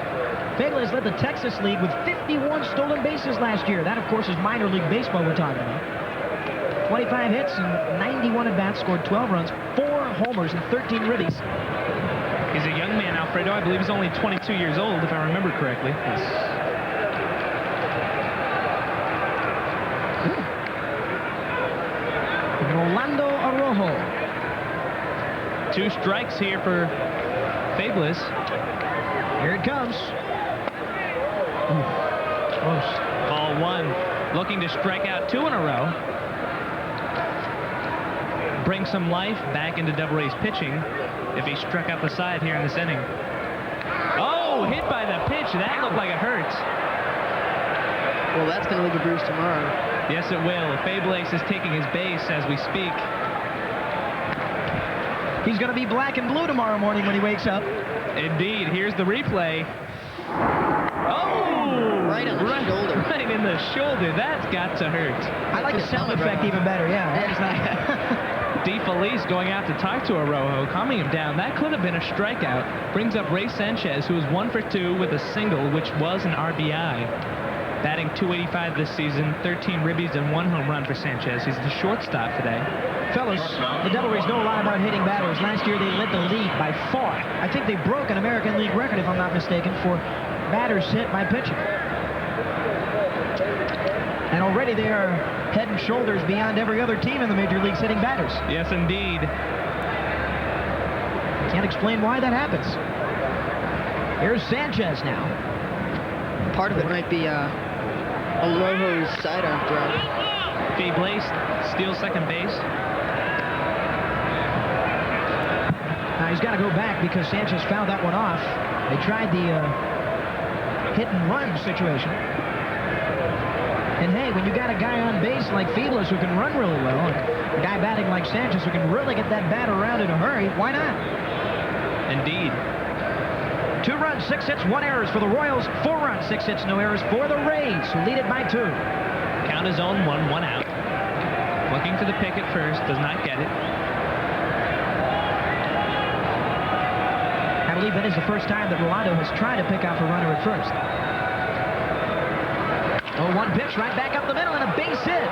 Febles led the Texas League with 51 stolen bases last year. That, of course, is minor league baseball we're talking about. 25 hits and 91 at-bats, scored 12 runs, 4 homers, and 13 ribbies. He's a young man, Alfredo. I believe he's only 22 years old, if I remember correctly. Yes. Rolando Arrojo. 2 strikes here for Febles. Here it comes. Close. Ball 1. Looking to strike out 2 in a row. Bring some life back into Devil Rays pitching if he struck out the side here in this inning. Oh, hit by the pitch. That looked like it hurts. Well, that's going to leave a bruise tomorrow. Yes, it will. Febles is taking his base as we speak. He's going to be black and blue tomorrow morning when he wakes up. Indeed. Here's the replay. Oh! Right on the shoulder. Right in the shoulder. That's got to hurt. I like the sound effect even better. Yeah, that's nice. DeFelice going out to talk to Arrojo, calming him down. That could have been a strikeout. Brings up Ray Sanchez, who is 1 for 2 with a single, which was an RBI. Batting .285 this season, 13 ribbies and 1 home run for Sanchez. He's the shortstop today. Fellas, the Devil Rays know a lot about hitting batters. Last year they led the league by far. I think they broke an American League record, if I'm not mistaken, for batters hit by pitching. And already they are head and shoulders beyond every other team in the major leagues hitting batters. Yes, indeed. Can't explain why that happens. Here's Sanchez now. Part of it might be Arrojo's sidearm throw. Febles steals second base. Now he's got to go back because Sanchez fouled that one off. They tried the hit and run situation. And hey, when you got a guy on base like Febles who can run really well, and a guy batting like Sanchez who can really get that bat around in a hurry, why not? Indeed. 2 runs, 6 hits, 1 errors for the Royals. 4 runs, 6 hits, no errors for the Rays, who lead it by 2. Count is 0-1, 1 out. Looking for the pick at first, does not get it. I believe that is the first time that Rolando has tried to pick off a runner at first. 0-1 pitch right back up the middle and a base hit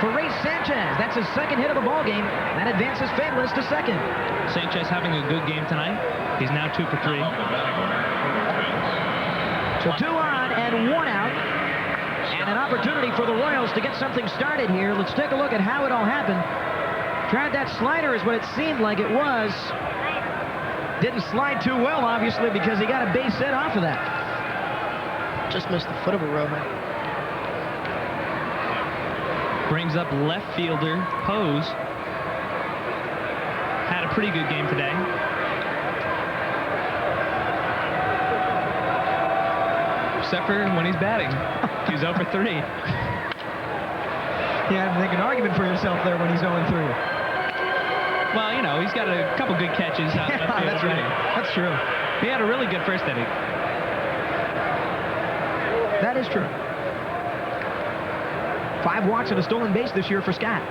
for Ray Sanchez. That's his second hit of the ball game. That advances Febles to second. Sanchez having a good game tonight. He's now 2 for 3. So 2 on and 1 out. And an opportunity for the Royals to get something started here. Let's take a look at how it all happened. Tried that slider is what it seemed like it was. Didn't slide too well, obviously, because he got a base hit off of that. Just missed the foot of Arrojo. Brings up left fielder Pose. Had a pretty good game today. Except for when he's batting. He's 0 for 3. Yeah, make an argument for yourself there when he's 0 3. Well, you know, he's got a couple good catches out left field. That's right. That's true. He had a really good first inning. That is true. 5 walks and a stolen base this year for Scott.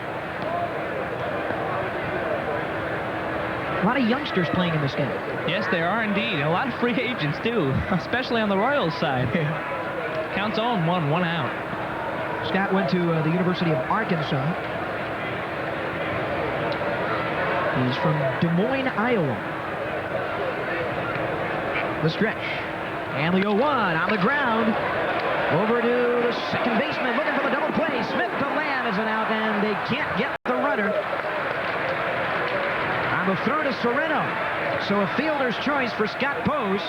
A lot of youngsters playing in this game. Yes, there are indeed. A lot of free agents, too, especially on the Royals side. Counts 0-1, 1 out. Scott went to the University of Arkansas. He's from Des Moines, Iowa. The stretch. And the 0-1 on the ground. Over to the second baseman, looking for the double play. Smith to Lamb is an out, and they can't get the runner. On the throw to Sereno. So a fielder's choice for Scott Pose.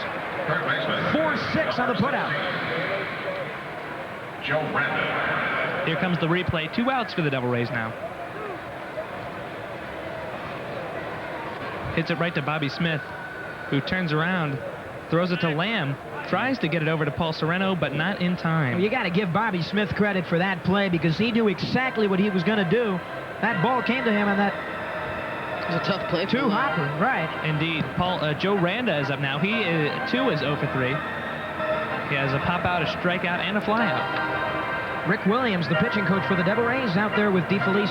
4-6 on the putout. Joe Randall. Here comes the replay. 2 outs for the Devil Rays now. Hits it right to Bobby Smith, who turns around, throws it to Lamb, tries to get it over to Paul Sereno, but not in time. Well, you got to give Bobby Smith credit for that play because he knew exactly what he was going to do. That ball came to him, and that was a tough play. Two-hopper, right. Indeed. Joe Randa is up now. He, too, is 0 for 3. He has a pop-out, a strikeout, and a flyout. Rick Williams, the pitching coach for the Devil Rays, out there with DeFelice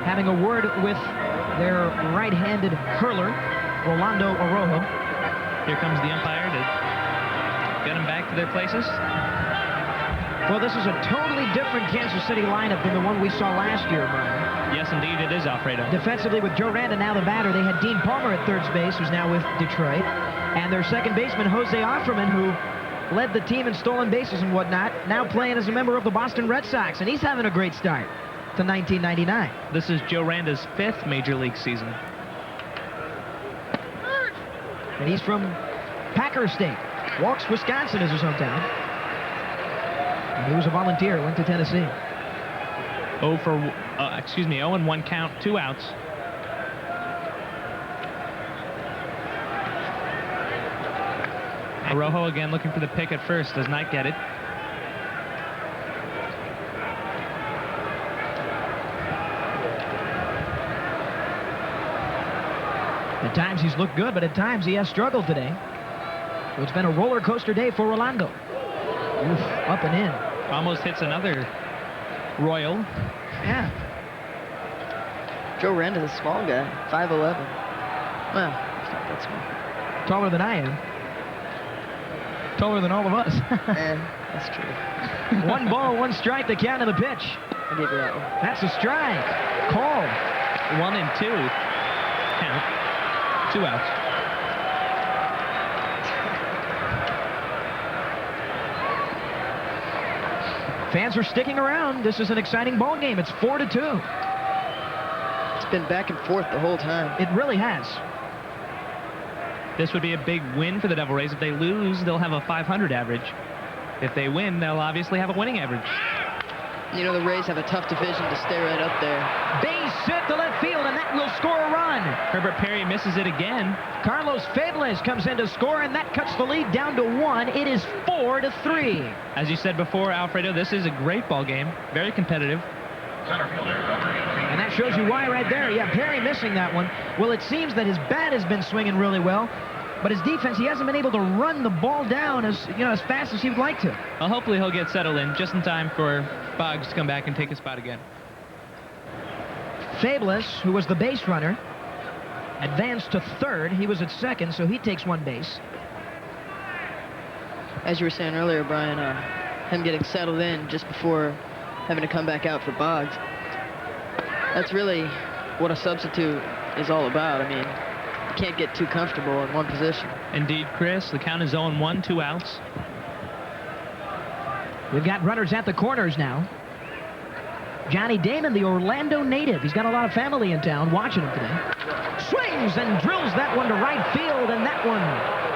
having a word with their right-handed hurler, Rolando Arrojo. Here comes the umpire to get them back to their places. Well, this is a totally different Kansas City lineup than the one we saw last year, Brian. Yes, indeed, it is, Alfredo. Defensively with Joe Randa now the batter. They had Dean Palmer at third base, who's now with Detroit. And their second baseman, Jose Offerman, who led the team in stolen bases and whatnot, now playing as a member of the Boston Red Sox, and he's having a great start to 1999. This is Joe Randa's 5th Major League season. And he's from Packer State. Walks, Wisconsin is his hometown. And he was a volunteer, went to Tennessee. 0-1 count, 2 outs. Arrojo again looking for the pick at first, does not get it. At times he's looked good, but at times he has struggled today. So it's been a roller coaster day for Rolando. Oof, up and in. Almost hits another Royal. Yeah. Joe Randa's a small guy, 5'11". Well, he's not that small. Taller than I am. Taller than all of us. Yeah, that's true. 1 ball, 1 strike, the count of the pitch. I'll give you that one. That's a strike. Called. 1-2. Count. 2 outs. Fans are sticking around. This is an exciting ball game. It's 4-2. It's been back and forth the whole time. It really has. This would be a big win for the Devil Rays. If they lose, they'll have a 500 average. If they win, they'll obviously have a winning average. You know, the Rays have a tough division to stay right up there. Base hit to left field, and that will score a run. Herbert Perry misses it again. Carlos Febles comes in to score, and that cuts the lead down to 1. It is 4-3. As you said before, Alfredo, this is a great ball game. Very competitive. And that shows you why right there. Yeah, Perry missing that one. Well, it seems that his bat has been swinging really well, but his defense, he hasn't been able to run the ball down as fast as he would like to. Well, hopefully he'll get settled in just in time for Boggs to come back and take his spot again. Febles, who was the base runner, advanced to third. He was at second, so he takes 1 base. As you were saying earlier, Brian, him getting settled in just before having to come back out for Boggs. That's really what a substitute is all about. I mean, you can't get too comfortable in one position. Indeed, Chris. The count is 0-1, 2 outs. We've got runners at the corners now. Johnny Damon, the Orlando native. He's got a lot of family in town watching him today. Swings and drills that one to right field, and that one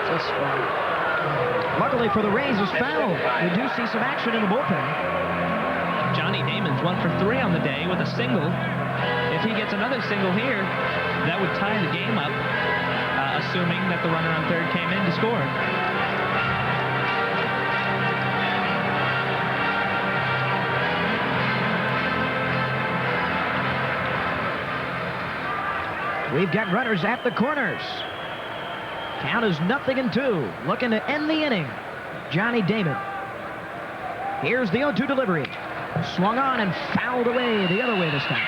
just fun. Luckily for the Rays is fouled. We do see some action in the bullpen. Johnny Damon's 1 for 3 on the day with a single. If he gets another single here, that would tie the game up, assuming that the runner on third came in to score. We've got runners at the corners. Count is 0-2. Looking to end the inning. Johnny Damon. Here's the 0-2 delivery. Swung on and fouled away the other way this time.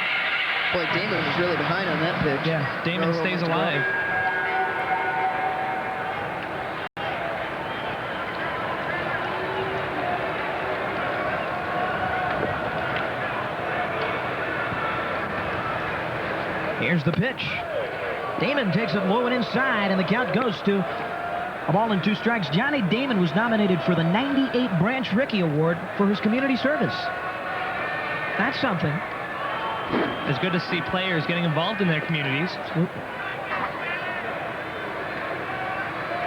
Boy, Damon was really behind on that pitch. Yeah, Damon stays alive. Here's the pitch. Damon takes it low and inside, and the count goes to a ball and 2 strikes. Johnny Damon was nominated for the 98 Branch Rickey Award for his community service. That's something. It's good to see players getting involved in their communities. Absolutely.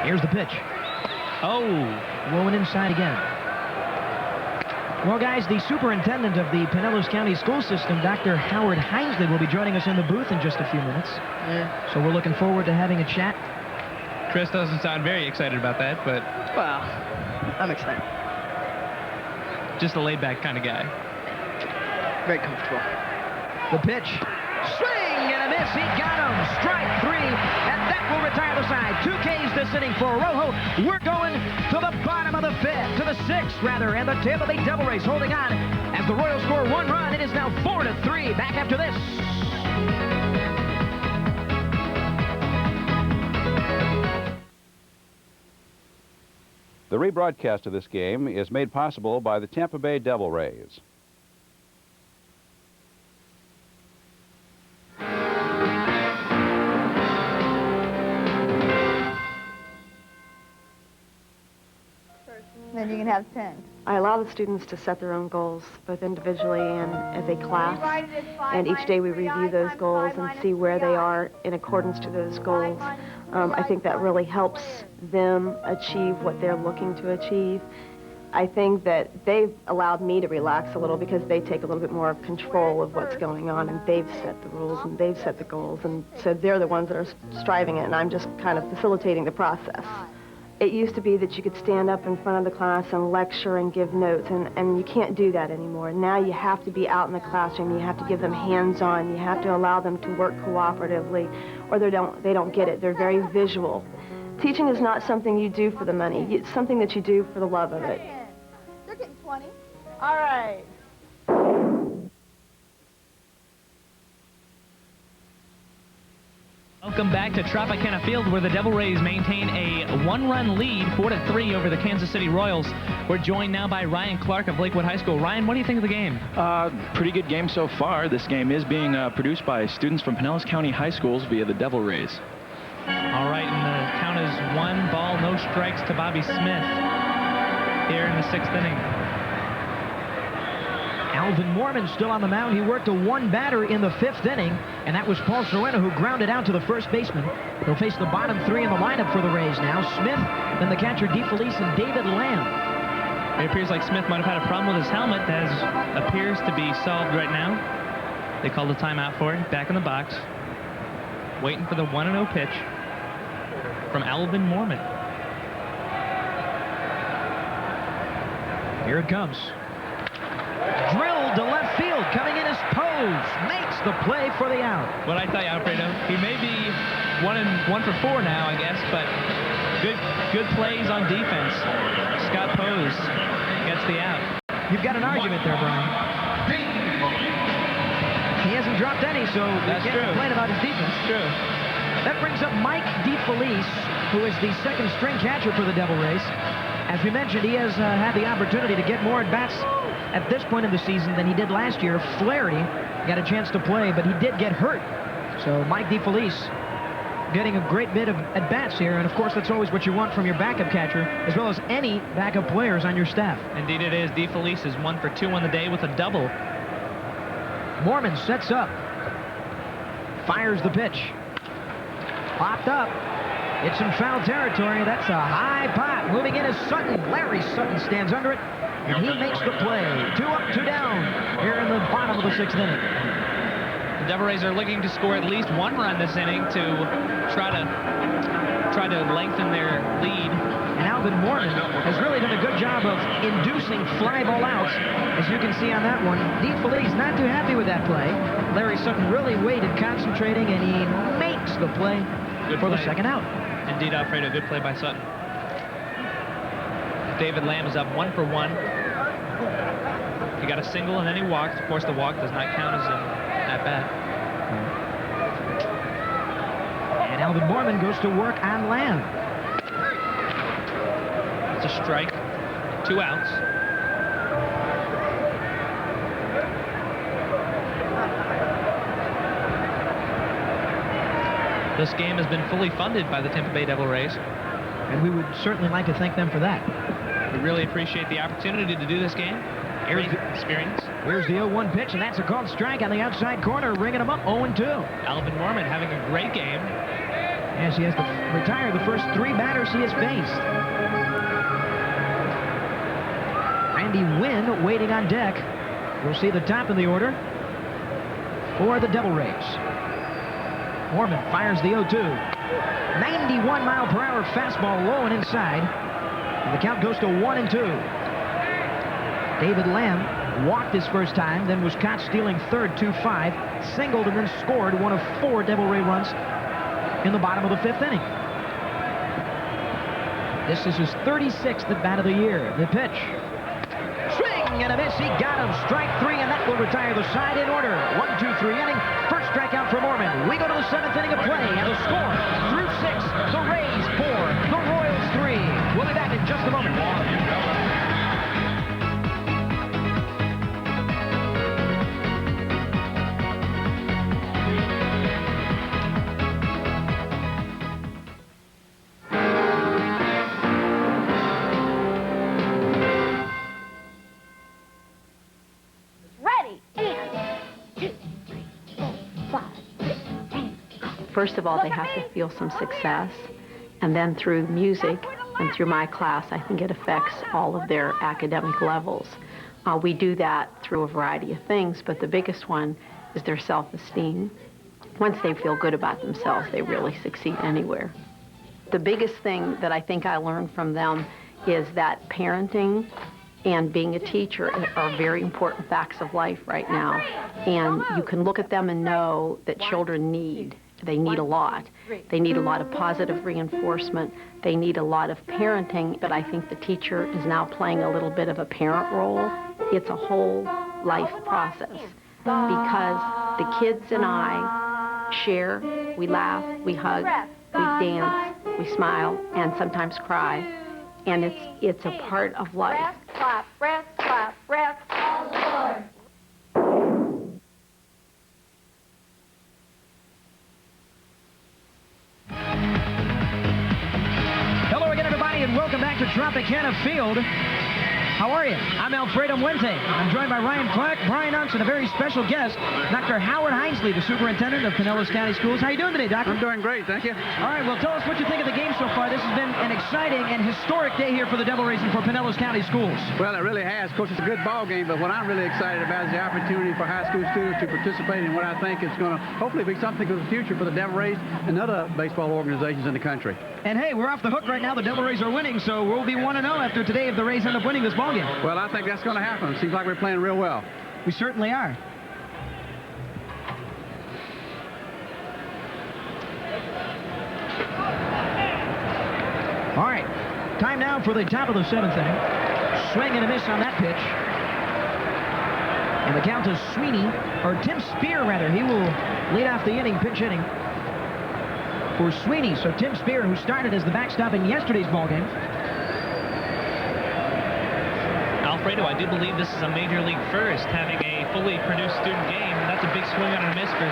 Here's the pitch. Oh, low and inside again. Well, guys, the superintendent of the Pinellas County School System, Dr. Howard Hinesley, will be joining us in the booth in just a few minutes. Yeah. So we're looking forward to having a chat. Chris doesn't sound very excited about that, but... Well, I'm excited. Just a laid-back kind of guy. Very comfortable. The pitch. Swing and a miss. He got him. Strike 3, and that will retire the side. 2 Ks this inning for Rojo. We're going to the bottom of the 5th, to the 6th, rather, and the Tampa Bay Devil Rays holding on as the Royals score 1 run. It is now 4-3. Back after this. The rebroadcast of this game is made possible by the Tampa Bay Devil Rays. Then you can have 10. I allow the students to set their own goals, both individually and as a class. And each day we review those goals and see where they are in accordance to those goals. I think that really helps them achieve what they're looking to achieve. I think that they've allowed me to relax a little because they take a little bit more control of what's going on, and they've set the rules and they've set the goals, and so they're the ones that are striving it, and I'm just kind of facilitating the process. It used to be that you could stand up in front of the class and lecture and give notes, and you can't do that anymore. Now you have to be out in the classroom. You have to give them hands-on. You have to allow them to work cooperatively, or they don't get it. They're very visual. Teaching is not something you do for the money. It's something that you do for the love of it. You're getting 20. All right. Welcome back to Tropicana Field, where the Devil Rays maintain a 1-run lead, 4-3 over the Kansas City Royals. We're joined now by Ryan Clark of Lakewood High School. Ryan, what do you think of the game? Pretty good game so far. This game is being produced by students from Pinellas County High Schools via the Devil Rays. All right, and the count is 1 ball, no strikes to Bobby Smith here in the 6th inning. Alvin Mormon still on the mound. He worked a 1-batter in the 5th inning, and that was Paul Serena, who grounded out to the first baseman. He'll face the bottom 3 in the lineup for the Rays now. Smith, then the catcher DeFelice, and David Lamb. It appears like Smith might have had a problem with his helmet. That appears to be solved right now. They called a timeout for it. Back in the box. Waiting for the 1-0 pitch from Alvin Mormon. Here it comes. Drilled to left field, coming in as Pose makes the play for the out. What I tell you, Alfredo, he may be 1 for 4 now, I guess, but good plays on defense. Scott Pose gets the out. You've got an argument there, Brian. He hasn't dropped any, so we can't complain about his defense. True. That brings up Mike DeFelice, who is the 2nd-string catcher for the Devil Rays. As we mentioned, he has had the opportunity to get more at-bats at this point in the season than he did last year. Flaherty got a chance to play, but he did get hurt. So Mike DeFelice getting a great bit of at-bats here, and of course that's always what you want from your backup catcher, as well as any backup players on your staff. Indeed it is. DeFelice is 1 for 2 on the day with a double. Mormon sets up. Fires the pitch. Popped up. It's in foul territory. That's a high pop. Moving in is Sutton. Larry Sutton stands under it, and he makes the play. 2 up, 2 down here in the bottom of the 6th inning. The Devil Rays are looking to score at least 1 run this inning to try to lengthen their lead. And Alvin Mormon has really done a good job of inducing fly ball outs, as you can see on that one. DeFelice not too happy with that play. Larry Sutton really waited, concentrating, and he makes the play for the 2nd out. Indeed, Alfredo, good play by Sutton. David Lamb is up 1 for 1. He got a single and then he walked. Of course, the walk does not count as an at-bat. And Alvin Mormon goes to work on Lamb. It's a strike. 2 outs. This game has been fully funded by the Tampa Bay Devil Rays. And we would certainly like to thank them for that. We really appreciate the opportunity to do this game. Great experience. Here's the 0-1 pitch, and that's a called strike on the outside corner, ringing him up 0-2. Alvin Mormon having a great game. Yes, he has to retire the first 3 batters he has faced. Randy Wynn waiting on deck. We'll see the top of the order for the Devil Rays. Mormon fires the 0-2. 91-mile-per-hour fastball low and inside. And the count goes to 1-2. David Lamb walked his first time, then was caught stealing third, 2-5, singled and then scored one of 4 Devil Ray runs in the bottom of the 5th inning. This is his 36th at bat of the year. The pitch. Swing and a miss. He got him. Strike 3, and that will retire the side in order. 1-2-3 inning. First strikeout for Mormon. We go to the 7th inning of play, and the score through 6. The Rays 4, the Royals 3. We'll be back in just a moment. First of all, they have to feel some success, and then through music and through my class, I think it affects all of their academic levels. We do that through a variety of things, but the biggest one is their self-esteem. Once they feel good about themselves, they really succeed anywhere. The biggest thing that I think I learned from them is that parenting and being a teacher are very important facts of life right now. And you can look at them and know that children need. They need a lot. They need a lot of positive reinforcement. They need a lot of parenting, but I think the teacher is now playing a little bit of a parent role. It's a whole life process because the kids and I share, we laugh, we hug, we dance, we smile, and sometimes cry, and it's a part of life. Clap, breath, clap, breath, all aboard. Hello again, everybody, and welcome back to Tropicana Field. How are you? I'm Alfredo Muente. I'm joined by Ryan Clark, Brian Unks, and a very special guest, Dr. Howard Hinesley, the superintendent of Pinellas County Schools. How are you doing today, Doctor? I'm doing great, thank you. All right, well, tell us what you think of the game so far. This has been an exciting and historic day here for the Devil Rays and for Pinellas County Schools. Well, it really has. Of course, it's a good ball game, but what I'm really excited about is the opportunity for high school students to participate in what I think is going to hopefully be something for the future for the Devil Rays and other baseball organizations in the country. And hey, we're off the hook right now. The Devil Rays are winning, so we'll be 1-0 after today if the Rays end up winning this ball game. Well, I think that's going to happen. It seems like we're playing real well. We certainly are. All right, time now for the top of the 7th inning. Swing and a miss on that pitch. And the count is Tim Spear, rather. He will lead off the inning, pinch hitting for Sweeney. So Tim Spear, who started as the backstop in yesterday's ball game. Alfredo, I do believe this is a Major League first, having a fully produced student game. That's a big swing on a miss for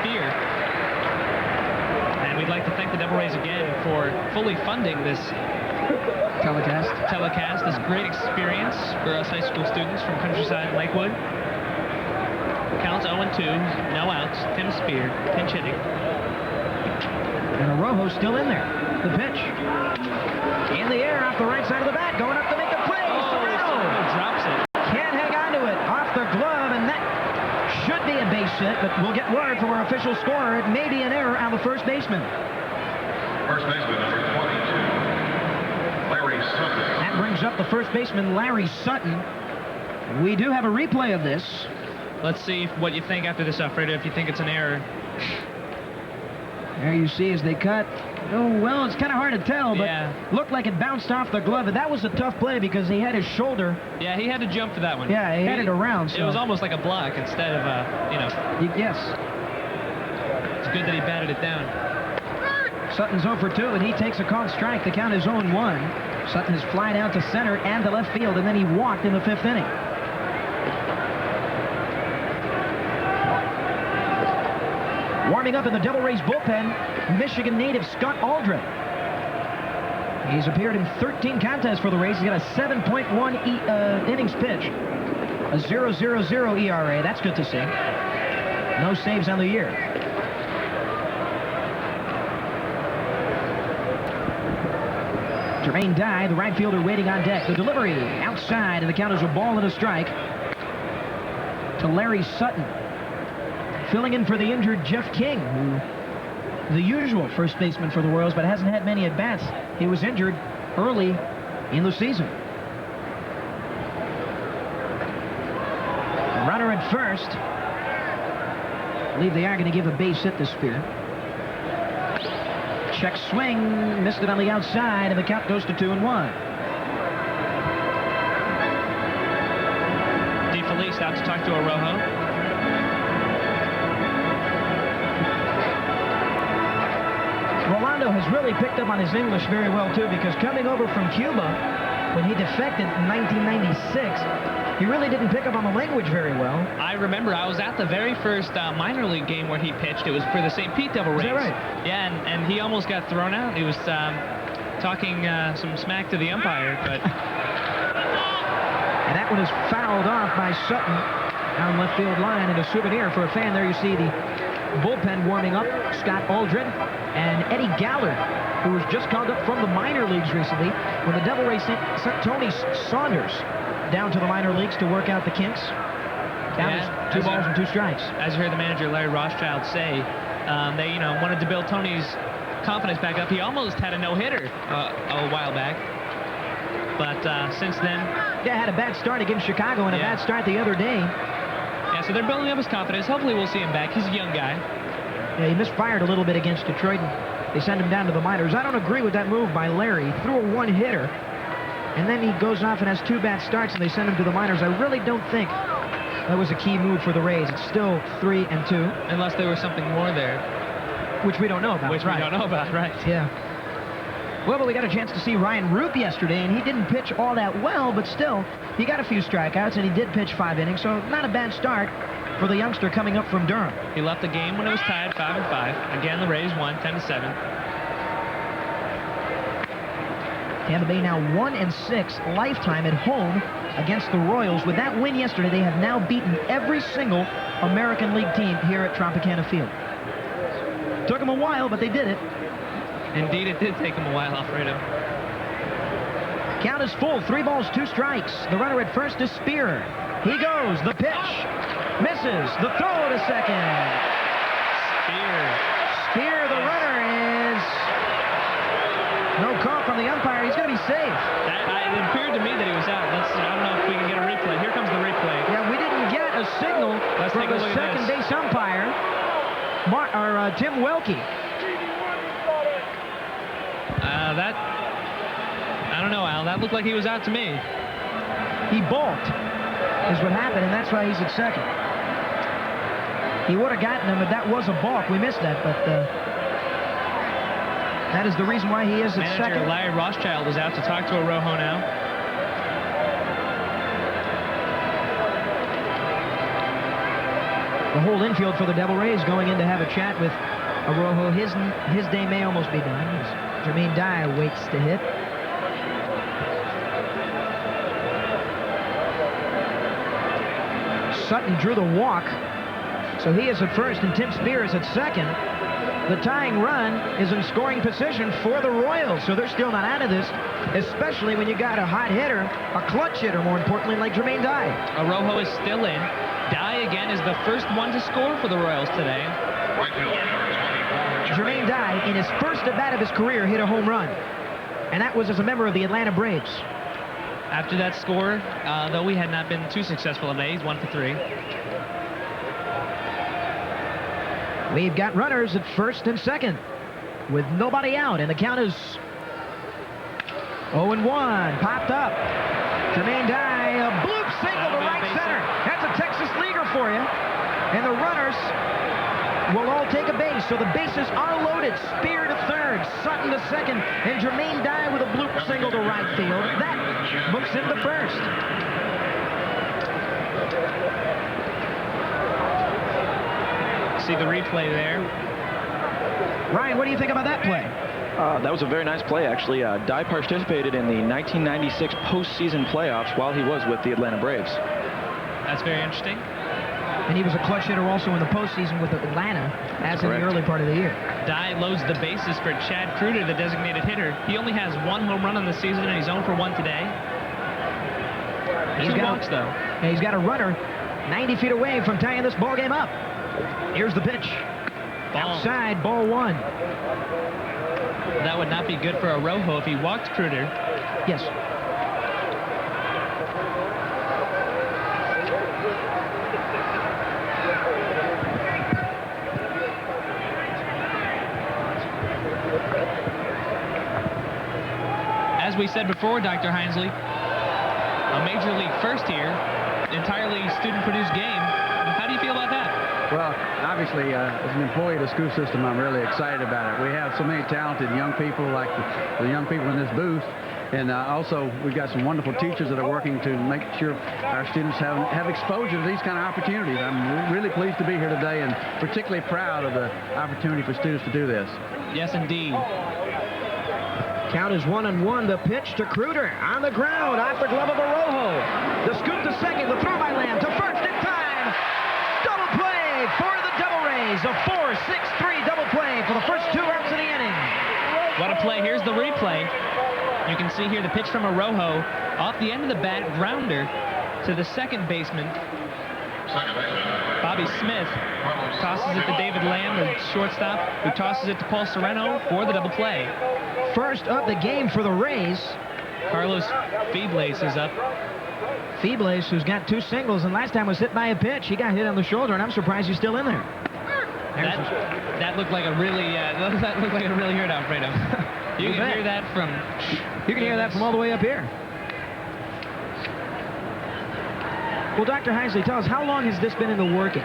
Spear. And we'd like to thank the Devil Rays again for fully funding this telecast, this great experience for us high school students from Countryside and Lakewood. Counts 0-2, no outs. Tim Spear, pinch hitting. And Arrojo's still in there. The pitch. In the air off the right side of the bat, going up to make the play. Serrano drops it. Can't hang on to it. Off the glove, and that should be a base hit, but we'll get word from our official scorer. It may be an error on the first baseman. First baseman, number 22, Larry Sutton. That brings up the first baseman, Larry Sutton. We do have a replay of this. Let's see what you think after this, Alfredo, if you think it's an error. There you see as they cut. Oh, well, it's kind of hard to tell, but looked like it bounced off the glove. And that was a tough play because he had his shoulder. Yeah, he had to jump for that one. Yeah, he had it around. So. It was almost like a block instead of, Yes. It's good that he batted it down. Sutton's 0 for 2, and he takes a called strike. The count is 0-1. Sutton has flied out to center and to left field, and then he walked in the 5th inning. Warming up in the Devil Rays bullpen, Michigan native Scott Aldred. He's appeared in 13 contests for the Rays. He's got a 7.1 innings pitch, a 0.00 ERA. That's good to see. No saves on the year. Jermaine Dye, the right fielder, waiting on deck. The delivery outside, and the count is a ball and a strike to Larry Sutton. Filling in for the injured Jeff King, who, the usual first baseman for the Royals, but hasn't had many at-bats. He was injured early in the season. Runner at first. I believe they are going to give a base hit to Spear. Check swing, missed it on the outside, and the count goes to 2-1. DeFelice out to talk to Arrojo. Rolando has really picked up on his English very well, too, because coming over from Cuba, when he defected in 1996, he really didn't pick up on the language very well. I remember I was at the very first minor league game where he pitched. It was for the St. Pete Devil Rays. Is that right? Yeah, and he almost got thrown out. He was talking some smack to the umpire, but... And that one is fouled off by Sutton down left field line. And a souvenir for a fan there, you see the bullpen warming up, Scott Aldred and Eddie Gallard, who was just called up from the minor leagues recently when the Devil Rays sent Tony Saunders down to the minor leagues to work out the kinks. Count is 2 balls and 2 strikes. As you heard the manager, Larry Rothschild, say, they, wanted to build Tony's confidence back up. He almost had a no-hitter a while back. But since then... Yeah, had a bad start against Chicago and a bad start the other day. Yeah, so they're building up his confidence. Hopefully we'll see him back. He's a young guy. Yeah, he misfired a little bit against Detroit, and they send him down to the minors. I don't agree with that move by Larry. He threw a one-hitter, and then he goes off and has 2 bad starts, and they send him to the minors. I really don't think that was a key move for the Rays. It's still 3-2. Unless there was something more there. Which we don't know about. Which we don't know about, right. Yeah. Well, but we got a chance to see Ryan Roop yesterday, and he didn't pitch all that well, but still, he got a few strikeouts, and he did pitch 5 innings, so not a bad start for the youngster coming up from Durham. He left the game when it was tied, 5-5. Again, the Rays won, 10-7. Tampa Bay now 1-6 lifetime at home against the Royals. With that win yesterday, they have now beaten every single American League team here at Tropicana Field. Took them a while, but they did it. Indeed, it did take him a while, Alfredo. Count is full, 3 balls, 2 strikes. The runner at first is Spear. He goes, the pitch, misses, the throw to second. Spear, the runner is no call from the umpire. He's going to be safe. It appeared to me that he was out. I don't know if we can get a replay. Here comes the replay. Yeah, we didn't get a signal from the second base umpire, Tim Welke. I don't know, Al. That looked like he was out to me. He balked, is what happened, and that's why he's at second. He would have gotten him, but that was a balk. We missed that, but that is the reason why he is at second. Manager Larry Rothschild is out to talk to Arrojo now. The whole infield for the Devil Rays going in to have a chat with Arrojo. His day may almost be done. Jermaine Dye waits to hit. Sutton drew the walk, so he is at first, and Tim Spear is at second. The tying run is in scoring position for the Royals, so they're still not out of this, especially when you got a hot hitter, a clutch hitter, more importantly, like Jermaine Dye. Arrojo is still in. Dye, again, is the first one to score for the Royals today. Jermaine Dye, in his first at-bat of his career, hit a home run, and that was as a member of the Atlanta Braves. After that score, though we had not been too successful today, he's 1 for 3. We've got runners at first and second with nobody out, and the count is 0-1. Popped up. Jermaine Dye, a bloop single to right center. That's a Texas leaguer for you. And the runners will all take a base, so the bases are loaded. Spear to third, Sutton to second, and Jermaine Dye with a bloop single to right field. That moves him to first. see the replay there. Ryan, what do you think about that play? That was a very nice play, actually. Dye participated in the 1996 postseason playoffs while he was with the Atlanta Braves. That's very interesting. And he was a clutch hitter also in the postseason with Atlanta, as in the early part of the year. Dye loads the bases for Chad Kruder, the designated hitter. He only has 1 home run on the season, and he's 0 for 1 today. He's 2 walks, though. And he's got a runner 90 feet away from tying this ball game up. Here's the pitch. Outside, ball 1. That would not be good for Arrojo if he walked Kruder. Yes. As we said before, Dr. Hinesley, a Major League first here, entirely student-produced game. How do you feel about that? Well, obviously, as an employee of the school system, I'm really excited about it. We have so many talented young people, like the young people in this booth. And also, we've got some wonderful teachers that are working to make sure our students have exposure to these kind of opportunities. I'm really pleased to be here today and particularly proud of the opportunity for students to do this. Yes, indeed. Count is 1-1. The pitch to Kruder on the ground, off the glove of Arrojo. The scoop to second, the throw by Lamb to first in time. Double play for the Devil Rays. A 4-6-3 double play for the first 2 outs of the inning. What a play. Here's the replay. You can see here the pitch from Arrojo off the end of the bat, grounder to the second baseman. Bobby Smith tosses it to David Lamb, the shortstop, who tosses it to Paul Sereno for the double play. First of the game for the Rays. Carlos Febles is up. Febles, who's got 2 singles, and last time was hit by a pitch. He got hit on the shoulder, and I'm surprised he's still in there. That looked like a really that looked like a really hurt, Alfredo. You can hear that from. You can hear that from all the way up here. Well, Dr. Hinesley, tell us, how long has this been in the working?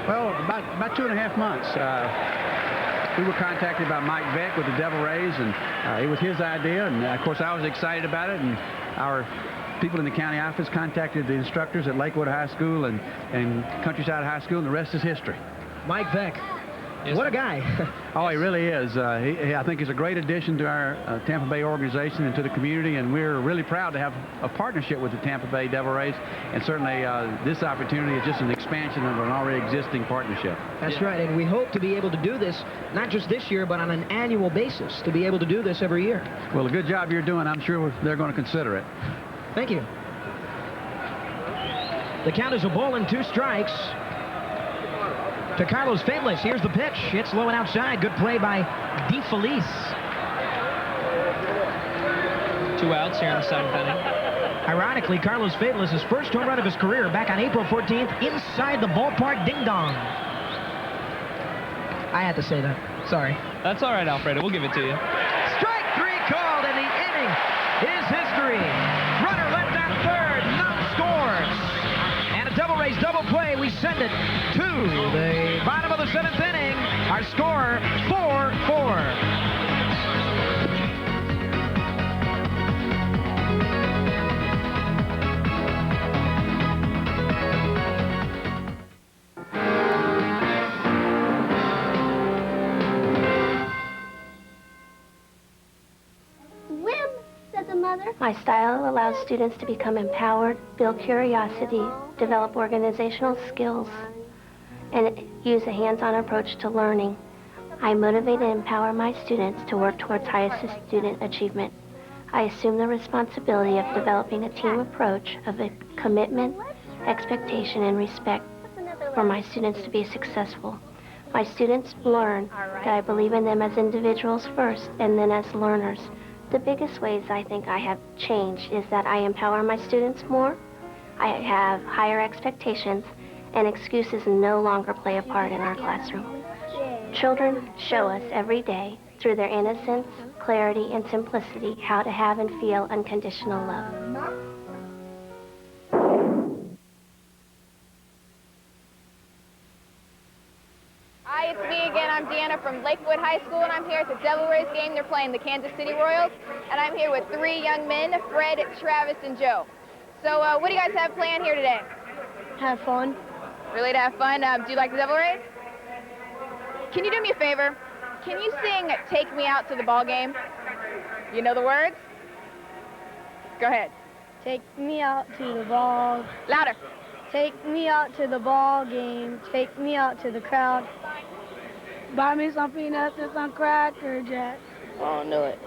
Well, about 2.5 months. We were contacted by Mike Beck with the Devil Rays, and it was his idea, and of course I was excited about it, and our people in the county office contacted the instructors at Lakewood High School and Countryside High School, and the rest is history. Mike Beck. Yes, what a guy. Oh, he really is. I think he's a great addition to our Tampa Bay organization and to the community, and we're really proud to have a partnership with the Tampa Bay Devil Rays, and certainly this opportunity is just an expansion of an already existing partnership. That's right, and we hope to be able to do this, not just this year, but on an annual basis, to be able to do this every year. Well, a good job you're doing. I'm sure they're going to consider it. Thank you. The count is a ball and 2 strikes. To Carlos Febles. Here's the pitch. It's low and outside. Good play by DeFelice. 2 outs here in the 7th inning. Ironically, Carlos Febles' his first home run of his career back on April 14th inside the ballpark ding-dong. I had to say that. Sorry. That's all right, Alfredo. We'll give it to you. Strike 3 called, and the inning is history. Runner left on third. None scores. And a Devil Rays double play. We send it to the bottom of the 7th inning. Our score, 4-4. My style allows students to become empowered, build curiosity, develop organizational skills, and use a hands-on approach to learning. I motivate and empower my students to work towards highest student achievement. I assume the responsibility of developing a team approach of a commitment, expectation, and respect for my students to be successful. My students learn that I believe in them as individuals first and then as learners. The biggest ways I think I have changed is that I empower my students more, I have higher expectations, and excuses no longer play a part in our classroom. Children show us every day, through their innocence, clarity, and simplicity, how to have and feel unconditional love. Hi, it's me again. I'm Deanna from Lakewood High School, and I'm here at the Devil Rays game. They're playing the Kansas City Royals, and I'm here with 3 young men, Fred, Travis, and Joe. So what do you guys have planned here today? Have fun. Really to have fun? Do you like the Devil Rays? can you do me a favor? Can you sing Take Me Out to the Ball Game? You know the words? Go ahead. Take me out to the ball. Louder. Take me out to the ball game. Take me out to the crowd. Buy me some peanuts and some Cracker Jack. Oh, know it.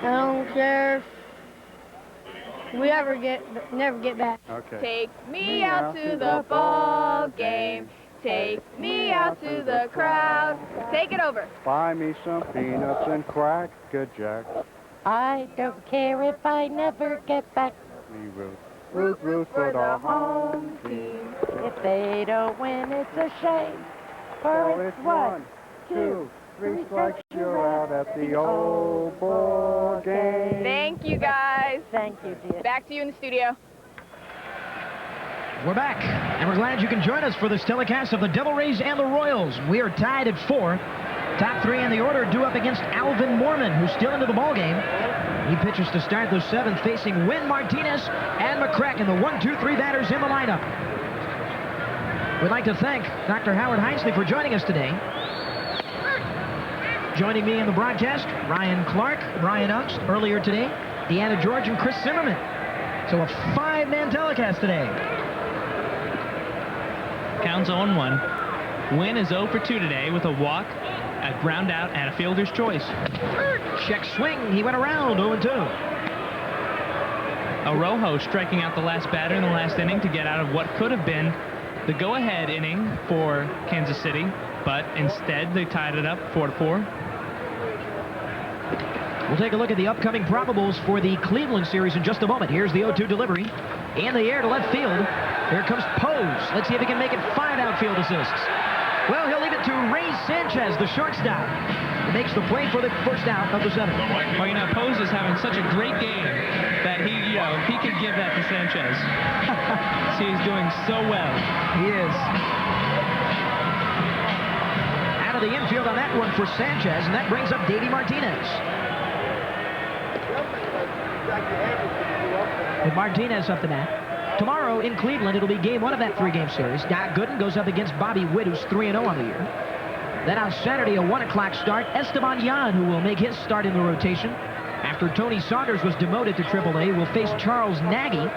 I don't care if we never get back. Okay. Take me out to the ball game. Take me out to the crowd. Take it over. Buy me some peanuts and Cracker Jack. I don't care if I never get back. We will root for the home team. If they don't win, it's a shame. For it's 1, 2, 3 strikes, you're out at the old ball game. Thank you, guys. Thank you, dear. Back to you in the studio. We're back, and we're glad you can join us for this telecast of the Devil Rays and the Royals. We are tied at 4. Top 3 in the order due up against Alvin Mormon, who's still into the ball game. He pitches to start the 7th, facing Wynn Martinez and McCracken, the 1-2-3 batters in the lineup. We'd like to thank Dr. Howard Heisley for joining us today. Joining me in the broadcast, Ryan Clark, Brian Ungst, earlier today, Deanna George, and Chris Zimmerman. So a 5-man telecast today. Counts 0-1. Wynn is 0 for 2 today with a walk, a ground out, and a fielder's choice. Check swing. He went around 0-2. Arrojo striking out the last batter in the last inning to get out of what could have been the go-ahead inning for Kansas City, but instead they tied it up 4-4. We'll take a look at the upcoming probables for the Cleveland series in just a moment. Here's the 0-2 delivery. In the air to left field. Here comes Pose. Let's see if he can make it 5 outfield assists. Well, he'll leave it to Ray Sanchez, the shortstop. He makes the play for the first out of the 7th. Well, you know, Pose is having such a great game that he could give that to Sanchez. He's doing so well. He is. Out of the infield on that one for Sanchez, and that brings up Davey Martinez. With Martinez up the bat. Tomorrow in Cleveland, it'll be game 1 of that 3-game series. Doc Gooden goes up against Bobby Witt, who's 3-0 on the year. Then on Saturday, a 1 o'clock start, Esteban Yan, who will make his start in the rotation. After Tony Saunders was demoted to AAA, will face Charles Nagy.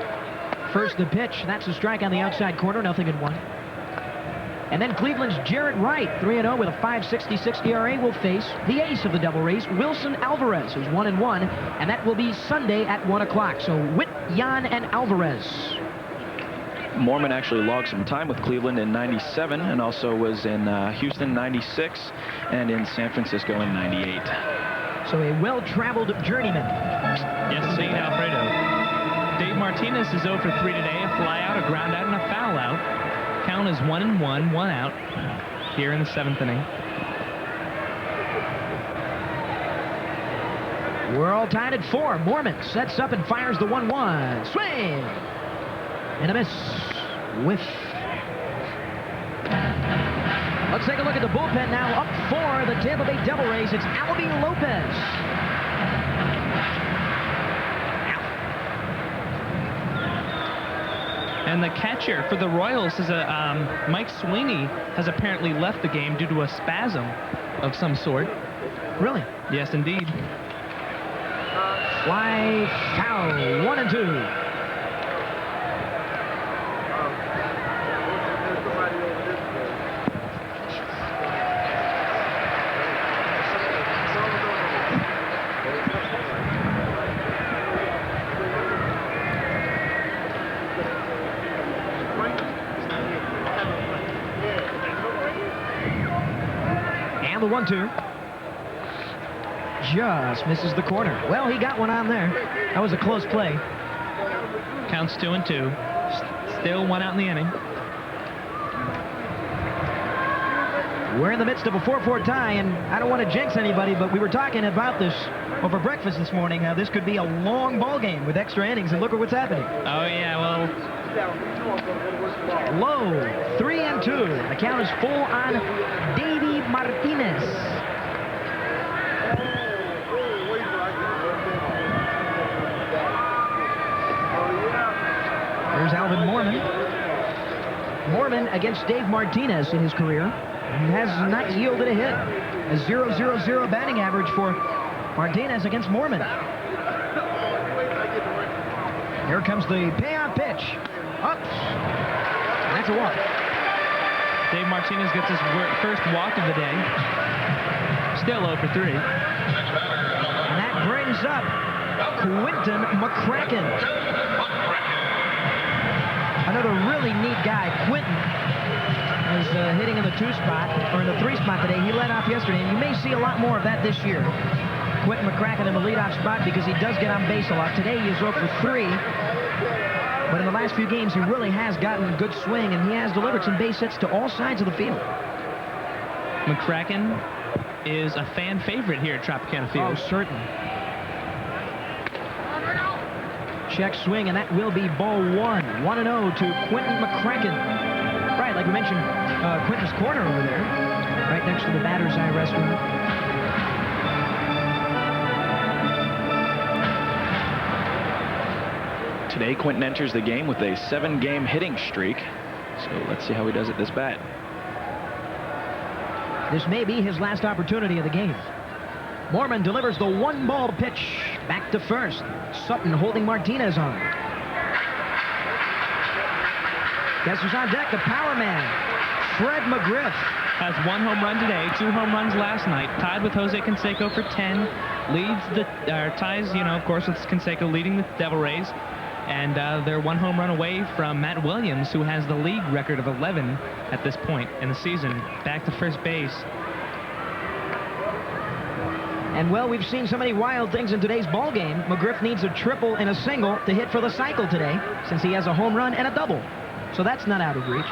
First the pitch, that's a strike on the outside corner, 0-1. And then Cleveland's Jarrett Wright, 3-0 with a 5.66 ERA, will face the ace of the Devil Rays, Wilson Alvarez, who's 1-1, and that will be Sunday at 1 o'clock. So Witt, Yan, and Alvarez. Mormon actually logged some time with Cleveland in '97 and also was in Houston '96 and in San Francisco in '98. So a well-traveled journeyman. Yes, St. Alfredo. Dave Martinez is 0 for 3 today, a fly out, a ground out, and a foul out. Count is 1-1, 1 out here in the 7th inning. We're all tied at 4. Mormon sets up and fires the 1-1. Swing! And a miss. Whiff. Let's take a look at the bullpen now. Up for the Tampa Bay Devil Rays, it's Albie Lopez. And the catcher for the Royals is Mike Sweeney has apparently left the game due to a spasm of some sort. Really? Yes, indeed. Fly foul. 1-2. The 1-2. Just misses the corner. Well, he got one on there. That was a close play. Counts 2-2. Still 1 out in the inning. We're in the midst of a 4-4 tie, and I don't want to jinx anybody, but we were talking about this over breakfast this morning. This could be a long ball game with extra innings, and look at what's happening. Oh, yeah, well... Low, 3-2. The count is full on Davey Martinez. There's Alvin Mormon. Mormon against Dave Martinez in his career. has not yielded a hit. A 0.00 batting average for Martinez against Mormon. Here comes the payoff pitch. Up. That's a walk. Dave Martinez gets his first walk of the day. Still 0 for 3. And that brings up Quentin McCracken. Another really neat guy. Quentin is hitting in the 2 spot, or in the 3 spot today. He led off yesterday, and you may see a lot more of that this year. Quentin McCracken in the leadoff spot because he does get on base a lot. Today he is 0 for 3. But in the last few games, he really has gotten a good swing, and he has delivered some base hits to all sides of the field. McCracken is a fan favorite here at Tropicana Field. Oh, certainly. Check swing, and that will be ball 1. 1-0 to Quentin McCracken. Right, like we mentioned, Quentin's corner over there, right next to the batter's eye restaurant. Today, Quentin enters the game with a 7-game hitting streak. So let's see how he does at this bat. This may be his last opportunity of the game. Mormon delivers the 1-ball pitch back to first. Sutton holding Martinez on. Guess who's on deck? The power man, Fred McGriff. Has 1 home run today, 2 home runs last night. Tied with Jose Canseco for 10. Leads the, ties, of course, with Canseco leading the Devil Rays. And they're 1 home run away from Matt Williams, who has the league record of 11 at this point in the season. Back to first base. And, well, we've seen so many wild things in today's ball game. McGriff needs a triple and a single to hit for the cycle today, since he has a home run and a double. So that's not out of reach.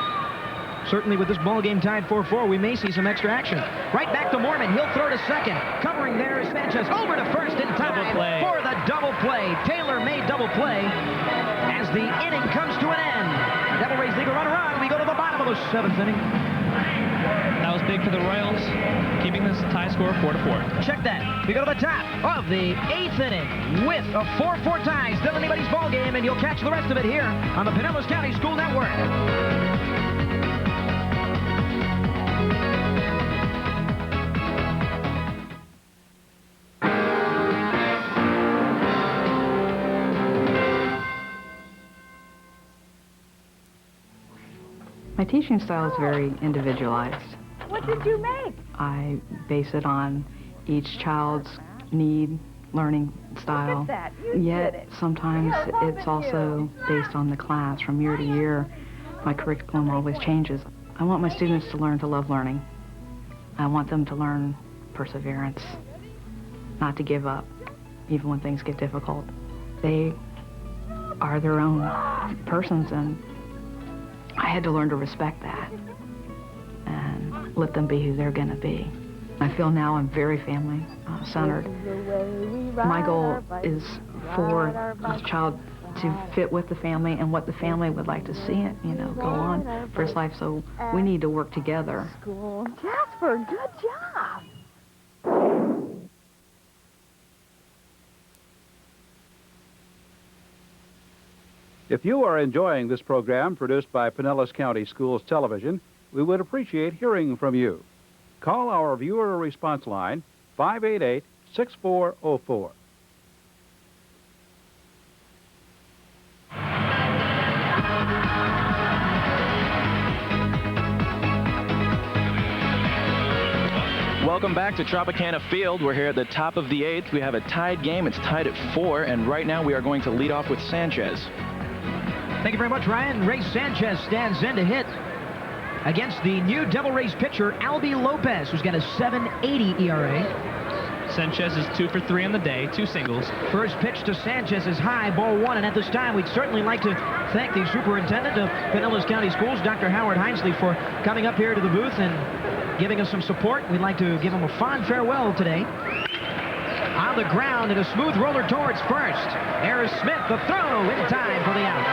Certainly with this ball game tied 4-4, we may see some extra action. Right back to Mormon. He'll throw to second. Covering there is Sanchez. Over to first in time for the double play. Taylor-made double play as the inning comes to an end. Devil Rays leave a runner on. We go to the bottom of the 7th inning. That was big for the Royals, keeping this tie score 4-4. Check that. We go to the top of the 8th inning with a 4-4 tie. Still anybody's ball game, and you'll catch the rest of it here on the Pinellas County School Network. My teaching style is very individualized. What did you make? I base it on each child's need, learning style. Look at that. You Yet did it. sometimes it's also based on the class. From year to year, my curriculum always changes. I want my students to learn to love learning. I want them to learn perseverance, not to give up, even when things get difficult. They are their own persons, and I had to learn to respect that and let them be who they're going to be. I feel now I'm very family-centered. My goal is for this child to fit with the family and what the family would like to see it, go on for his life. So we need to work together. Jasper, good job. If you are enjoying this program produced by Pinellas County Schools Television, we would appreciate hearing from you. Call our viewer response line, 588-6404. Welcome back to Tropicana Field. We're here at the top of the 8th. We have a tied game. It's tied at 4, and right now we are going to lead off with Sanchez. Thank you very much, Ryan. Ray Sanchez stands in to hit against the new Devil Rays pitcher, Albie Lopez, who's got a 7.80 ERA. Sanchez is 2 for 3 on the day, 2 singles. First pitch to Sanchez is high, ball 1, and at this time, we'd certainly like to thank the superintendent of Pinellas County Schools, Dr. Howard Hinesley, for coming up here to the booth and giving us some support. We'd like to give him a fond farewell today. On the ground, and a smooth roller towards first. There is Smith, the throw in time for the out.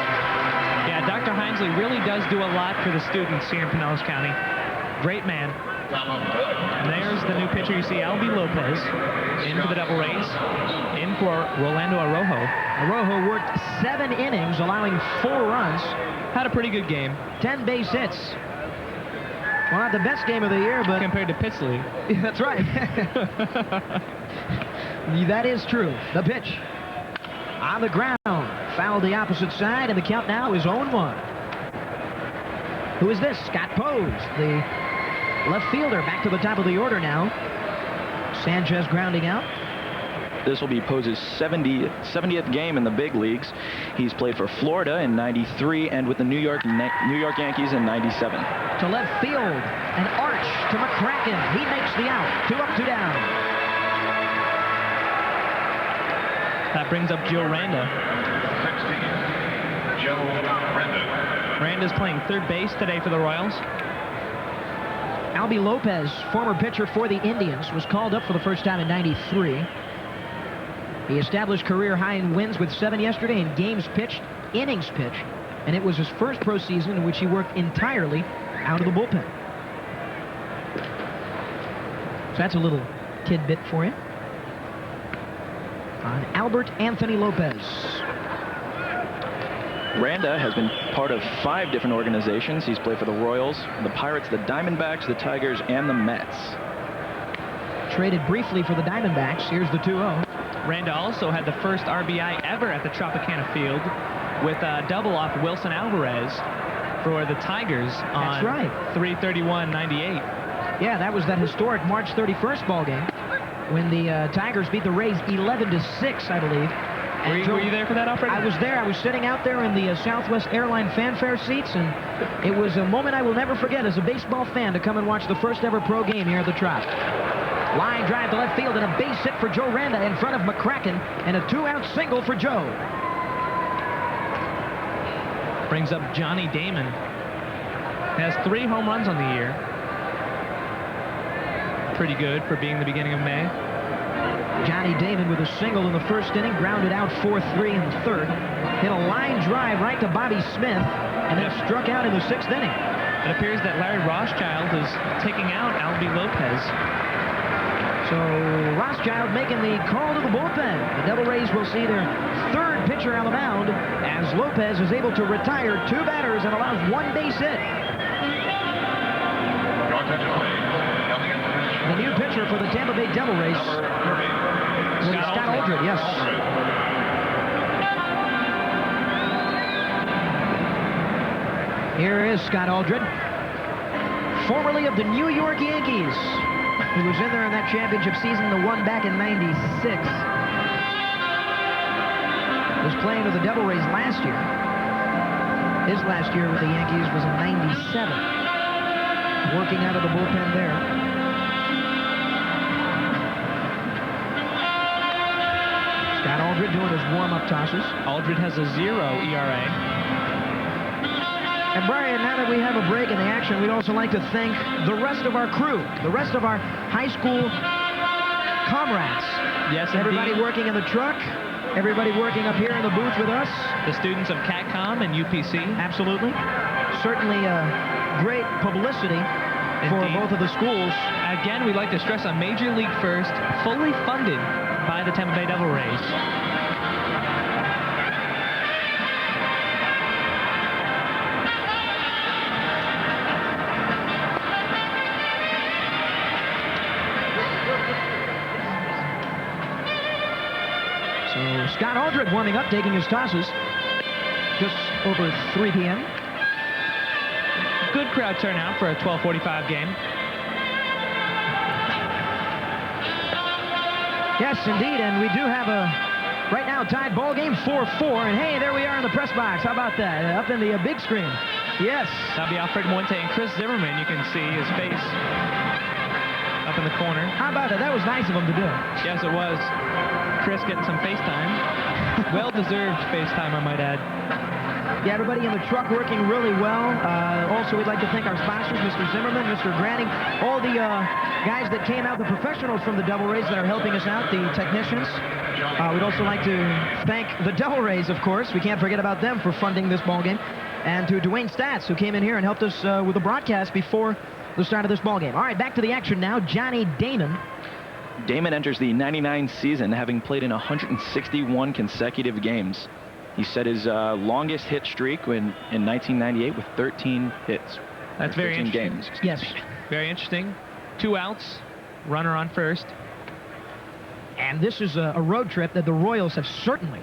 Yeah, Dr. Hinesley really does do a lot for the students here in Pinellas County. Great man. And there's the new pitcher. You see Albie Lopez in for the Devil Rays, in for Rolando Arrojo. Arrojo worked 7 innings, allowing 4 runs. Had a pretty good game. 10 base hits. Well, not the best game of the year, but... Compared to Pitsley. That's right. That is true. The pitch. On the ground. Fouled the opposite side, and the count now is 0-1. Who is this? Scott Pose, the left fielder, back to the top of the order now. Sanchez grounding out. This will be Pose's 70th game in the big leagues. He's played for Florida in '93 and with the New York Yankees in '97. To left field, an arch to McCracken. He makes the out. 2 up, 2 down. That brings up Joe Randa. 16, Joe Randa. Randa's playing third base today for the Royals. Albie Lopez, former pitcher for the Indians, was called up for the first time in '93. He established career high in wins with 7 yesterday in games pitched, innings pitched, and it was his first pro season in which he worked entirely out of the bullpen. So that's a little tidbit for you on Albert Anthony Lopez. Randa has been part of 5 different organizations. He's played for the Royals, the Pirates, the Diamondbacks, the Tigers, and the Mets. Traded briefly for the Diamondbacks. Here's the 2-0. Randa also had the first RBI ever at the Tropicana field with a double off Wilson Alvarez for the Tigers on 3/31/98. Yeah, that was that historic March 31st ball game when the Tigers beat the Rays 11-6, I believe. Were you there for that, Alfred? I was there. I was sitting out there in the Southwest Airline fanfare seats, and it was a moment I will never forget as a baseball fan to come and watch the first ever pro game here at the Trop. Line drive to left field and a base hit for Joe Randa in front of McCracken, and a 2-out single for Joe. Brings up Johnny Damon. Has 3 home runs on the year. Pretty good for being the beginning of May. Johnny Damon with a single in the first inning, grounded out 4-3 in the third. Hit a line drive right to Bobby Smith, and then struck out in the 6th inning. It appears that Larry Rothschild is taking out Albie Lopez. So Rothschild making the call to the bullpen. The Devil Rays will see their 3rd pitcher on the mound as Lopez is able to retire 2 batters and allows 1 base hit. The new pitcher for the Tampa Bay Devil Rays will be Scott Aldred, yes. Here is Scott Aldred, formerly of the New York Yankees. He was in there in that championship season, the one back in '96. Was playing with the Devil Rays last year. His last year with the Yankees was in '97. Working out of the bullpen there. Scott Aldred doing his warm-up tosses. Aldred has a 0 ERA. And Brian, now that we have a break in the action, we'd also like to thank the rest of our crew, the rest of our high school comrades. Yes, everybody indeed. working in the truck, everybody working up here in the booth with us. The students of CATCOM and UPC. Absolutely. Certainly great publicity for both of the schools. Again, we'd like to stress on Major League First, fully funded by the Tampa Bay Devil Rays. Scott Aldred warming up, taking his tosses just over 3 p.m. Good crowd turnout for a 12:45 game. Yes, indeed, and we do have a, right now, tied ball game 4-4, and hey, there we are in the press box. How about that? Up in the big screen. Yes. That'll be Alfred Muente and Chris Zimmerman. You can see his face up in the corner. How about that? That was nice of him to do. Yes, it was. Chris getting some FaceTime. Well-deserved FaceTime, I might add. Yeah, everybody in the truck working really well. Also, we'd like to thank our sponsors, Mr. Zimmerman, Mr. Granning, all the guys that came out, the professionals from the Devil Rays that are helping us out, the technicians. We'd also like to thank the Devil Rays, of course. We can't forget about them for funding this ball game. And to Dwayne Stats, who came in here and helped us with the broadcast before the start of this ball game. All right, back to the action now. Johnny Damon. Damon enters the '99 season, having played in 161 consecutive games. He set his longest hit streak in 1998 with 13 hits. That's very interesting. Games, yes. Very interesting. 2 outs, runner on first. And this is a road trip that the Royals have certainly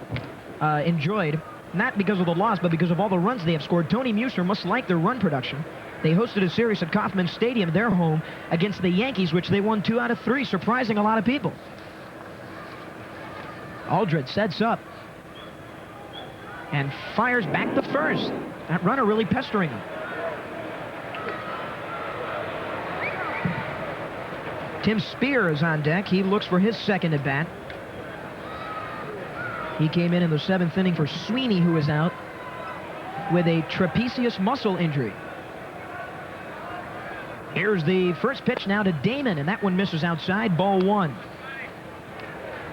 enjoyed, not because of the loss, but because of all the runs they have scored. Tony Muser must like their run production. They hosted a series at Kauffman Stadium, their home, against the Yankees, which they won 2 out of 3, surprising a lot of people. Aldred sets up and fires back to first. That runner really pestering him. Tim Spear is on deck. He looks for his second at bat. He came in the 7th inning for Sweeney, who is out with a trapezius muscle injury. Here's the first pitch now to Damon, and that one misses outside, ball 1.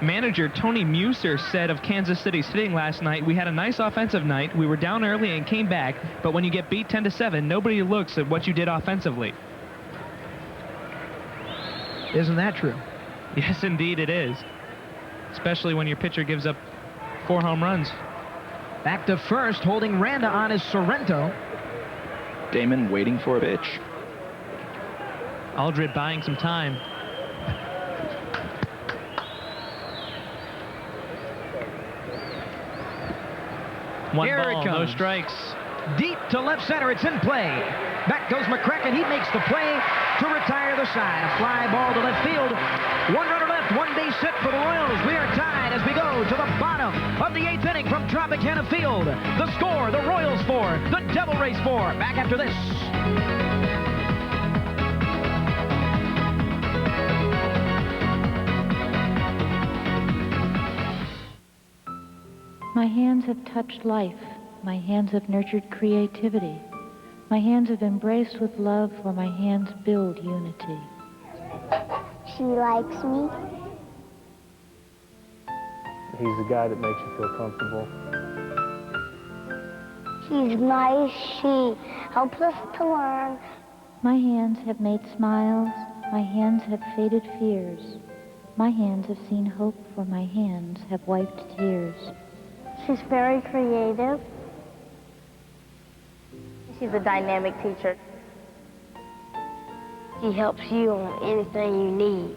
Manager Tony Muser said of Kansas City's hitting last night, "We had a nice offensive night. We were down early and came back, but when you get beat 10-7, nobody looks at what you did offensively." Isn't that true? Yes, indeed it is. Especially when your pitcher gives up 4 home runs. Back to first, holding Randa on is Sorrento. Damon waiting for a pitch. Aldred buying some time. One Here ball, it comes. no strikes. Deep to left center, it's in play. Back goes McCracken, he makes the play to retire the side. A fly ball to left field. 1 runner left, 1 base hit for the Royals. We are tied as we go to the bottom of the 8th inning from Tropicana Field. The score, the Royals 4, the Devil Rays 4. Back after this. My hands have touched life. My hands have nurtured creativity. My hands have embraced with love, for my hands build unity. She likes me. He's the guy that makes you feel comfortable. She's nice. She helps us to learn. My hands have made smiles. My hands have faded fears. My hands have seen hope, for my hands have wiped tears. She's very creative. She's a dynamic teacher. She helps you on anything you need.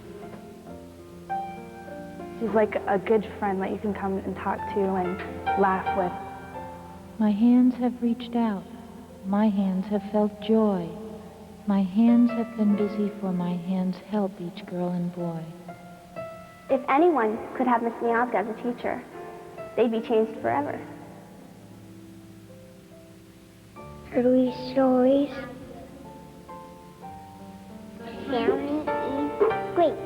She's like a good friend that you can come and talk to and laugh with. My hands have reached out. My hands have felt joy. My hands have been busy, for my hands help each girl and boy. If anyone could have Miss Miazga as a teacher, they'd be changed forever. Early stories. Family is great.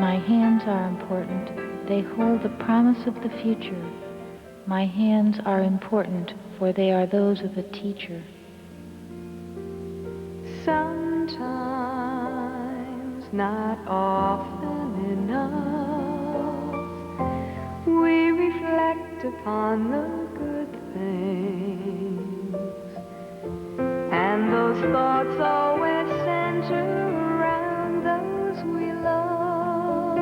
My hands are important. They hold the promise of the future. My hands are important, for they are those of a teacher. Sometimes, not often enough, we reflect upon the good things, and those thoughts always center around those we love.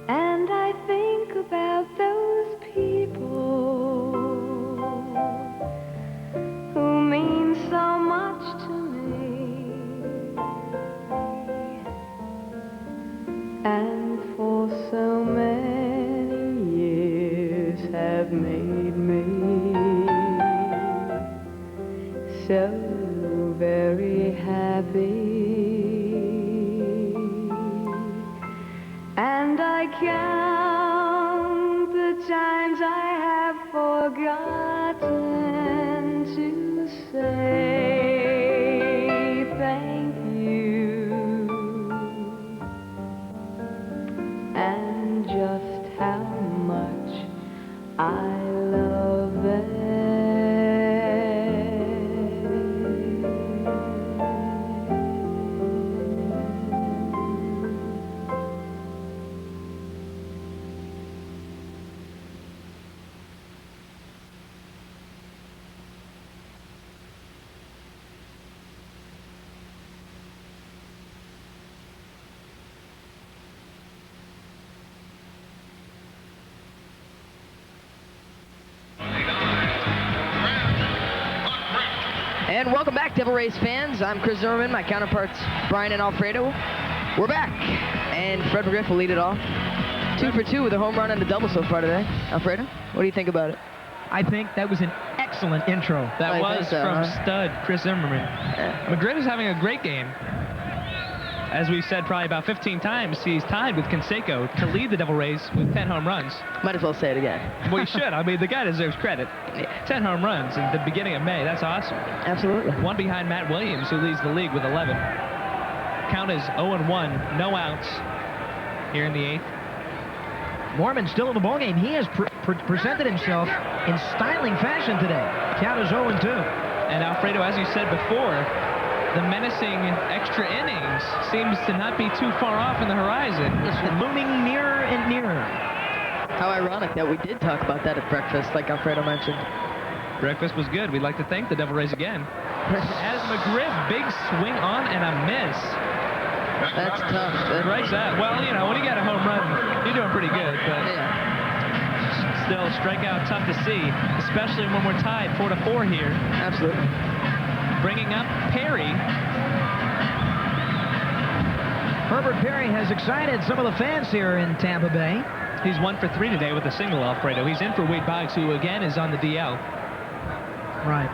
And I think about those people who mean so much to me, and for so many years have made me so very happy. And I count the times I have forgotten to say thank you, and just how much I love them. And welcome back, Devil Rays fans. I'm Chris Zimmerman, my counterparts Brian and Alfredo. We're back, and Fred McGriff will lead it off. 2 for 2 with a home run and a double so far today. Alfredo, what do you think about it? I think that was an excellent intro. That was from stud Chris Zimmerman. McGriff is having a great game. As we've said probably about 15 times, he's tied with Canseco to lead the Devil Rays with 10 home runs. Might as well say it again. Well, you should. I mean, the guy deserves credit. 10 home runs in the beginning of May. That's awesome. Absolutely. One behind Matt Williams, who leads the league with 11. Count is 0-1, no outs here in the 8th. Mormon still in the ballgame. He has presented himself in styling fashion today. Count is 0-2. And Alfredo, as you said before, the menacing extra innings seems to not be too far off in the horizon. It's looming nearer and nearer. How ironic that we did talk about that at breakfast, like Alfredo mentioned. Breakfast was good. We'd like to thank the Devil Rays again. As McGriff, big swing on and a miss. That's tough. Strikes out. Well, you know, when you got a home run, you're doing pretty good, but still, strikeout tough to see, especially when we're tied 4-4 here. Absolutely. Bringing up Perry. Herbert Perry has excited some of the fans here in Tampa Bay. He's 1 for 3 today with a single, Alfredo. He's in for Wade Boggs, who again is on the DL. Right.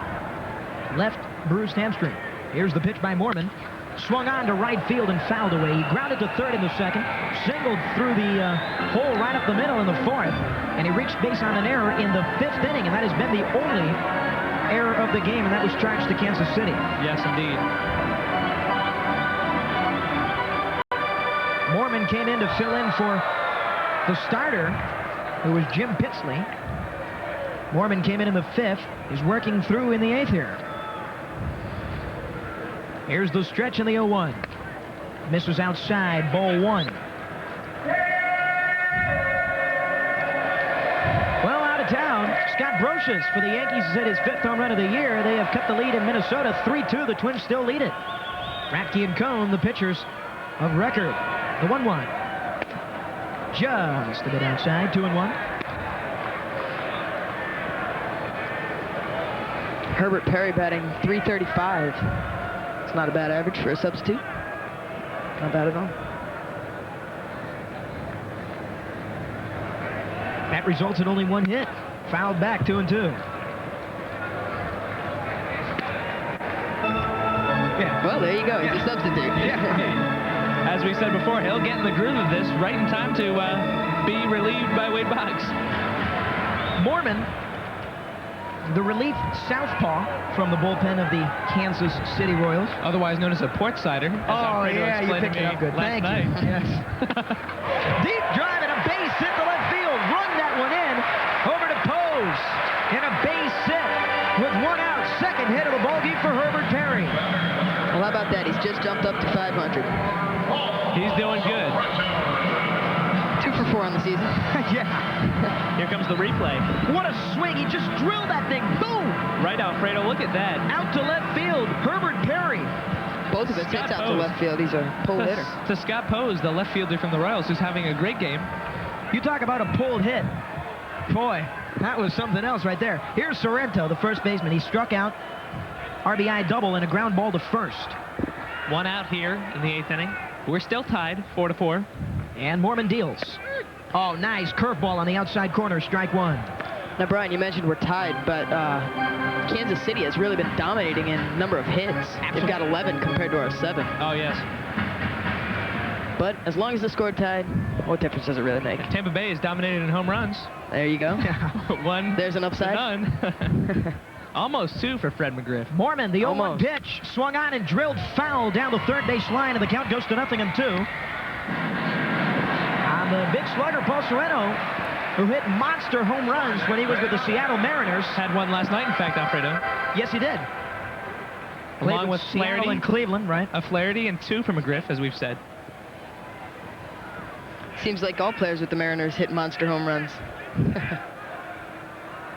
Left bruised hamstring. Here's the pitch by Mormon. Swung on to right field and fouled away. He grounded to third in the second, singled through the hole right up the middle in the fourth, and he reached base on an error in the 5th inning, and that has been the only error of the game, and that was charged to Kansas City. Yes, indeed. Mormon came in to fill in for the starter, who was Jim Pitsley. Mormon came in the 5th. He's working through in the 8th here. Here's the stretch in the 0-1. Misses outside, ball 1. Well, out of town, Scott Brocious for the Yankees has hit his 5th home run of the year. They have cut the lead in Minnesota 3-2. The Twins still lead it. Ratke and Cone, the pitchers of record. The 1-1. Just a bit outside, 2-1. Herbert Perry batting .335. It's not a bad average for a substitute. Not bad at all. That results in only 1 hit. Fouled back, 2-2. Yeah. Well, there you go. He's a substitute. Yeah. As we said before, he'll get in the groove of this right in time to be relieved by Wade Boggs. Mormon, the relief southpaw from the bullpen of the Kansas City Royals. Otherwise known as a port sider. Oh, yeah, you picked it up good. Thank you. Yes. Deep drive and a base hit to left field. Run that one in. Over to Pose. And a base hit with 1 out. Second hit of the ballgame for Herbert Perry. Well, how about that? He's just jumped up to 500. He's doing good. 2 for 4 on the season. Yeah. Here comes the replay. What a swing. He just drilled that thing. Boom. Right, Alfredo. Look at that. Out to left field. Herbert Perry. Both of his hits out to left field. He's a pull hitter. To Scott Pose, the left fielder from the Royals, who's having a great game. You talk about a pulled hit. Boy, that was something else right there. Here's Sorrento, the first baseman. He struck out. RBI double and a ground ball to first. 1 out here in the 8th inning. We're still tied, 4-4. And Mormon deals. Oh, nice curveball on the outside corner, strike 1. Now, Brian, you mentioned we're tied, but Kansas City has really been dominating in number of hits. Absolutely. They've got 11 compared to our 7. Oh, yes. But as long as the score tied, what difference does it really make? Tampa Bay is dominated in home runs. There you go. 1. There's an upside. None. Almost 2 for Fred McGriff. Mormon, the 0-1 pitch, swung on and drilled foul down the third base line, and the count goes to 0-2. On the big slugger, Paul Sorrento, who hit monster home runs when he was with the Seattle Mariners. Had one last night, in fact, Alfredo. Yes, he did. Along with Seattle and Cleveland, right? A Flaherty and 2 for McGriff, as we've said. Seems like all players with the Mariners hit monster home runs.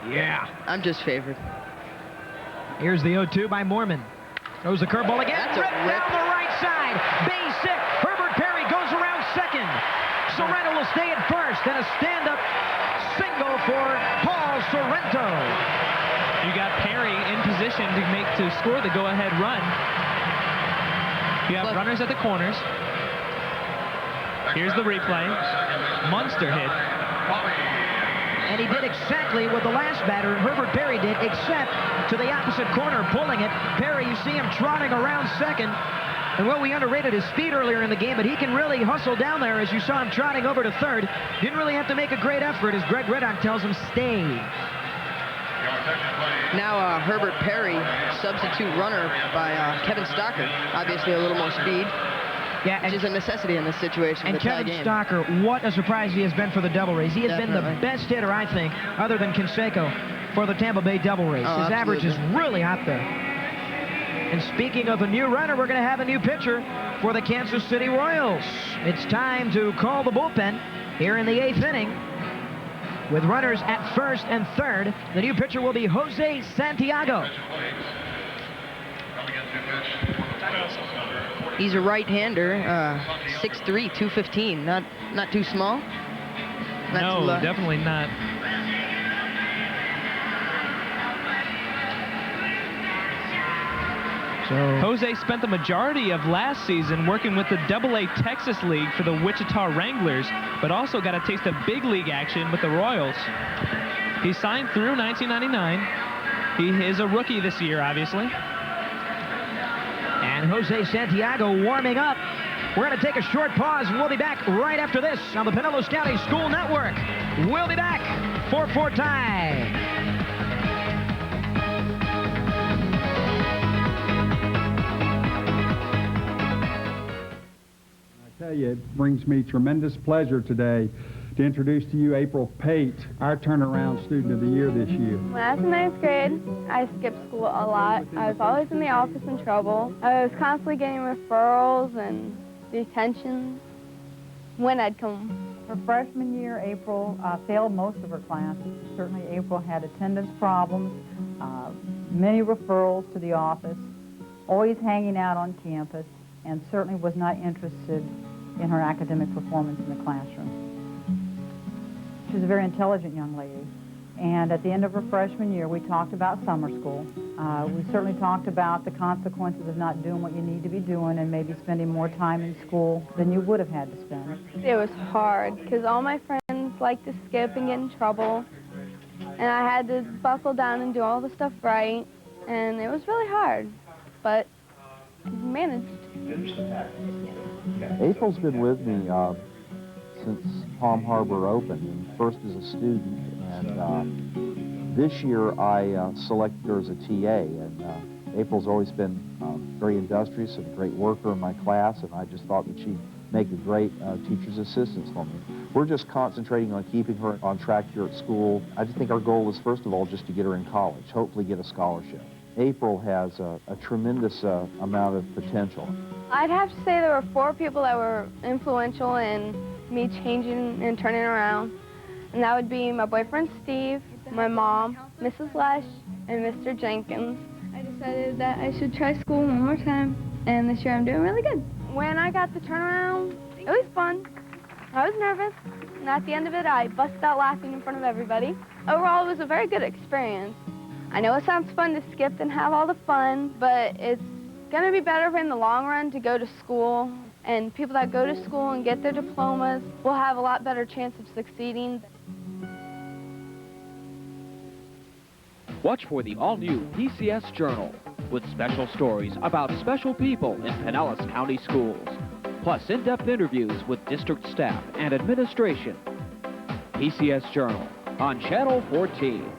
Yeah. I'm just favored. Here's the 0-2 by Mormon. Throws the curveball again. That's a rip. Down the right side. Base hit. Herbert Perry goes around second. Sorrento will stay at first. And a stand-up single for Paul Sorrento. You got Perry in position to score the go-ahead run. You have runners at the corners. Here's the replay. Munster hit. And he did exactly what the last batter, Herbert Perry, did, except to the opposite corner, pulling it. Perry, you see him trotting around second. And well, we underrated his speed earlier in the game, but he can really hustle down there, as you saw him trotting over to third. Didn't really have to make a great effort, as Greg Reddock tells him, stay. Now Herbert Perry, substitute runner by Kevin Stocker. Obviously a little more speed. Yeah, which is a necessity in this situation. And Kevin Stocker, what a surprise he has been for the Devil Rays. He has been the best hitter, I think, other than Canseco, for the Tampa Bay Devil Rays. His average is really out there. And speaking of a new runner, we're going to have a new pitcher for the Kansas City Royals. It's time to call the bullpen here in the 8th inning. With runners at first and third, the new pitcher will be Jose Santiago. He's a right-hander, 6'3", 215. Not too small. No, definitely not. So Jose spent the majority of last season working with the AA Texas League for the Wichita Wranglers, but also got a taste of big league action with the Royals. He signed through 1999. He is a rookie this year, obviously. And Jose Santiago warming up. We're going to take a short pause, and we'll be back right after this on the Pinellas County School Network. We'll be back for 4 time. I tell you, it brings me tremendous pleasure today to introduce to you April Pate, our turnaround student of the year this year. When I was in 9th grade, I skipped school a lot. I was always in the office in trouble. I was constantly getting referrals and detentions when I'd come. Her freshman year, April failed most of her classes. Certainly April had attendance problems, many referrals to the office, always hanging out on campus, and certainly was not interested in her academic performance in the classroom. She was a very intelligent young lady, and at the end of her freshman year, we talked about summer school. We certainly talked about the consequences of not doing what you need to be doing and maybe spending more time in school than you would have had to spend. It was hard because all my friends liked to skip and get in trouble, and I had to buckle down and do all the stuff right, and it was really hard, but I managed. April's been with me since Palm Harbor opened, first as a student, and this year I selected her as a TA, and April's always been very industrious and a great worker in my class, and I just thought that she'd make a great teacher's assistant for me. We're just concentrating on keeping her on track here at school. I just think our goal is, first of all, just to get her in college, hopefully get a scholarship. April has a tremendous amount of potential. I'd have to say there were 4 people that were influential in me changing and turning around, and that would be my boyfriend Steve, my mom, Mrs. Lesh, and Mr. Jenkins. I decided that I should try school one more time, and this year I'm doing really good. When I got the turnaround, it was fun. I was nervous, and at the end of it, I busted out laughing in front of everybody. Overall, it was a very good experience. I know it sounds fun to skip and have all the fun, but it's going to be better in the long run to go to school, and people that go to school and get their diplomas will have a lot better chance of succeeding. Watch for the all-new PCS Journal with special stories about special people in Pinellas County schools, plus in-depth interviews with district staff and administration. PCS Journal on Channel 14.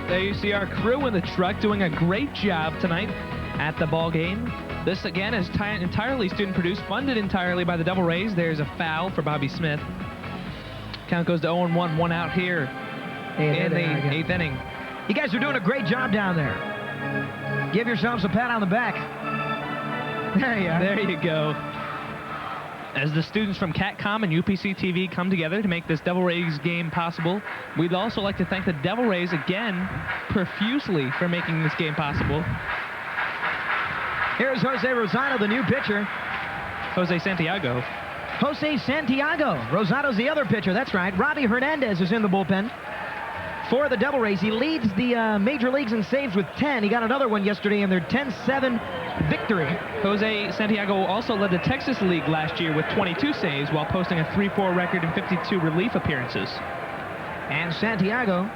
There you see our crew in the truck doing a great job tonight at the ball game. This, again, is entirely student-produced, funded entirely by the Devil Rays. There's a foul for Bobby Smith. Count goes to 0-1, 1 out here in the 8th inning. You guys are doing a great job down there. Give yourselves a pat on the back. There you are. There you go. As the students from CATCOM and UPC TV come together to make this Devil Rays game possible, we'd also like to thank the Devil Rays again profusely for making this game possible. Here's Jose Rosano, the new pitcher. Jose Santiago. Jose Santiago. Rosado's the other pitcher. That's right. Robbie Hernandez is in the bullpen for the Devil Rays. He leads the major leagues in saves with 10. He got another one yesterday in their 10-7 victory. Jose Santiago also led the Texas League last year with 22 saves while posting a 3-4 record in 52 relief appearances. And Santiago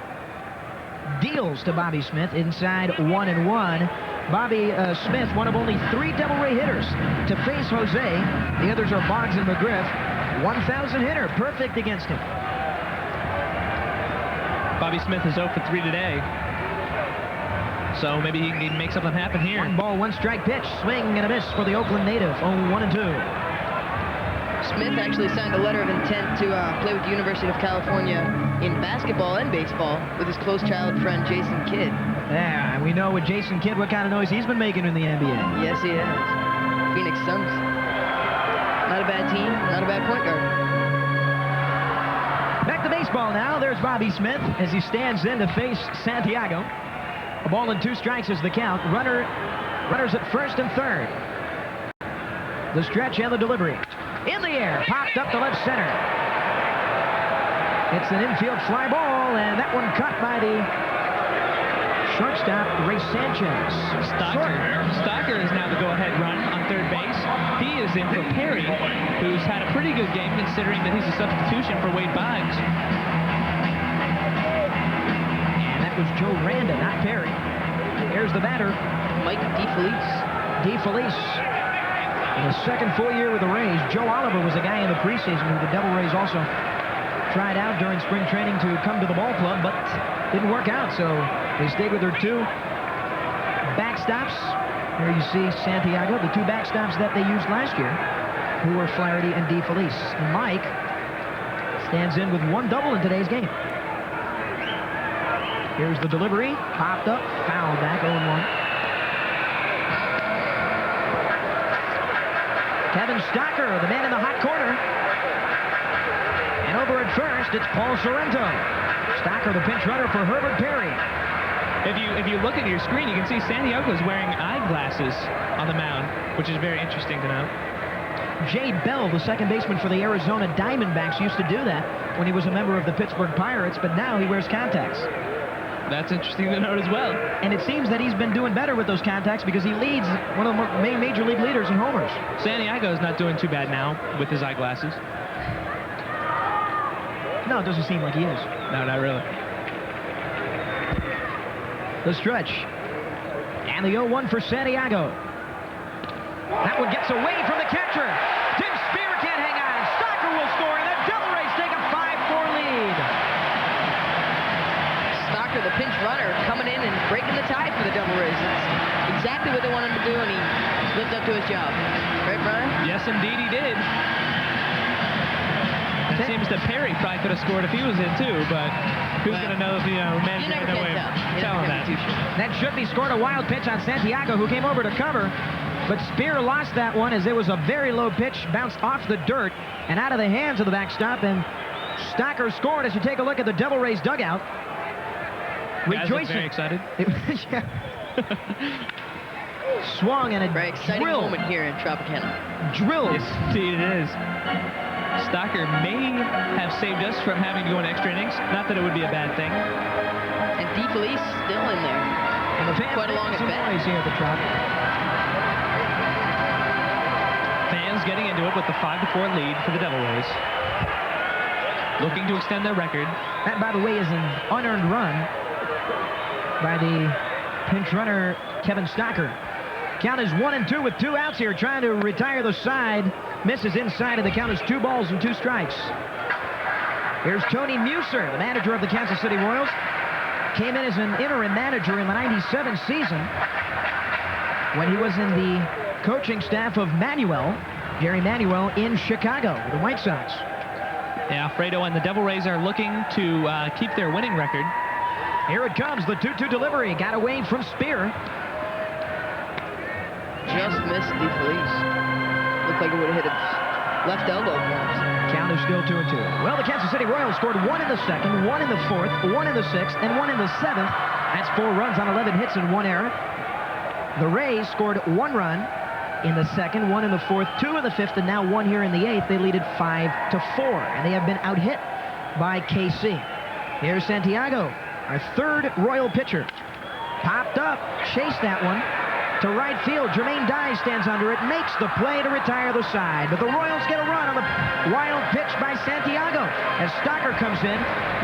deals to Bobby Smith inside 1-1. Bobby Smith, one of only 3 Devil Ray hitters to face Jose. The others are Boggs and McGriff. 1,000 hitter, perfect against him. Bobby Smith is 0 for 3 today. So maybe he can make something happen here. 1 ball, 1 strike pitch. Swing and a miss for the Oakland native. 0-1-2. Smith actually signed a letter of intent to play with the University of California in basketball and baseball with his close childhood friend Jason Kidd. Yeah, we know with Jason Kidd what kind of noise he's been making in the NBA. Yes, he has. Phoenix Suns. Not a bad team, not a bad point guard. Back to baseball now. There's Bobby Smith as he stands in to face Santiago. A ball and 2 strikes is the count. Runners at first and third. The stretch and the delivery. In the air, popped up to left center. It's an infield fly ball, and that one caught by the shortstop, Ray Sanchez. Stocker is now the go-ahead run on third base. He is in for Perry, who's had a pretty good game considering that he's a substitution for Wade Boggs. And that was Joe Randa, not Perry. There's the batter, Mike DeFelice. DeFelice. In his second full year with the Rays. Joe Oliver was a guy in the preseason who the Devil Rays also tried out during spring training to come to the ball club, but didn't work out, so they stayed with their 2 backstops. Here you see Santiago, the 2 backstops that they used last year, who were Flaherty and DeFelice. And Mike stands in with 1 double in today's game. Here's the delivery, popped up, foul back, 0-1. Kevin Stocker, the man in the hot corner. And over at first, it's Paul Sorrento. Stocker, the pinch runner for Herbert Perry. If you look at your screen, you can see Santiago's wearing eyeglasses on the mound, which is very interesting to note. Jay Bell, the second baseman for the Arizona Diamondbacks, used to do that when he was a member of the Pittsburgh Pirates, but now he wears contacts. That's interesting to note as well. And it seems that he's been doing better with those contacts because he leads one of the major league leaders in homers. Santiago's not doing too bad now with his eyeglasses. No, it doesn't seem like he is. No, not really. The stretch. And the 0-1 for Santiago. That one gets away from the catcher. Tim Spear can't hang on. Stocker will score, and the Devil Rays take a 5-4 lead. Stocker, the pinch runner, coming in and breaking the tie for the Devil Rays. It's exactly what they wanted him to do, and he lived up to his job. Right, Brian? Yes, indeed he did. It seems that Perry probably could have scored if he was in, too, but who's going to know if, manager in their way tell him that. That should be scored. A wild pitch on Santiago, who came over to cover, but Spear lost that one as it was a very low pitch, bounced off the dirt and out of the hands of the backstop, and Stocker scored. As you take a look at the Devil Rays dugout, rejoicing. Very excited. Yeah. Swung and a very exciting drill. moment here in Tropicana. Drilled. Yes, indeed it is. Stocker may have saved us from having to go in extra innings. Not that it would be a bad thing. And DeFelice still in there. And the fans quite along at bat. Here at the Trop. Fans getting into it with the 5-4 lead for the Devil Rays. Looking to extend their record. That, by the way, is an unearned run by the pinch runner, Kevin Stocker. Count is 1-2 with 2 outs here, trying to retire the side. Misses inside, and the count is 2 balls and 2 strikes. Here's Tony Muser, the manager of the Kansas City Royals. Came in as an interim manager in the '97 season when he was in the coaching staff of Jerry Manuel, in Chicago with the White Sox. Yeah, Alfredo and the Devil Rays are looking to keep their winning record. Here it comes, the 2-2 delivery. Got away from Spear. Just missed DeFelice. Looked like it would have hit its left elbow perhaps. Count is still 2-2. Well, the Kansas City Royals scored 1 in the second, 1 in the fourth, 1 in the sixth, and 1 in the seventh. That's 4 runs on 11 hits and 1 error. The Rays scored 1 run in the second, 1 in the fourth, 2 in the fifth, and now 1 here in the eighth. They lead it 5-4, and they have been out-hit by KC. Here's Santiago, our third Royal pitcher. Popped up, chased that one to right field. Jermaine Dye stands under it, makes the play to retire the side. But the Royals get a run on the wild pitch by Santiago. As Stocker comes in,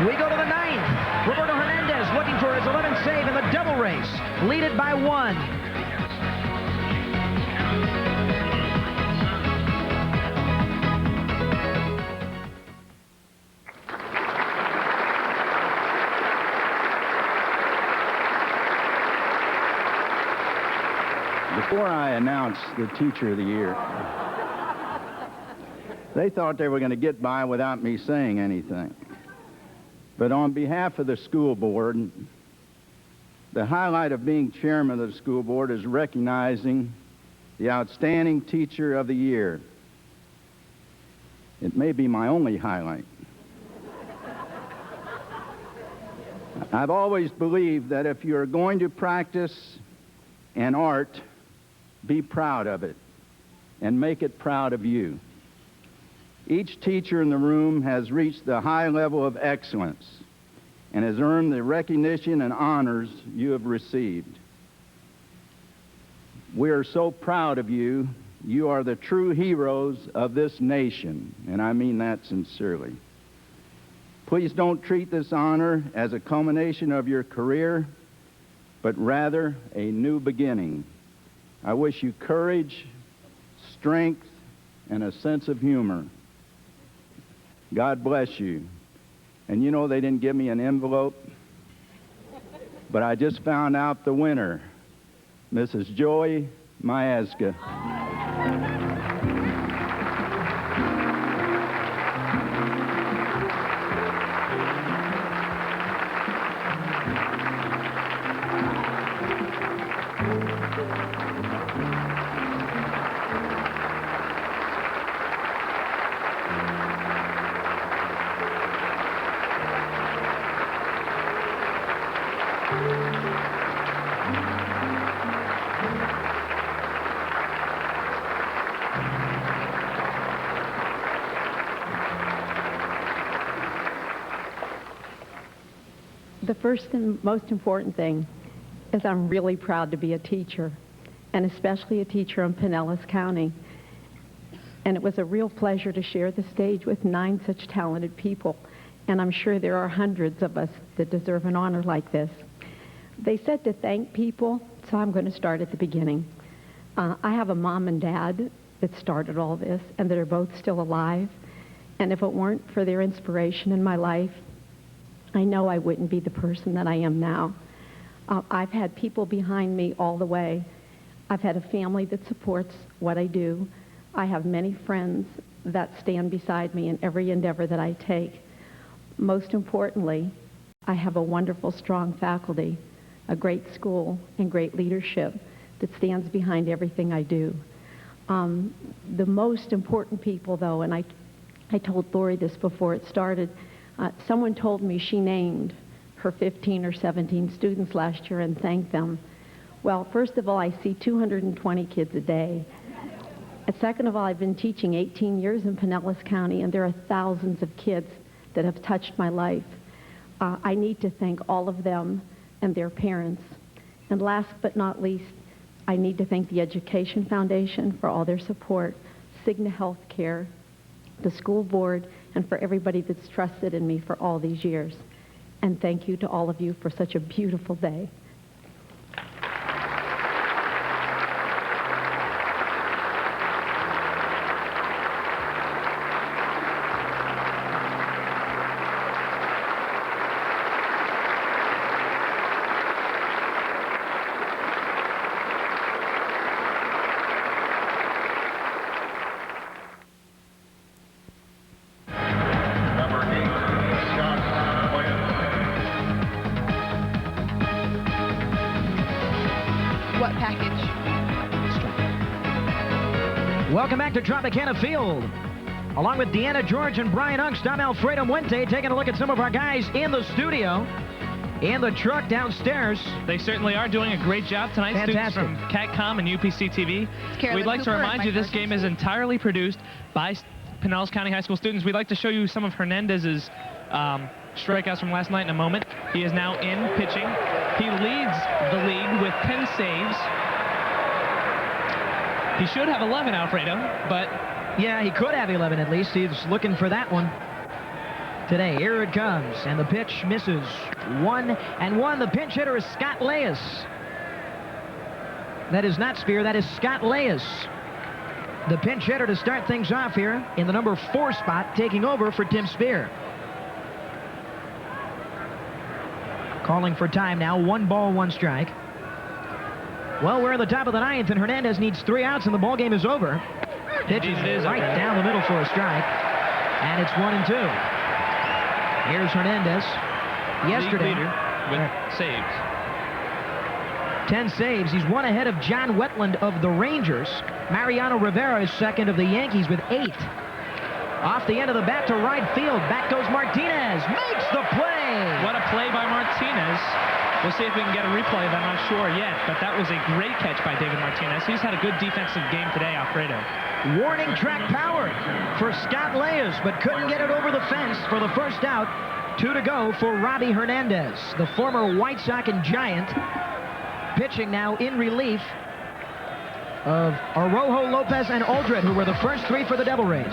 we go to the ninth. Roberto Hernandez looking for his 11th save in the double race. Lead it by 1. Before I announced the Teacher of the Year, they thought they were going to get by without me saying anything. But on behalf of the school board, the highlight of being chairman of the school board is recognizing the outstanding Teacher of the Year. It may be my only highlight. I've always believed that if you're going to practice an art, be proud of it and make it proud of you. Each teacher in the room has reached the high level of excellence and has earned the recognition and honors you have received. We are so proud of you. You are the true heroes of this nation, and I mean that sincerely. Please don't treat this honor as a culmination of your career, but rather a new beginning. I wish you courage, strength, and a sense of humor. God bless you. And you know they didn't give me an envelope, but I just found out the winner, Mrs. Joey Miazga. The first and most important thing is I'm really proud to be a teacher, and especially a teacher in Pinellas County. And it was a real pleasure to share the stage with 9 such talented people. And I'm sure there are hundreds of us that deserve an honor like this. They said to thank people, so I'm going to start at the beginning. I have a mom and dad that started all this, and that are both still alive. And if it weren't for their inspiration in my life, I know I wouldn't be the person that I am now. I've had people behind me all the way. I've had a family that supports what I do. I have many friends that stand beside me in every endeavor that I take. Most importantly, I have a wonderful, strong faculty, a great school, and great leadership that stands behind everything I do. The most important people, though, and I told Lori this before it started, someone told me she named her 15 or 17 students last year and thanked them. Well, first of all, I see 220 kids a day. And second of all, I've been teaching 18 years in Pinellas County, and there are thousands of kids that have touched my life. I need to thank all of them and their parents. And last but not least, I need to thank the Education Foundation for all their support, Cigna Healthcare, the school board, and for everybody that's trusted in me for all these years. And thank you to all of you for such a beautiful day. What package? Welcome back to Tropicana Field. Along with Deanna George and Brian Ungst, I'm Alfredo Muente taking a look at some of our guys in the studio. in the truck downstairs. They certainly are doing a great job tonight. Fantastic. Students from CATCOM and UPC TV. We'd like to remind you this game is entirely produced by Pinellas County High School students. We'd like to show you some of Hernandez's strikeouts from last night in a moment. He is now in pitching. He leads the league with 10 saves. He should have 11, Alfredo, but... Yeah, he could have 11 at least. He's looking for that one today. Here it comes, and the pitch misses. 1-1. The pinch hitter is Scott Leas. That is not Spear, that is Scott Leas. The pinch hitter to start things off here in the number 4 spot, taking over for Tim Spear. Calling for time now. 1 ball, 1 strike. Well, we're in the top of the 9th, and Hernandez needs 3 outs, and the ball game is over. Pitch is right down the middle for a strike, and it's 1-2. Here's Hernandez. Yesterday, with saves. 10 saves. He's 1 ahead of John Wetland of the Rangers. Mariano Rivera is second of the Yankees with 8. Off the end of the bat to right field. Back goes Martinez. Makes the play. What a play by Martinez. We'll see if we can get a replay of that. I'm not sure yet, but that was a great catch by David Martinez. He's had a good defensive game today, Alfredo. Warning track power for Scott Leas, but couldn't get it over the fence for the first out. 2 to go for Robbie Hernandez, the former White Sox and Giant, pitching now in relief of Arrojo, Lopez, and Aldred, who were the first 3 for the Devil Rays.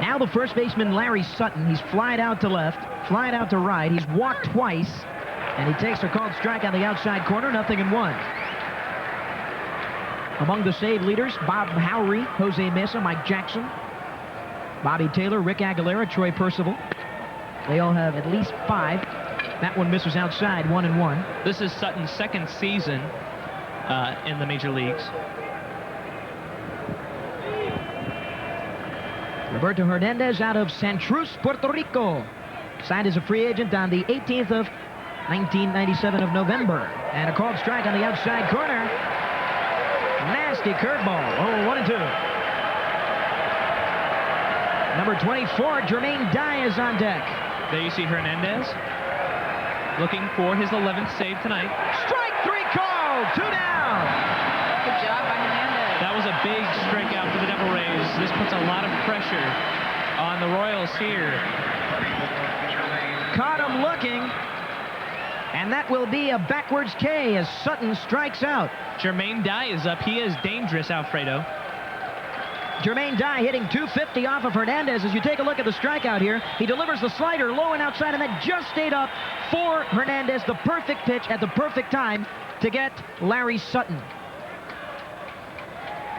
Now the first baseman, Larry Sutton. He's flied out to left, flied out to right. He's walked twice, and he takes a called strike on the outside corner, 0-1. Among the save leaders, Bob Howry, Jose Mesa, Mike Jackson, Bobby Taylor, Rick Aguilera, Troy Percival. They all have at least 5. That one misses outside, 1-1. This is Sutton's second season in the major leagues. Roberto Hernandez out of Santruz, Puerto Rico. Signed as a free agent on the 18th of 1997 of November. And a called strike on the outside corner. Nasty curveball. 1-2. Number 24, Jermaine Dye is on deck. There you see Hernandez looking for his 11th save tonight. Strike 3 called. 2 down. Good job by Hernandez. That was a big strikeout for the Devil Rays. This puts a lot of pressure on the Royals here. Caught him looking, and that will be a backwards K as Sutton strikes out. Jermaine Dye is up. He is dangerous, Alfredo. Jermaine Dye hitting .250 off of Hernandez. As you take a look at the strikeout here, he delivers the slider low and outside, and that just stayed up for Hernandez. The perfect pitch at the perfect time to get Larry Sutton.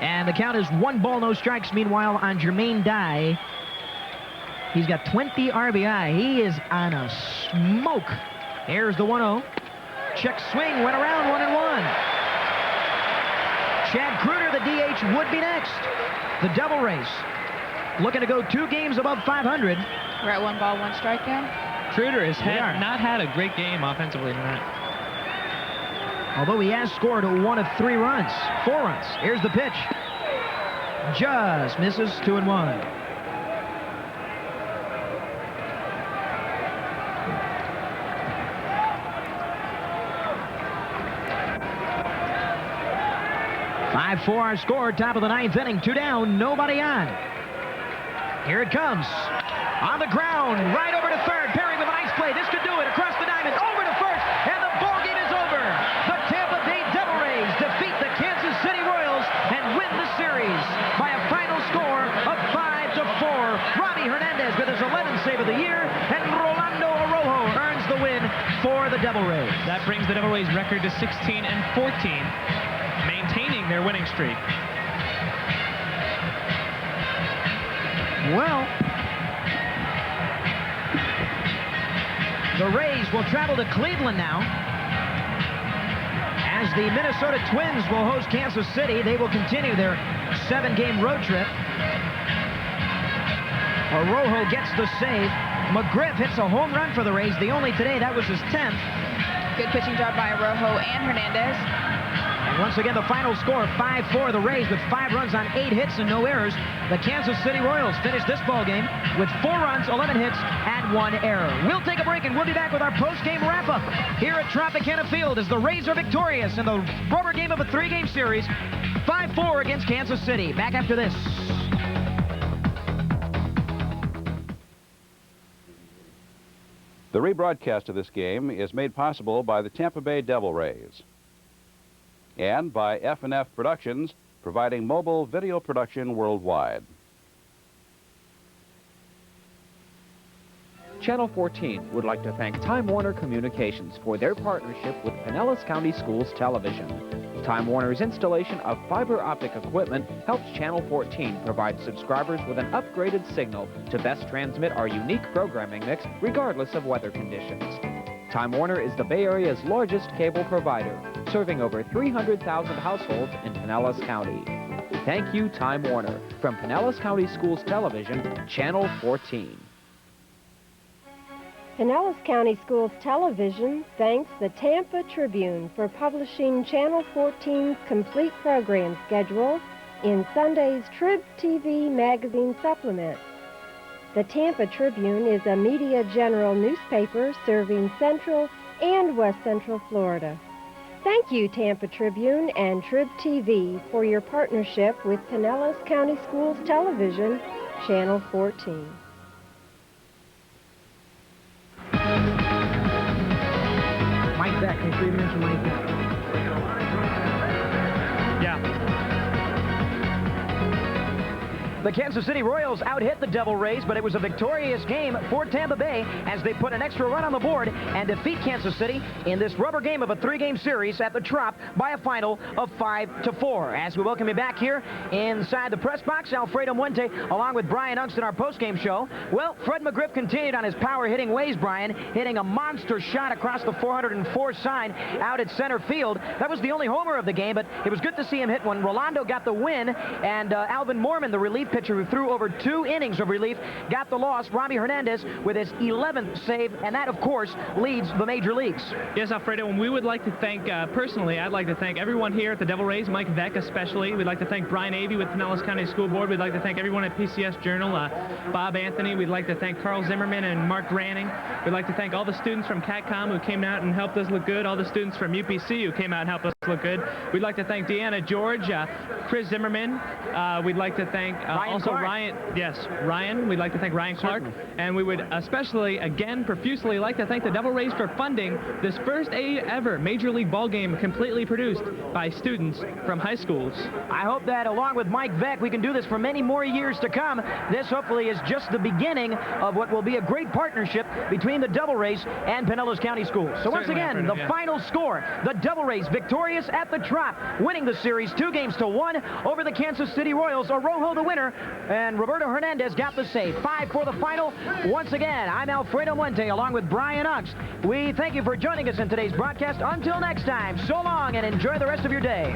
And the count is 1 ball, no strikes. Meanwhile, on Jermaine Dye, he's got 20 RBI. He is on a smoke. Here's the 1-0. Check swing, went around, 1-1. Chad Kruger, the DH, would be next. The Devil Rays looking to go 2 games above 500. We're at 1 ball, 1 strike now. Kruger has not had a great game offensively tonight. Although he has scored 1 of 3 runs, 4 runs. Here's the pitch. Just misses, 2-1. Our score, top of the 9th inning, 2 down, nobody on. Here it comes. On the ground, right over to third. Perry with a nice play. This could do it. Across the diamond, over to first, and the ball game is over. The Tampa Bay Devil Rays defeat the Kansas City Royals and win the series by a final score of 5-4. Robbie Hernandez with his 11th save of the year, and Rolando Arrojo earns the win for the Devil Rays. That brings the Devil Rays record to 16-14. Maintaining their winning streak. Well, the Rays will travel to Cleveland now, as the Minnesota Twins will host Kansas City. They will continue their 7-game road trip. Arrojo gets the save. McGriff hits a home run for the Rays, the only today. That was his 10th. Good pitching job by Arrojo and Hernandez. And Once again, the final score, 5-4, the Rays with 5 runs on 8 hits and no errors. The Kansas City Royals finish this ball game with 4 runs, 11 hits, and 1 error. We'll take a break, and we'll be back with our post-game wrap-up here at Tropicana Field as the Rays are victorious in the rubber game of a 3-game series, 5-4 against Kansas City. Back after this. The rebroadcast of this game is made possible by the Tampa Bay Devil Rays and by F&F Productions, providing mobile video production worldwide. Channel 14 would like to thank Time Warner Communications for their partnership with Pinellas County Schools Television. Time Warner's installation of fiber optic equipment helps Channel 14 provide subscribers with an upgraded signal to best transmit our unique programming mix regardless of weather conditions. Time Warner is the Bay Area's largest cable provider, serving over 300,000 households in Pinellas County. Thank you, Time Warner. From Pinellas County Schools Television, Channel 14. Pinellas County Schools Television thanks the Tampa Tribune for publishing Channel 14's complete program schedule in Sunday's Trib TV magazine supplement. The Tampa Tribune is a Media General newspaper serving Central and West Central Florida. Thank you, Tampa Tribune and Trib TV, for your partnership with Pinellas County Schools Television, Channel 14. Mike Beck, can you 3 minutes from Mike Beck? The Kansas City Royals out-hit the Devil Rays, but it was a victorious game for Tampa Bay as they put an extra run on the board and defeat Kansas City in this rubber game of a 3-game series at the Trop by a final of 5-4. As we welcome you back here inside the press box, Alfredo Muente along with Brian Unst in our post-game show. Well, Fred McGriff continued on his power-hitting ways, Brian, hitting a monster shot across the 404 sign out at center field. That was the only homer of the game, but it was good to see him hit one. Rolando got the win, and Alvin Mormon, the relief pitcher who threw over 2 innings of relief, got the loss. Robbie Hernandez with his 11th save, and that, of course, leads the major leagues. Yes, Alfredo, and we would like to thank, personally, I'd like to thank everyone here at the Devil Rays, Mike Beck especially. We'd like to thank Brian Avey with Pinellas County School Board. We'd like to thank everyone at PCS Journal, Bob Anthony. We'd like to thank Carl Zimmerman and Mark Granning. We'd like to thank all the students from CATCOM who came out and helped us look good, all the students from UPC who came out and helped us look good. We'd like to thank Deanna George, Chris Zimmerman. We'd like to thank Ryan. We'd like to thank Ryan Clark. And we would especially, again, profusely like to thank the Devil Rays for funding this first ever Major League ball game completely produced by students from high schools. I hope that along with Mike Beck, we can do this for many more years to come. This hopefully is just the beginning of what will be a great partnership between the Devil Rays and Pinellas County Schools. So once again, the final score, the Devil Rays victorious at the Trop, winning the series 2-1 over the Kansas City Royals. Orojo the winner, and Roberto Hernandez got the save. 5 for the final. Once again, I'm Alfredo Muente along with Brian Unst. We thank you for joining us in today's broadcast. Until next time, so long and enjoy the rest of your day.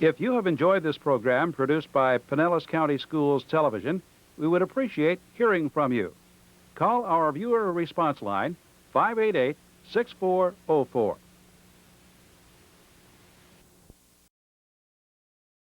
If you have enjoyed this program produced by Pinellas County Schools Television, we would appreciate hearing from you. Call our viewer response line, 588-6404.